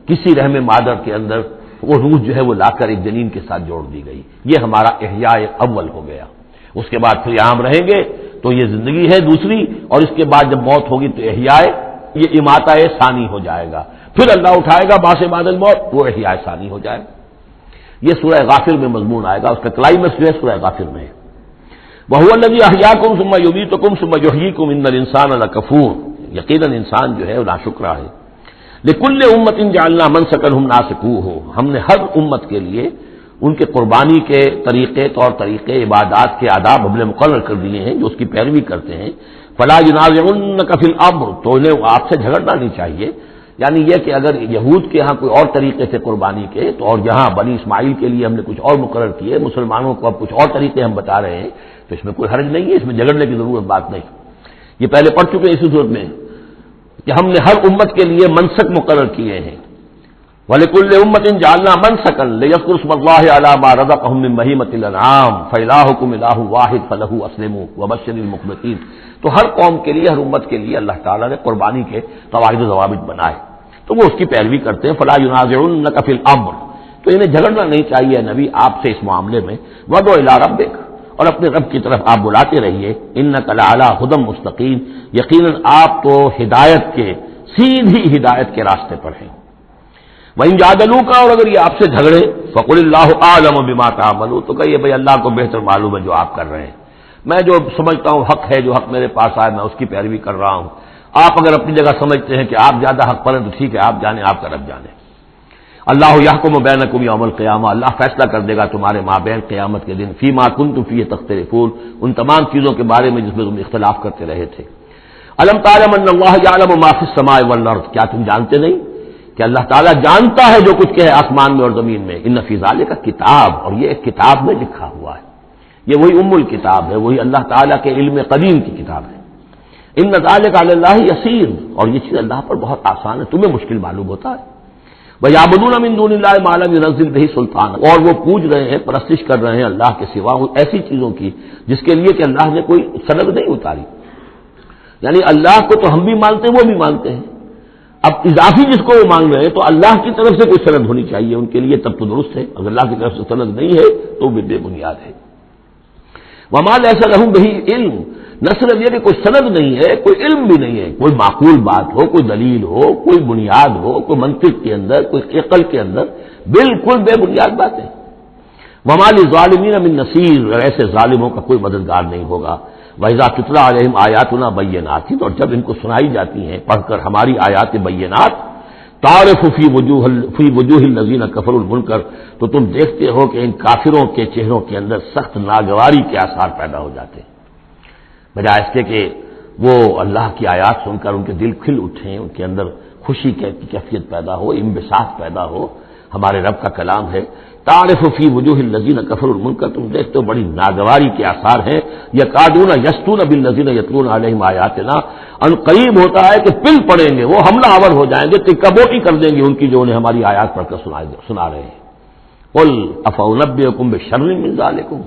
A: کسی رحم مادر کے اندر وہ روح جو ہے وہ لا کر ایک جنین کے ساتھ جوڑ دی گئی، یہ ہمارا احیاء اول ہو گیا۔ اس کے بعد پھر یہاں رہیں گے تو یہ زندگی ہے دوسری، اور اس کے بعد جب موت ہوگی تو احیاء، یہ اماتہ ثانی ہو جائے گا، پھر اللہ اٹھائے گا بعد بعد الموت، وہ احیاء ثانی ہو جائے گا۔ یہ سورہ غافر میں مضمون آئے گا، اس کا کلائمیکس جو ہے سورہ غافر میں ہے۔ وَهُوَ الَّذِي أَحْيَاكُمْ ثُمَّ يُمِيتُكُمْ ثُمَّ يُحْيِيكُمْ إِنَّ الْإِنسَانَ لَكَفُورٌ، یقیناً انسان جو ہے وہ ناشکرا ہے۔ لِكُلِّ أُمَّةٍ جَعَلْنَا مَنسَكًا هُمْ نَاسِكُوهُ، ہم نے ہر امت کے لیے ان کے قربانی کے طریقے، طور طریقے، عبادات کے آداب ہم نے مقرر کر دیے ہیں جو اس کی پیروی کرتے ہیں۔ فَلَا يُنَازِعُنَّكَ فِي الْأَمْرِ، تو انہیں آپ سے جھگڑنا نہیں چاہیے، یعنی یہ کہ اگر یہود کے ہاں کوئی اور طریقے سے قربانی کے تو، اور یہاں بنی اسماعیل کے لیے ہم نے کچھ اور مقرر کیے، مسلمانوں کو اب کچھ اور طریقے ہم بتا رہے ہیں، تو اس میں کوئی حرج نہیں ہے، اس میں جھگڑنے کی ضرورت بات نہیں۔ یہ پہلے پڑھ چکے اسی صورت میں کہ ہم نے ہر امت کے لیے منسک مقرر کیے ہیں۔ وَلِكُلِّ أُمَّةٍ جَعَلْنَا مَنسَكًا لِيَذْكُرُوا اسْمَ اللَّهِ عَلَىٰ مَا رَزَقَهُم مِّن بَهِيمَةِ الْأَنْعَامِ فَإِلَٰهُكُمْ إِلَٰهٌ وَاحِدٌ فَلَهُ أَسْلِمُوا وَبَشِّرِ الْمُخْبِتِينَ، تو ہر قوم کے لیے، ہر امت کے لیے اللہ تعالیٰ نے قربانی کے قواعد و ضوابط بنائے، تو وہ اس کی پیروی کرتے ہیں۔ فَلَا يُنَازِعُنَّكَ فِي الْأَمْرِ، تو انہیں جھگڑنا نہیں چاہیے نبی آپ سے اس معاملے میں۔ وَادْعُ إِلَىٰ رَبِّكَ، اور اپنے رب کی طرف آپ بلاتے رہیے۔ إِنَّكَ لَعَلَىٰ هُدًى مُسْتَقِيمٍ، یقیناً آپ تو ہدایت کے، سیدھی ہدایت کے راستے پر ہیں۔ وَإِن جَادَلُوكَ، اور اگر یہ آپ سے جھگڑے، فَقُلِ اللَّهُ أَعْلَمُ بِمَا تَعْمَلُونَ، تو کہیے بھائی اللہ کو بہتر معلوم ہے جو آپ کر رہے ہیں، میں جو سمجھتا ہوں حق ہے، جو حق میرے پاس آئے میں اس کی پیروی کر رہا ہوں، آپ اگر اپنی جگہ سمجھتے ہیں کہ آپ زیادہ حق پر ہیں تو ٹھیک ہے، آپ جانیں، آپ کا رب جانے۔ اللہ یحکم بینکم یوم القیامہ، اللہ فیصلہ کر دے گا تمہارے مابین قیامت کے دن، فیما کنتم فیہ تختلفون، ان تمام چیزوں کے بارے میں جس میں تم اختلاف کرتے رہے تھے۔ الم تعلم ان اللہ یعلم ما فی السماء والارض، کیا تم جانتے نہیں کہ اللہ تعالیٰ جانتا ہے جو کچھ کہ ہے آسمان میں اور زمین میں۔ ان فی ذالک کتاب، اور یہ ایک کتاب میں لکھا ہوا ہے، یہ وہی ام الکتاب ہے، وہی اللہ تعالیٰ کے علم قدیم کی کتاب ہے۔ ان ذالک علی اللہ یسیر، اور یہ چیز اللہ پر بہت آسان ہے، تمہیں مشکل معلوم ہوتا ہے۔ وَيَعْبُدُونَ مِن دُونِ اللَّهِ مَا لَمْ يُنَزِّلْ بِهِ سُلْطَانًا، اور وہ پوج رہے ہیں، پرستش کر رہے ہیں اللہ کے سوا ایسی چیزوں کی جس کے لیے کہ اللہ نے کوئی سند نہیں اتاری۔ یعنی اللہ کو تو ہم بھی مانتے ہیں، وہ بھی مانتے ہیں، اب اضافی جس کو وہ مانگ رہے ہیں تو اللہ کی طرف سے کوئی سند ہونی چاہیے ان کے لیے، تب تو درست ہے، اگر اللہ کی طرف سے سند نہیں ہے تو وہ بے بنیاد ہے۔ وَمَا لَيْسَ لَهُم بِهِ عِلْمٌ، نہ صرف یہ کہ کوئی سند نہیں ہے، کوئی علم بھی نہیں ہے، کوئی معقول بات ہو، کوئی دلیل ہو، کوئی بنیاد ہو، کوئی منطق کے اندر، کوئی عقل کے اندر، بالکل بے بنیاد بات ہے۔ وَمَا لِلظَّالِمِينَ مِن نَصِيرٍ، ایسے ظالموں کا کوئی مددگار نہیں ہوگا۔ وَإِذَا تُتْلَىٰ عَلَيْهِمْ آيَاتُنَا بَيِّنَاتٍ، اور جب ان کو سنائی جاتی ہیں پڑھ کر ہماری آیات بینات، تعرف فی وجوہ الذین کفروا المنکر، تو تم دیکھتے ہو کہ ان کافروں کے چہروں کے اندر سخت ناگواری کے آثار پیدا ہو جاتے ہیں، بجائے اس کے کہ وہ اللہ کی آیات سن کر ان کے دل کھل اٹھیں، ان کے اندر خوشی کی کیفیت پیدا ہو، انبساط پیدا ہو۔ ہمارے رب کا کلام ہے، تعرف فی وجوہ الذین کفروا المنکر، تم دیکھتے ہو بڑی ناگواری کے آثار ہیں، یکادون یسطون بالذین یتلون علیہم آیاتنا، ان قریب ہوتا ہے کہ پل پڑیں گے، وہ حملہ آور ہو جائیں گے، تکہ بوٹی کر دیں گے ان کی جو انہیں ہماری آیات پڑھ کر سنا رہے ہیں۔ قل افانبئکم بشر من ذالکم،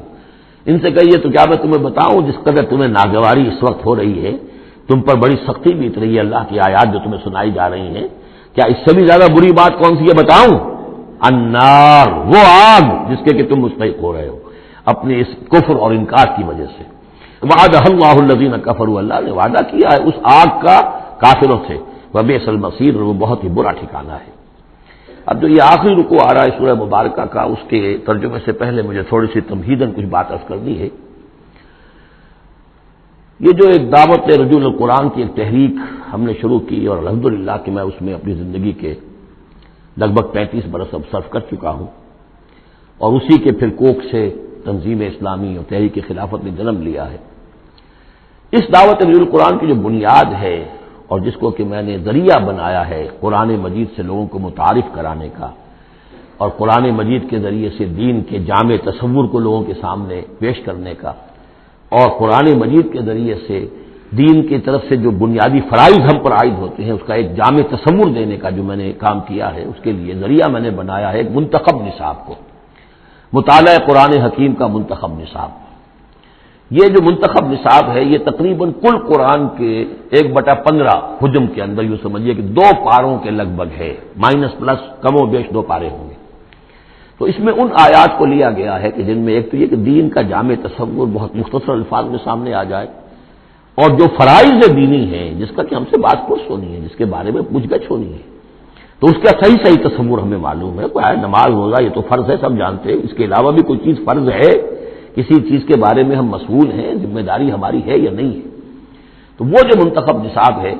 A: ان سے کہیے تو کیا میں تمہیں بتاؤں جس قدر تمہیں ناگواری اس وقت ہو رہی ہے، تم پر بڑی سختی بیت رہی ہے اللہ کی آیات جو تمہیں سنائی جا رہی ہیں، کیا اس سے بھی زیادہ بری بات کون سی ہے بتاؤں؟ النار، وہ آگ جس کے کہ تم مستحق ہو رہے ہو اپنے اس کفر اور انکار کی وجہ سے۔ وعدہ اللہ الذین کفروا، اللہ نے وعدہ کیا ہے اس آگ کا کافروں سے، وبئس المصیر، اور وہ بہت ہی برا ٹھکانہ ہے۔ اب جو یہ آخری رکوع آ رہا ہے سورہ مبارکہ کا، اس کے ترجمے سے پہلے مجھے تھوڑی سی تمہیداً کچھ بات عرض کرنی ہے۔ یہ جو ایک دعوت رجوع القرآن کی ایک تحریک ہم نے شروع کی، اور الحمدللہ کہ میں اس میں اپنی زندگی کے لگ بھگ 35 برس اب صرف کر چکا ہوں، اور اسی کے پھر کوکھ سے تنظیم اسلامی اور تحریک خلافت نے جنم لیا ہے۔ اس دعوت رجوع القرآن کی جو بنیاد ہے اور جس کو کہ میں نے ذریعہ بنایا ہے قرآن مجید سے لوگوں کو متعارف کرانے کا، اور قرآن مجید کے ذریعے سے دین کے جامع تصور کو لوگوں کے سامنے پیش کرنے کا، اور قرآن مجید کے ذریعے سے دین کی طرف سے جو بنیادی فرائض ہم پر عائد ہوتے ہیں اس کا ایک جامع تصور دینے کا جو میں نے کام کیا ہے، اس کے لیے ذریعہ میں نے بنایا ہے ایک منتخب نصاب کو، مطالعہ قرآن حکیم کا منتخب نصاب۔ یہ جو منتخب نصاب ہے یہ تقریباً کل قرآن کے 1/15 حجم کے اندر یوں سمجھیے کہ 2 پاروں کے لگ بھگ ہے، مائنس پلس کم و بیش 2 پارے ہوں گے۔ تو اس میں ان آیات کو لیا گیا ہے کہ جن میں ایک تو یہ کہ دین کا جامع تصور بہت مختصر الفاظ میں سامنے آ جائے، اور جو فرائض دینی ہیں جس کا کہ ہم سے بات پرس ہونی ہے، جس کے بارے میں پوچھ گچھ ہونی ہے، تو اس کا صحیح تصور ہمیں معلوم ہے۔ کوئی نماز روزہ یہ تو فرض ہے، سب جانتے ہیں، اس کے علاوہ بھی کوئی چیز فرض ہے، کسی چیز کے بارے میں ہم مسئول ہیں، ذمہ داری ہماری ہے یا نہیں ہے۔ تو وہ جو منتخب نصاب ہے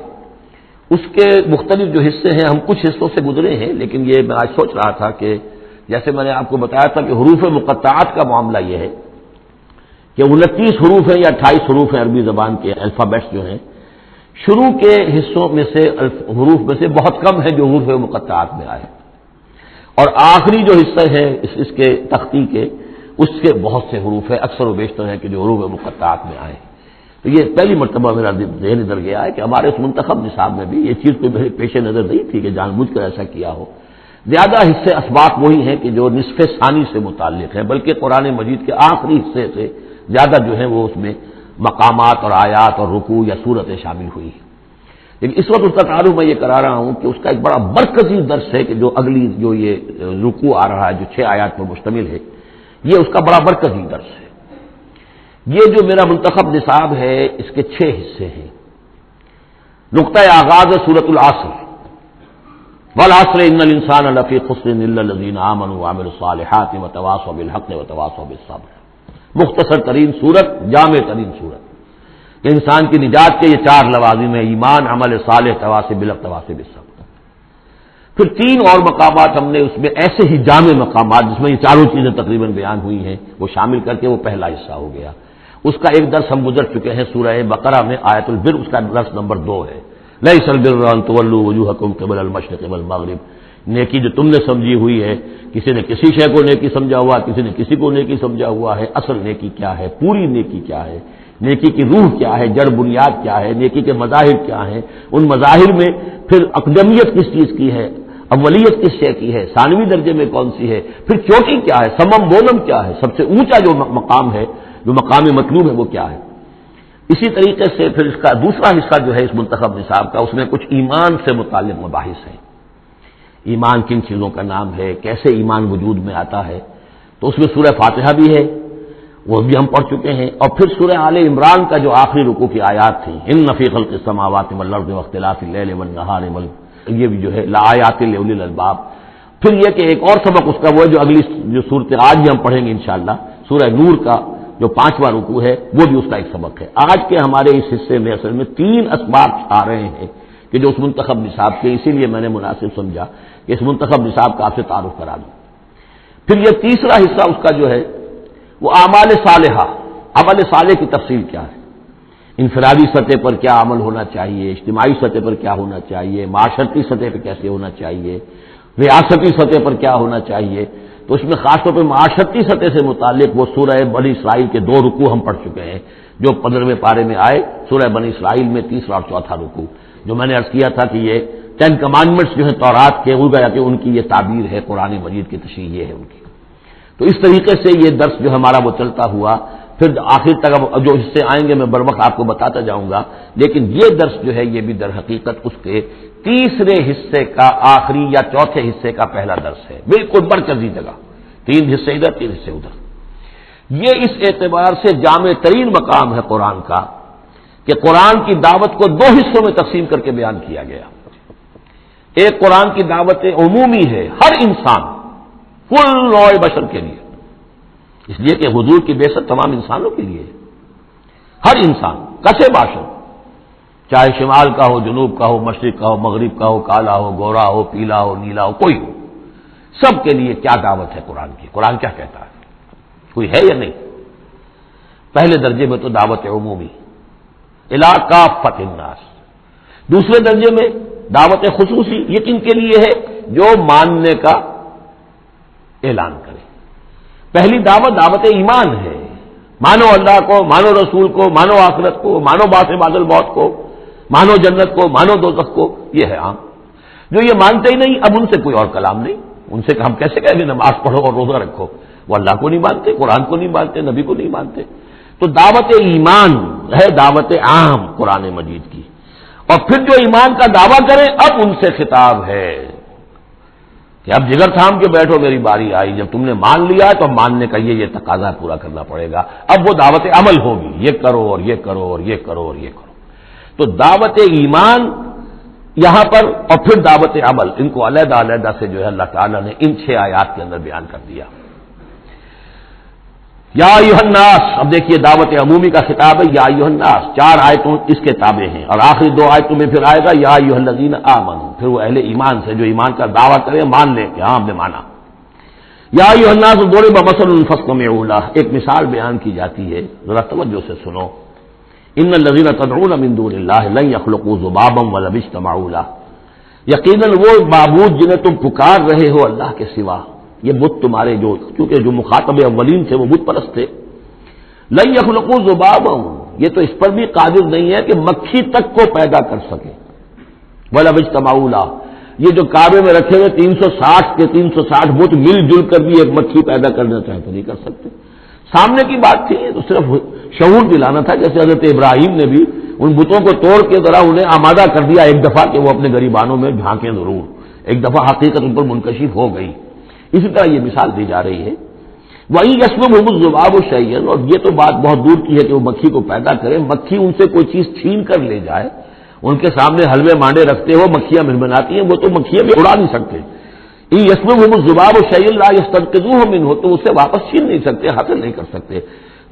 A: اس کے مختلف جو حصے ہیں، ہم کچھ حصوں سے گزرے ہیں، لیکن یہ میں آج سوچ رہا تھا کہ جیسے میں نے آپ کو بتایا تھا کہ حروف مقطعات کا معاملہ یہ ہے کہ 29 حروف ہیں یا 28 حروف ہیں عربی زبان کے الفابیٹس جو ہیں، شروع کے حصوں میں سے حروف میں سے بہت کم ہے جو حروف مقطعات میں آئے، اور آخری جو حصے ہیں اس کے تختی کے، اس کے بہت سے حروف ہیں، اکثر و بیشتر ہیں کہ جو حروف مقطعات میں آئے۔ تو یہ پہلی مرتبہ میرا ذہن ادھر گیا ہے کہ ہمارے اس منتخب نصاب میں بھی یہ چیز کوئی میرے پیش نظر نہیں تھی کہ جان بوجھ کر ایسا کیا ہو۔ زیادہ حصے اسباق وہی ہیں کہ جو نصف ثانی سے متعلق ہیں، بلکہ قرآن مجید کے آخری حصے سے زیادہ جو ہے وہ اس میں مقامات اور آیات اور رکوع یا صورتیں شامل ہوئی ہیں۔ لیکن اس وقت اس کا تعارف میں یہ کرا رہا ہوں کہ اس کا ایک بڑا مرکزی درس ہے کہ جو اگلی جو یہ رکوع آ رہا ہے جو 6 آیات پر مشتمل ہے، یہ اس کا بڑا مرکزی درس ہے۔ یہ جو میرا منتخب نصاب ہے اس کے 6 حصے ہیں۔ نقطہ آغاز سورۃ العصر، والعصر ان الانسان لفی خسر الا الذین آمنوا وعملوا الصالحات وتواصوا بالحق وتواصوا بالصبر۔ مختصر ترین صورت، جامع ترین صورت، کہ انسان کی نجات کے یہ 4 لوازم ہیں: ایمان، عمل صالح، تواصی بالحق، تواصی بالصبر۔ پھر 3 اور مقامات ہم نے اس میں ایسے ہی جامع مقامات جس میں یہ چاروں چیزیں تقریباً بیان ہوئی ہیں وہ شامل کر کے وہ پہلا حصہ ہو گیا۔ اس کا ایک درس ہم گزر چکے ہیں سورہ بقرہ میں، آیت البر، اس کا درس نمبر 2 ہے۔ لیس البر ان تولوا وجوہکم قبل المشرق والمغرب، نیکی جو تم نے سمجھی ہوئی ہے، کسی نے کسی شے کو نیکی سمجھا ہوا، کسی نے کسی کو نیکی سمجھا ہوا ہے، اصل نیکی کیا ہے، پوری نیکی کیا ہے، نیکی کی روح کیا ہے، جڑ بنیاد کیا ہے، نیکی کے مظاہر کیا ہیں، ان مظاہر میں پھر اقدمیت کس چیز کی ہے، اولیت کس شے کی ہے، ثانوی درجے میں کون سی ہے، پھر چوٹی کیا ہے، سمم بولم کیا ہے، سب سے اونچا جو مقام ہے، جو مقام مطلوب ہے وہ کیا ہے۔ اسی طریقے سے پھر اس کا دوسرا حصہ جو ہے اس منتخب نصاب کا، اس میں کچھ ایمان سے متعلق مباحث ہیں۔ ایمان کن چیزوں کا نام ہے، کیسے ایمان وجود میں آتا ہے، تو اس میں سورہ فاتحہ بھی ہے، وہ بھی ہم پڑھ چکے ہیں، اور پھر سورہ آل عمران کا جو آخری رکوع کی آیات تھی، ان فی خلق السماوات والارض واختلاف اللیل والنہار یہ بھی جو ہے لآیات لأولی الالباب۔ پھر یہ کہ ایک اور سبق اس کا وہ ہے جو اگلی جو صورت آج بھی ہم پڑھیں گے انشاءاللہ، سورہ نور کا جو 5واں رکوع ہے وہ بھی اس کا ایک سبق ہے۔ آج کے ہمارے اس حصے میں اصل میں 3 اسباب آ رہے ہیں کہ جو اس منتخب نصاب کے، اسی لیے میں نے مناسب سمجھا کہ اس منتخب نصاب کا آپ سے تعارف کرا دوں۔ پھر یہ تیسرا حصہ اس کا جو ہے وہ اعمال صالحہ، عمل صالح کی تفصیل کیا ہے، انفرادی سطح پر کیا عمل ہونا چاہیے، اجتماعی سطح پر کیا ہونا چاہیے، معاشرتی سطح پہ کیسے ہونا چاہیے، ریاستی سطح پر کیا ہونا چاہیے۔ تو اس میں خاص طور پہ معاشرتی سطح سے متعلق وہ سورہ بنی اسرائیل کے 2 رکوع ہم پڑھ چکے ہیں جو 15ویں پارے میں آئے، سورہ بنی اسرائیل میں 3 اور 4 رکوع، جو میں نے عرض کیا تھا کہ یہ 10 کمانڈمنٹس جو ہے تورات کے، وہ گیا کہ ان کی یہ تعبیر ہے، قرآن مجید کی تشریح یہ ہے ان کی۔ تو اس طریقے سے یہ درس جو ہمارا وہ چلتا ہوا، پھر آخر تک اب جو حصے آئیں گے میں بروقت آپ کو بتاتا جاؤں گا، لیکن یہ درس جو ہے یہ بھی در حقیقت اس کے تیسرے حصے کا آخری یا چوتھے حصے کا پہلا درس ہے، بالکل مرکزی جگہ، 3 حصے ادھر 3 حصے ادھر۔ یہ اس اعتبار سے جامع ترین مقام ہے قرآن کا کہ قرآن کی دعوت کو 2 حصوں میں تقسیم کر کے بیان کیا گیا۔ ایک قرآن کی دعوت عمومی ہے، ہر انسان، کل نوع بشر کے لیے، اس لیے کہ حضور کی بعثت تمام انسانوں کے لیے ہے، ہر انسان کسے باشد، چاہے شمال کا ہو، جنوب کا ہو، مشرق کا ہو، مغرب کا ہو، کالا ہو، گورا ہو، پیلا ہو، نیلا ہو، کوئی ہو، سب کے لیے کیا دعوت ہے قرآن کی، قرآن کیا کہتا ہے، کوئی ہے یا نہیں؟ پہلے درجے میں تو دعوت عمومی الی کافۃ الناس، دوسرے درجے میں دعوت خصوصی، یہ کن کے لیے ہے؟ جو ماننے کا اعلان کرے۔ پہلی دعوت دعوت ایمان ہے، مانو اللہ کو، مانو رسول کو، مانو آخرت کو، مانو بعث بعد الموت کو، مانو جنت کو، مانو دوزخ کو، یہ ہے عام۔ جو یہ مانتے ہی نہیں، اب ان سے کوئی اور کلام نہیں، ان سے ہم کیسے کہیں گے نماز پڑھو اور روزہ رکھو، وہ اللہ کو نہیں مانتے، قرآن کو نہیں مانتے، نبی کو نہیں مانتے۔ تو دعوت ایمان ہے دعوت عام قرآن مجید کی، اور پھر جو ایمان کا دعویٰ کریں اب ان سے خطاب ہے کہ اب جگر تھام کے بیٹھو، میری باری آئی، جب تم نے مان لیا تو ماننے کا یہ تقاضا پورا کرنا پڑے گا، اب وہ دعوت عمل ہوگی، یہ کرو اور یہ کرو اور یہ کرو اور یہ کرو۔ تو دعوت ایمان یہاں پر اور پھر دعوت عمل، ان کو علیحدہ علیحدہ سے جو ہے اللہ تعالیٰ نے ان 6 آیات کے اندر بیان کر دیا۔ یا ایھا الناس، اب دیکھیے دعوت عمومی کا خطاب ہے، یا ایھا الناس، 4 آیتوں اس کے تابع ہیں، اور آخری 2 آیتوں میں پھر آئے گا یا ایھا الذین آمنوا، پھر وہ اہل ایمان سے جو ایمان کا دعویٰ کریں مان لیں کہ ہاں ہم نے مانا۔ یا ایھا الناس ضرب مثل فاستمعوا لہ، ایک مثال بیان کی جاتی ہے، ذرا توجہ سے سنو۔ ان الذین تدعون من دون اللہ لن یخلقوا ذبابا ولو اجتمعوا لہ، یقیناً وہ معبود جنہیں تم پکار رہے ہو اللہ کے سوا، یہ بت تمہارے جو، کیونکہ جو مخاطب اولین تھے وہ بت پرست تھے، لن یخلقوا ذبابا، یہ تو اس پر بھی قادر نہیں ہے کہ مکھی تک کو پیدا کر سکے، ولو اجتمعوا لہ، یہ جو کعبے میں رکھے ہوئے 360 کے 360 بت مل جل کر بھی ایک مکھی پیدا کرنا چاہے تو نہیں کر سکتے۔ سامنے کی بات تھی، تو صرف شعور دلانا تھا، جیسے حضرت ابراہیم نے بھی ان بتوں کو توڑ کے ذرا انہیں آمادہ کر دیا ایک دفعہ کہ وہ اپنے گریبانوں میں جھانکیں ضرور، ایک دفعہ حقیقت ان پر منکشف ہو گئی۔ اسی طرح یہ مثال دی جا رہی ہے، وہیں یسلبھم الذباب شیئا، اور یہ تو بات بہت دور کی ہے کہ وہ مکھی کو پیدا کرے، مکھی ان سے کوئی چیز چھین کر لے جائے، ان کے سامنے حلوے مانڈے رکھتے ہو مکھیاں منمناتی ہیں، وہ تو مکھیاں بھی اڑا نہیں سکتے۔ ان یسلبھم الذباب شیئا لا یستنقذوہ منہ، تو اسے واپس چھین نہیں سکتے، حاصل نہیں کر سکتے۔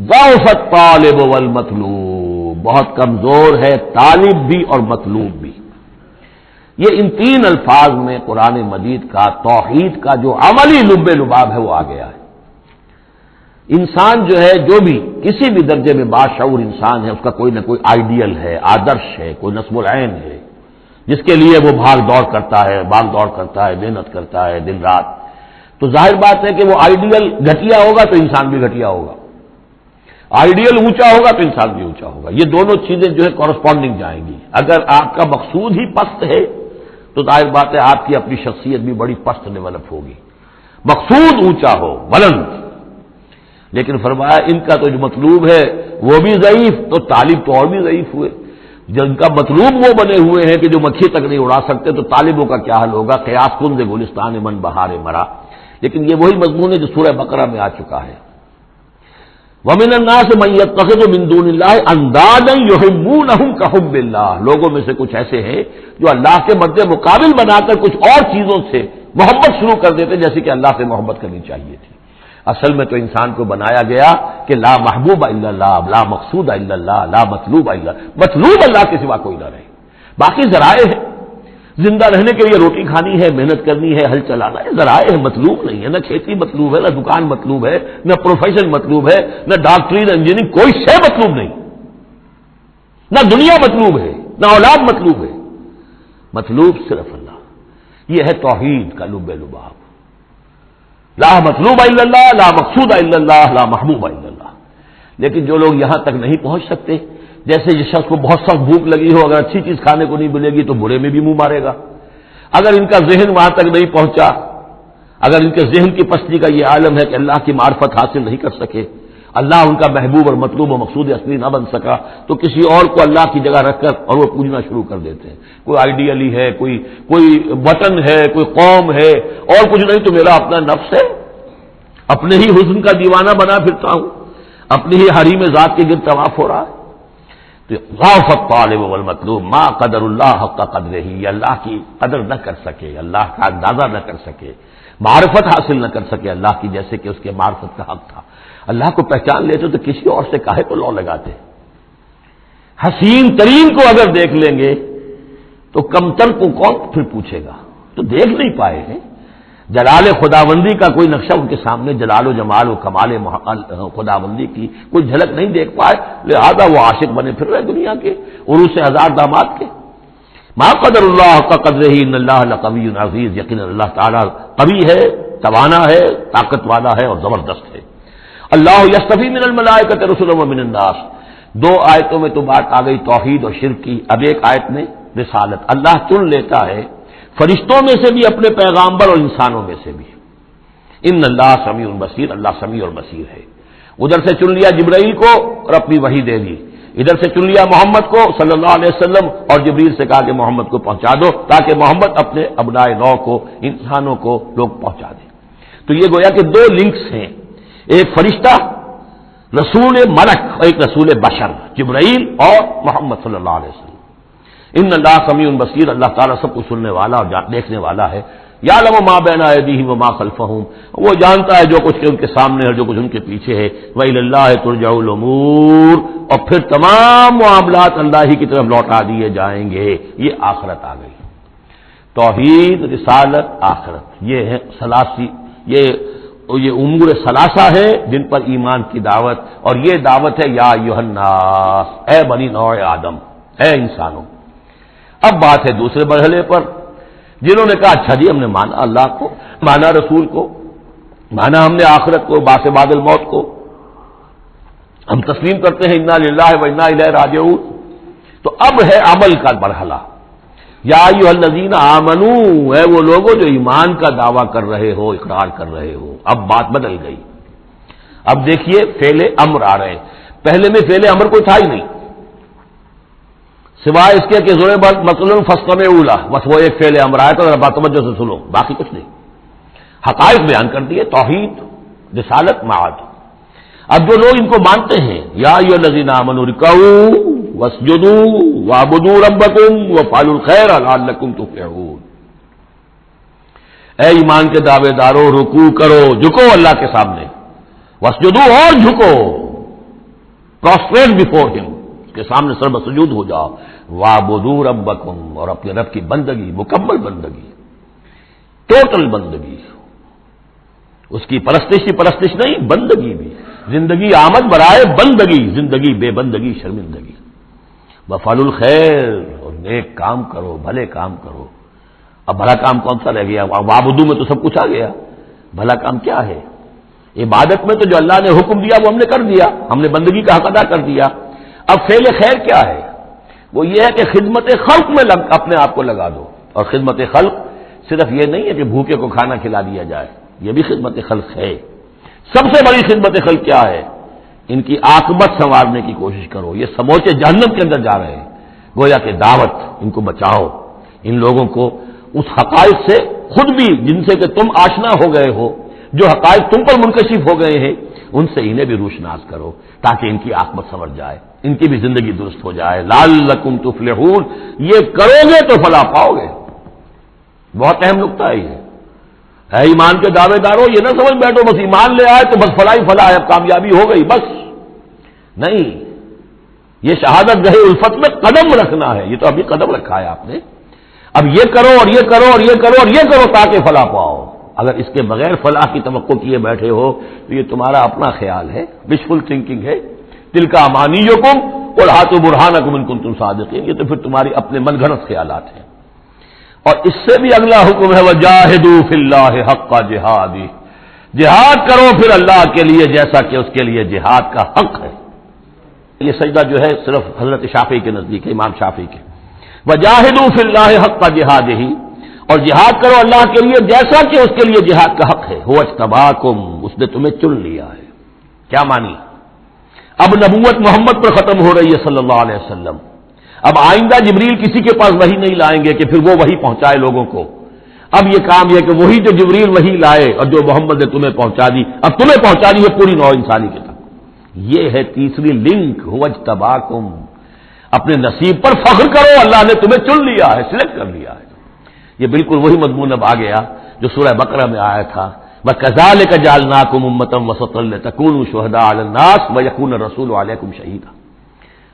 A: ضعف الطالب والمطلوب، بہت کمزور ہے طالب بھی اور مطلوب بھی۔ یہ ان 3 الفاظ میں قرآن مجید کا توحید کا جو عملی لب لباب ہے وہ آ گیا ہے۔ انسان جو ہے، جو بھی کسی بھی درجے میں باشعور انسان ہے، اس کا کوئی نہ کوئی آئیڈیل ہے، آدرش ہے، کوئی نصب العین ہے، جس کے لیے وہ بھاگ دوڑ کرتا ہے، محنت کرتا ہے دن رات۔ تو ظاہر بات ہے کہ وہ آئیڈیل گھٹیا ہوگا تو انسان بھی گھٹیا ہوگا، آئیڈیل اونچا ہوگا تو انسان بھی اونچا ہوگا. یہ دونوں چیزیں جو ہے کورسپونڈنگ جائیں گی. اگر آپ کا مقصود ہی پست ہے تو ظاہر بات ہے آپ کی اپنی شخصیت بھی بڑی پست ڈیولپ ہوگی. مقصود اونچا ہو، بلند. لیکن فرمایا ان کا تو جو مطلوب ہے وہ بھی ضعیف، تو طالب تو اور بھی ضعیف ہوئے. جن کا مطلوب وہ بنے ہوئے ہیں کہ جو مکھی تک نہیں اڑا سکتے، تو طالبوں کا کیا حال ہوگا؟ قیاس کن گلستان من بہار مرا. لیکن یہ وہی مضمون ہے جو سورہ بقرہ میں آ چکا ہے. وَمِنَ النَّاسِ مَن يَتَّخِذُ مِن دُونِ اللَّهِ أَندَادًا يُحِبُّونَهُمْ كَحُبِّ اللَّهِ. لوگوں میں سے کچھ ایسے ہیں جو اللہ کے مد مقابل بنا کر کچھ اور چیزوں سے محبت شروع کر دیتے جیسے کہ اللہ سے محبت کرنی چاہیے تھی. اصل میں تو انسان کو بنایا گیا کہ لا محبوب الا اللہ، لا مقصود الا اللہ، لا مطلوب الا اللہ. مطلوب اللہ کے سوا کوئی نہ رہے. باقی ذرائع ہیں، زندہ رہنے کے لیے روٹی کھانی ہے، محنت کرنی ہے، ہل چلانا ہے، ذرائع ہے، مطلوب نہیں ہے. نہ کھیتی مطلوب ہے، نہ دکان مطلوب ہے، نہ پروفیشن مطلوب ہے، نہ ڈاکٹری، نہ انجینئرنگ، کوئی شے مطلوب نہیں. نہ دنیا مطلوب ہے، نہ اولاد مطلوب ہے. مطلوب صرف اللہ. یہ ہے توحید کا لب لباب. لا مطلوب الا اللہ، لا مقصود الا اللہ، لا محبوب الا اللہ. لیکن جو لوگ یہاں تک نہیں پہنچ سکتے، جیسے جس شخص کو بہت سخت بھوک لگی ہو، اگر اچھی چیز کھانے کو نہیں ملے گی تو برے میں بھی منہ مارے گا. اگر ان کا ذہن وہاں تک نہیں پہنچا، اگر ان کے ذہن کی پستی کا یہ عالم ہے کہ اللہ کی معرفت حاصل نہیں کر سکے، اللہ ان کا محبوب اور مطلوب و مقصود اصلی نہ بن سکا، تو کسی اور کو اللہ کی جگہ رکھ کر اور وہ پوجنا شروع کر دیتے ہیں. کوئی آئیڈیلی ہے، کوئی وطن ہے، کوئی قوم ہے، اور کچھ نہیں تو میرا اپنا نفس ہے، اپنے ہی حسن کا دیوانہ بنا پھرتا ہوں، اپنی ہی حریم ذات کے گرد طواف ہو رہا ہے. تو غاف الطالب والمطلوب ما قدر اللہ حق قدرہ. یہ اللہ کی قدر نہ کر سکے، اللہ کا اندازہ نہ کر سکے، معرفت حاصل نہ کر سکے اللہ کی جیسے کہ اس کے معرفت کا حق تھا. اللہ کو پہچان لیتے تو کسی اور سے کاہے کو لو لگاتے. حسین ترین کو اگر دیکھ لیں گے تو کمتر کو کون پھر پوچھے گا؟ تو دیکھ نہیں پائے ہیں. جلال خداوندی کا کوئی نقشہ ان کے سامنے، جلال و جمال و کمال خداوندی کی کوئی جھلک نہیں دیکھ پائے، لہذا وہ عاشق بنے پھر رہے دنیا کے عروس ہزار داماد کے. ما قدر اللہ کا قدر ہی ان اللہ لقوی عزیز. یقینا اللہ تعالیٰ قوی ہے، توانا ہے، طاقت والا ہے اور زبردست ہے. اللہ یصطفی من الملائکۃ رسلا ومن الناس. دو آیتوں میں تو بات آ گئی توحید اور شرک کی. اب ایک آیت میں رسالت. اللہ چن لیتا ہے فرشتوں میں سے بھی اپنے پیغامبر اور انسانوں میں سے بھی. ان اللہ سمیع بصیر. اللہ سمیع اور بصیر ہے. ادھر سے چن لیا جبرائیل کو اور اپنی وحی دے دی، ادھر سے چن لیا محمد کو صلی اللہ علیہ وسلم اور جبریل سے کہا کہ محمد کو پہنچا دو تاکہ محمد اپنے ابنائے نو کو، انسانوں کو لوگ پہنچا دیں. تو یہ گویا کہ دو لنکس ہیں، ایک فرشتہ رسول ملک اور ایک رسول بشر جبرائیل اور محمد صلی اللہ علیہ وسلم. ان اللہ سمیع بصیر. اللہ تعالیٰ سب کو سننے والا اور دیکھنے والا ہے. یعلم ما بین ایدیہم وما خلفہم. وہ جانتا ہے جو کچھ ان کے سامنے ہے اور جو کچھ ان کے پیچھے ہے. وإلی اللہ ترجع الامور. اور پھر تمام معاملات اللہ ہی کی طرف لوٹا دیے جائیں گے. یہ آخرت آ گئی. توحید، رسالت، آخرت، یہ ہے ثلاثی، یہ امور ثلاثہ ہے جن پر ایمان کی دعوت. اور یہ دعوت ہے یا ایھا الناس، اے بنی نوع آدم، اے انسانوں. اب بات ہے دوسرے مرحلے پر، جنہوں نے کہا اچھا جی ہم نے مانا اللہ کو، مانا رسول کو، مانا ہم نے آخرت کو، باس بعد الموت کو، ہم تسلیم کرتے ہیں انا للہ و انا الیہ راجعون. تو اب ہے عمل کا مرحلہ. یا ایھا الذین آمنوا، اے وہ لوگوں جو ایمان کا دعویٰ کر رہے ہو، اقرار کر رہے ہو. اب بات بدل گئی. اب دیکھیے فعل امر آ رہے ہیں. پہلے میں فعل امر کوئی تھا ہی نہیں، سوائے اس کے کہ ضرب مثلا فاستمعوا، بس وہ ایک فعل امر آیا تو ذرا بات توجہ سے سنو، باقی کچھ نہیں. حقائق بیان کر دیے، توحید، رسالت، معاد. اب جو لوگ ان کو مانتے ہیں، یا ایھا الذین آمنوا ارکعوا واسجدوا واعبدوا ربکم وافعلوا الخیر لعلکم تفلحون. اے ایمان کے دعوے دارو، رکوع کرو، جھکو اللہ کے سامنے، واسجدوا اور جھکو، پروسٹریٹ بیفور ہم، کے سامنے سر بسجود ہو جاؤ. وَاعْبُدُوا رَبَّكُمْ، اور اپنے رب کی بندگی، مکمل بندگی، ٹوٹل بندگی، اس کی پرستش نہیں، بندگی بھی. زندگی آمد برائے بندگی، زندگی بے بندگی شرمندگی. وَافْعَلُوا الْخَيْرَ، اور نیک کام کرو، بھلے کام کرو. اب بھلا کام کون سا رہ گیا؟ وَاعْبُدُوا میں تو سب کچھ آ گیا. بھلا کام کیا ہے؟ عبادت میں تو جو اللہ نے حکم دیا وہ ہم نے کر دیا، ہم نے بندگی کا حق ادا کر دیا۔ اب فعل خیر کیا ہے؟ وہ یہ ہے کہ خدمت خلق میں اپنے آپ کو لگا دو، اور خدمت خلق صرف یہ نہیں ہے کہ بھوکے کو کھانا کھلا دیا جائے، یہ بھی خدمت خلق ہے۔ سب سے بڑی خدمت خلق کیا ہے؟ ان کی عاقبت سنوارنے کی کوشش کرو، یہ سموچے جہنم کے اندر جا رہے ہیں، گویا کہ دعوت، ان کو بچاؤ، ان لوگوں کو اس حقائق سے خود بھی جن سے کہ تم آشنا ہو گئے ہو، جو حقائق تم پر منکشف ہو گئے ہیں، ان سے انہیں بھی روشناس کرو تاکہ ان کی عاقبت سنور جائے، ان کی بھی زندگی درست ہو جائے۔ لعلکم تفلحون، یہ کرو گے تو فلاح پاؤ گے۔ بہت اہم نقطہ ہے یہ۔ اے ایمان کے دعوے دارو، یہ نہ سمجھ بیٹھو بس ایمان لے آئے تو بس فلاح ہی فلاح ہے، اب کامیابی ہو گئی بس، نہیں، یہ شہادت گاہ الفت میں قدم رکھنا ہے، یہ تو ابھی قدم رکھا ہے آپ نے، اب یہ کرو اور یہ کرو اور یہ کرو اور یہ کرو تاکہ فلاح پاؤ۔ اگر اس کے بغیر فلاح کی توقع کیے بیٹھے ہو تو یہ تمہارا اپنا خیال ہے، وشفل تھنکنگ ہے، تلک امانیکم قل ہاتوا برہانکم ان کنتم صادقین، یہ تو پھر تمہاری اپنے من گھڑت خیالات ہیں۔ اور اس سے بھی اگلا حکم ہے وجاہدوا فی اللہ حق جہادہ، جہاد کرو پھر اللہ کے لیے جیسا کہ اس کے لیے جہاد کا حق ہے۔ یہ سجدہ جو ہے صرف حضرت شافعی کے نزدیک ہے، امام شافعی کے، وجاہدوا فی اللہ حق جہادہ، اور جہاد کرو اللہ کے لیے جیسا کہ اس کے لیے جہاد کا حق ہے۔ هو اجتباکم، اس نے تمہیں چن لیا ہے۔ کیا مانی؟ اب نبوت محمد پر ختم ہو رہی ہے صلی اللہ علیہ وسلم، اب آئندہ جبریل کسی کے پاس وحی نہیں لائیں گے کہ پھر وہ وحی پہنچائے لوگوں کو، اب یہ کام یہ کہ وہی جو جبریل وحی لائے اور جو محمد نے تمہیں پہنچا دی، اب تمہیں پہنچا دی ہے پوری نوع انسانی کے تک۔ یہ ہے تیسری لنک، هو اجتباکم، اپنے نصیب پر فخر کرو، اللہ نے تمہیں چن لیا ہے، سلیکٹ کر لیا ہے۔ یہ بالکل وہی مضمون اب آ گیا جو سورہ بقرہ میں آیا تھا، وَكَذَلِكَ جَعَلْنَاكُمْ أُمَّةً وَسَطًا لِتَكُونُوا شُهَدَاءَ عَلَى النَّاسِ وَيَكُونَ الرَّسُولُ عَلَيْكُمْ شَهِيدًا،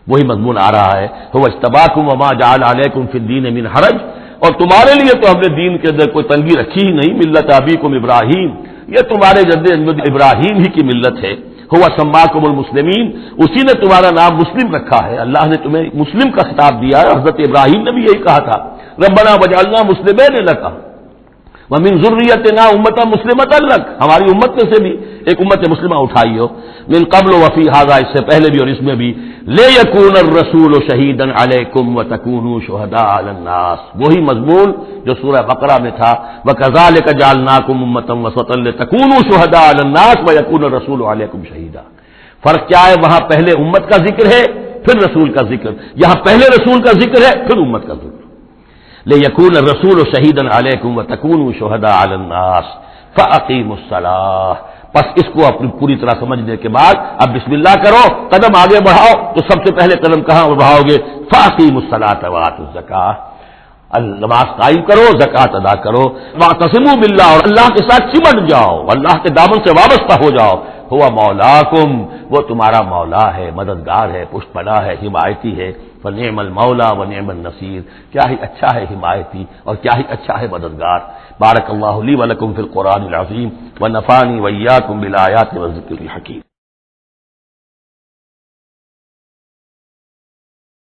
A: وہی مضمون آ رہا ہے، هُوَ اجْتَبَاكُمْ وَمَا جَعَلَ عَلَيْكُمْ فِي الدِّينِ مِنْ حَرَجٍ، اور تمہارے لیے تو ہم نے دین کے اندر کوئی تنگی رکھی ہی نہیں، ملت ابیکم ابراہیم، یہ تمہارے جد ابراہیم ہی کی ملت ہے، هُوَ سَمَّاكُمُ الْمُسْلِمِينَ، اسی نے تمہارا نام مسلم رکھا ہے، اللہ نے تمہیں مسلم کا خطاب دیا ہے، حضرت ابراہیم نے بھی یہی کہا تھا، ربنا وجعلنا مسلمین لک ومن ذریتنا امة مسلمۃ لک، ہماری امت میں سے بھی ایک امت مسلمہ اٹھائی ہو، من قبل وفی ھذا، اس سے پہلے بھی اور اس میں بھی، لیکون الرسول شہیدا علیکم وتکونوا شہداء علی الناس، وہی مضمون جو سورہ بقرہ میں تھا، وکذالک جعلناکم امة وسطا لتکونوا شہداء علی الناس ویکون الرسول علیکم شہیدا۔ فرق کیا ہے؟ وہاں پہلے امت کا ذکر ہے پھر رسول کا ذکر، یہاں پہلے رسول کا ذکر ہے پھر امت کا ذکر، لِيَكُونَ الرَّسُولُ شَهِيدًا عَلَيْكُمْ وَتَكُونُوا شُهَدَاءَ عَلَى النَّاسِ فَأَقِيمُوا الصَّلَاةَ، بس اس کو اپنی پوری طرح سمجھنے کے بعد اب بسم اللہ کرو، قدم آگے بڑھاؤ، تو سب سے پہلے قدم کہاں بڑھاؤ گے؟ فَأَقِيمُوا الصَّلَاةَ وَآتُوا الزَّكَاةَ، نماز قائم کرو، زکوٰۃ ادا کرو، وَاعْتَصِمُوا بِاللَّهِ، اور اللہ کے ساتھ چمٹ جاؤ، اللہ کے دامن سے وابستہ ہو جاؤ، هُوَ مَوْلَاكُمْ، وہ تمہارا مولا ہے، مددگار ہے، پشت پناہ ہے، حمایتی ہے، فنعم المولا ونعم النصیر، کیا ہی اچھا ہے حمایتی اور کیا ہی اچھا ہے مددگار۔ بارک اللہ لی ولکم فی القرآن العظیم ونفعنی وإیاکم بالآیات والذکر الحکیم۔